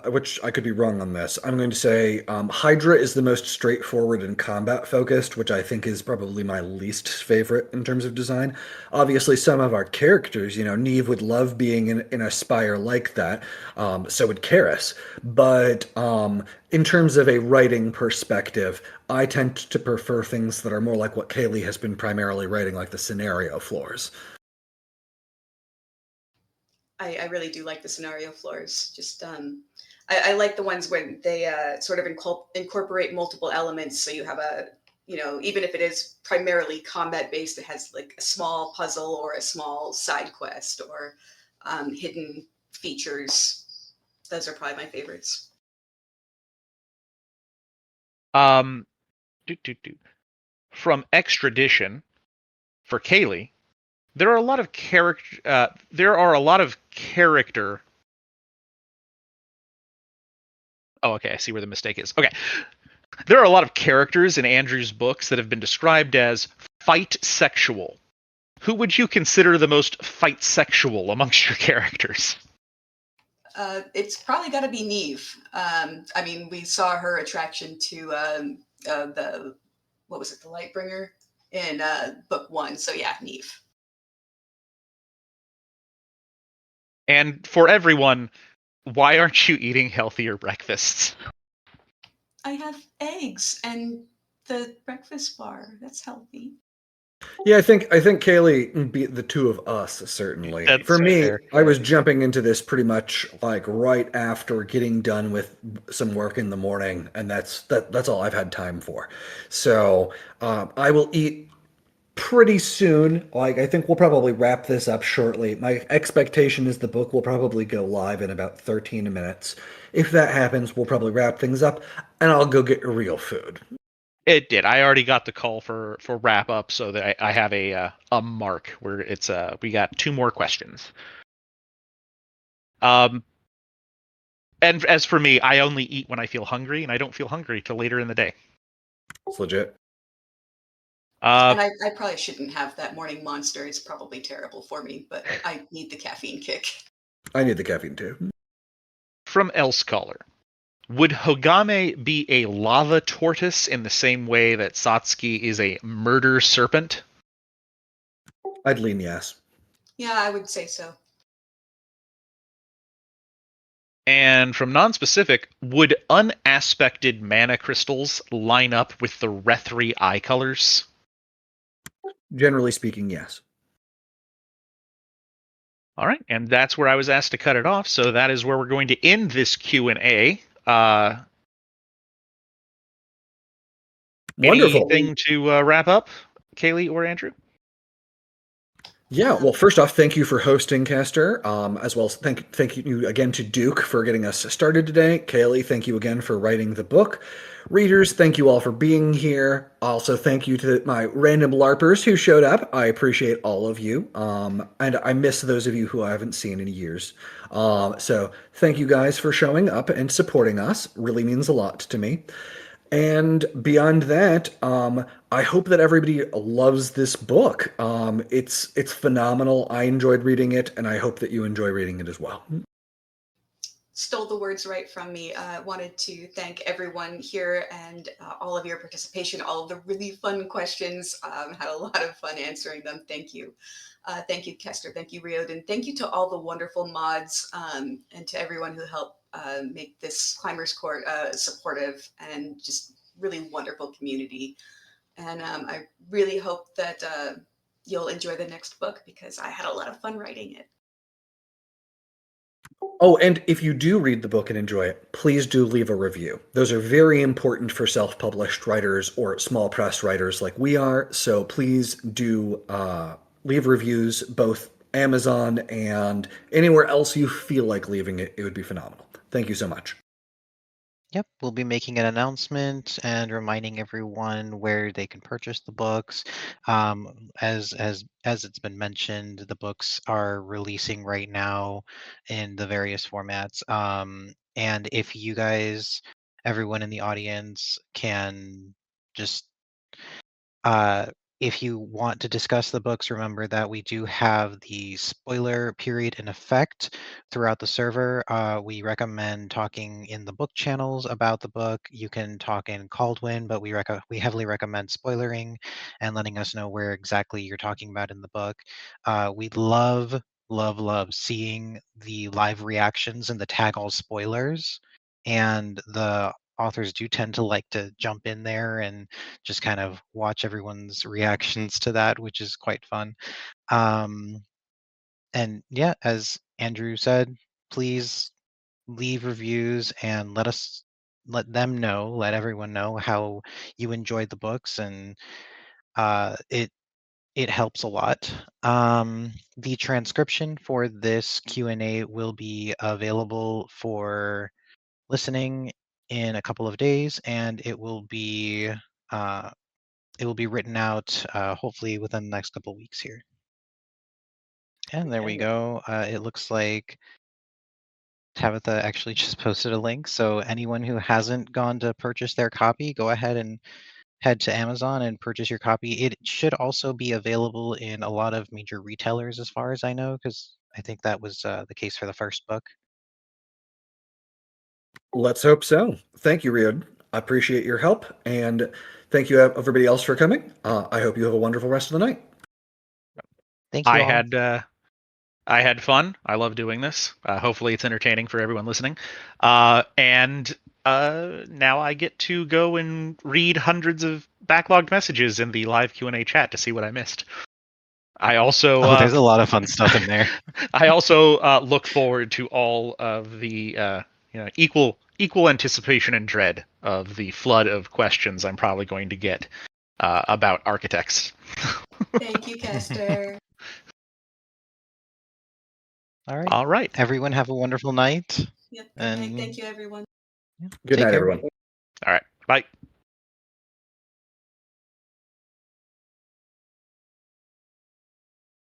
which I could be wrong on this, I'm going to say Hydra is the most straightforward and combat focused, which I think is probably my least favorite in terms of design. Obviously, some of our characters, Neve would love being in a spire like that. So would Karis. But in terms of a writing perspective, I tend to prefer things that are more like what Kaylee has been primarily writing, like the scenario floors. I really do like the scenario floors. Just I like the ones when they sort of incorporate multiple elements. So you have even if it is primarily combat based, it has like a small puzzle or a small side quest or hidden features. Those are probably my favorites. From Extradition, for Kaylee, there are a lot of character. Oh, okay, I see where the mistake is. Okay. There are a lot of characters in Andrew's books that have been described as fight sexual. Who would you consider the most fight sexual amongst your characters? It's probably got to be Neve. I mean, we saw her attraction to the Lightbringer in book 1. So yeah, Neve. And for everyone, why aren't you eating healthier breakfasts? I have eggs and the breakfast bar. That's healthy. Yeah, I think Kaylee beat the two of us, certainly. That's For me, fair. I was jumping into this pretty much like right after getting done with some work in the morning, and that's all I've had time for. So I will eat pretty soon. Like, I think we'll probably wrap this up shortly. My expectation is the book will probably go live in about 13 minutes. If that happens, we'll probably wrap things up, and I'll go get real food. It did. I already got the call for wrap up, so that I have a mark where it's we got 2 more questions. And as for me, I only eat when I feel hungry, and I don't feel hungry till later in the day. It's legit. And I probably shouldn't have that morning monster. It's probably terrible for me, but I need the caffeine kick. I need the caffeine too. From Elsecaller. Would Hogame be a lava tortoise in the same way that Satsuki is a murder serpent? I'd lean yes. Yeah, I would say so. And from Nonspecific, would unaspected mana crystals line up with the Rethri eye colors? Generally speaking, yes. All right, and that's where I was asked to cut it off, so that is where we're going to end this Q&A. Wonderful. Anything to wrap up, Kaylee or Andrew? Yeah, well, first off, thank you for hosting, Caster, as well as thank you again to Duke for getting us started today. Kaylee, thank you again for writing the book. Readers, thank you all for being here. Also, thank you to my random LARPers who showed up. I appreciate all of you, and I miss those of you who I haven't seen in years. So thank you guys for showing up and supporting us. Really means a lot to me. And beyond that, I hope that everybody loves this book. It's phenomenal. I enjoyed reading it, and I hope that you enjoy reading it as well. stole the words right from me. Wanted to thank everyone here and all of your participation, all of the really fun questions. Had a lot of fun answering them. Thank you. Thank you, Kester. Thank you, Riordan. Thank you to all the wonderful mods and to everyone who helped make this Climbers Court supportive and just really wonderful community. And I really hope that you'll enjoy the next book because I had a lot of fun writing it. Oh, and if you do read the book and enjoy it, please do leave a review. Those are very important for self-published writers or small press writers like we are. So please do leave reviews, both Amazon and anywhere else you feel like leaving it. It would be phenomenal. Thank you so much. Yep, we'll be making an announcement and reminding everyone where they can purchase the books. As it's been mentioned, the books are releasing right now in the various formats. And if you guys, everyone in the audience, can just if you want to discuss the books, remember that we do have the spoiler period in effect throughout the server. We recommend talking in the book channels about the book. You can talk in Caldwin, but we heavily recommend spoilering and letting us know where exactly you're talking about in the book. We love seeing the live reactions and the tag all spoilers. And the authors do tend to like to jump in there and just kind of watch everyone's reactions to that, which is quite fun. And yeah, as Andrew said, please leave reviews and let everyone know how you enjoyed the books, and it helps a lot. The transcription for this Q&A will be available for listening in a couple of days, and it will be written out hopefully within the next couple of weeks here. And there we go. It looks like Tabitha actually just posted a link. So anyone who hasn't gone to purchase their copy, go ahead and head to Amazon and purchase your copy. It should also be available in a lot of major retailers, as far as I know, because I think that was the case for the first book. Let's hope so. Thank you, Riordan. I appreciate your help, and thank you everybody else for coming. I hope you have a wonderful rest of the night. Thank you all. I had fun. I love doing this. Hopefully, it's entertaining for everyone listening. And now I get to go and read hundreds of backlogged messages in the live Q&A chat to see what I missed. I also there's a lot of fun stuff in there. I also look forward to all of the equal anticipation and dread of the flood of questions I'm probably going to get about architects. Thank you, Kester. All right. Everyone have a wonderful night. Yep. Good night. Thank you, everyone. Good night, everyone. All right. Bye.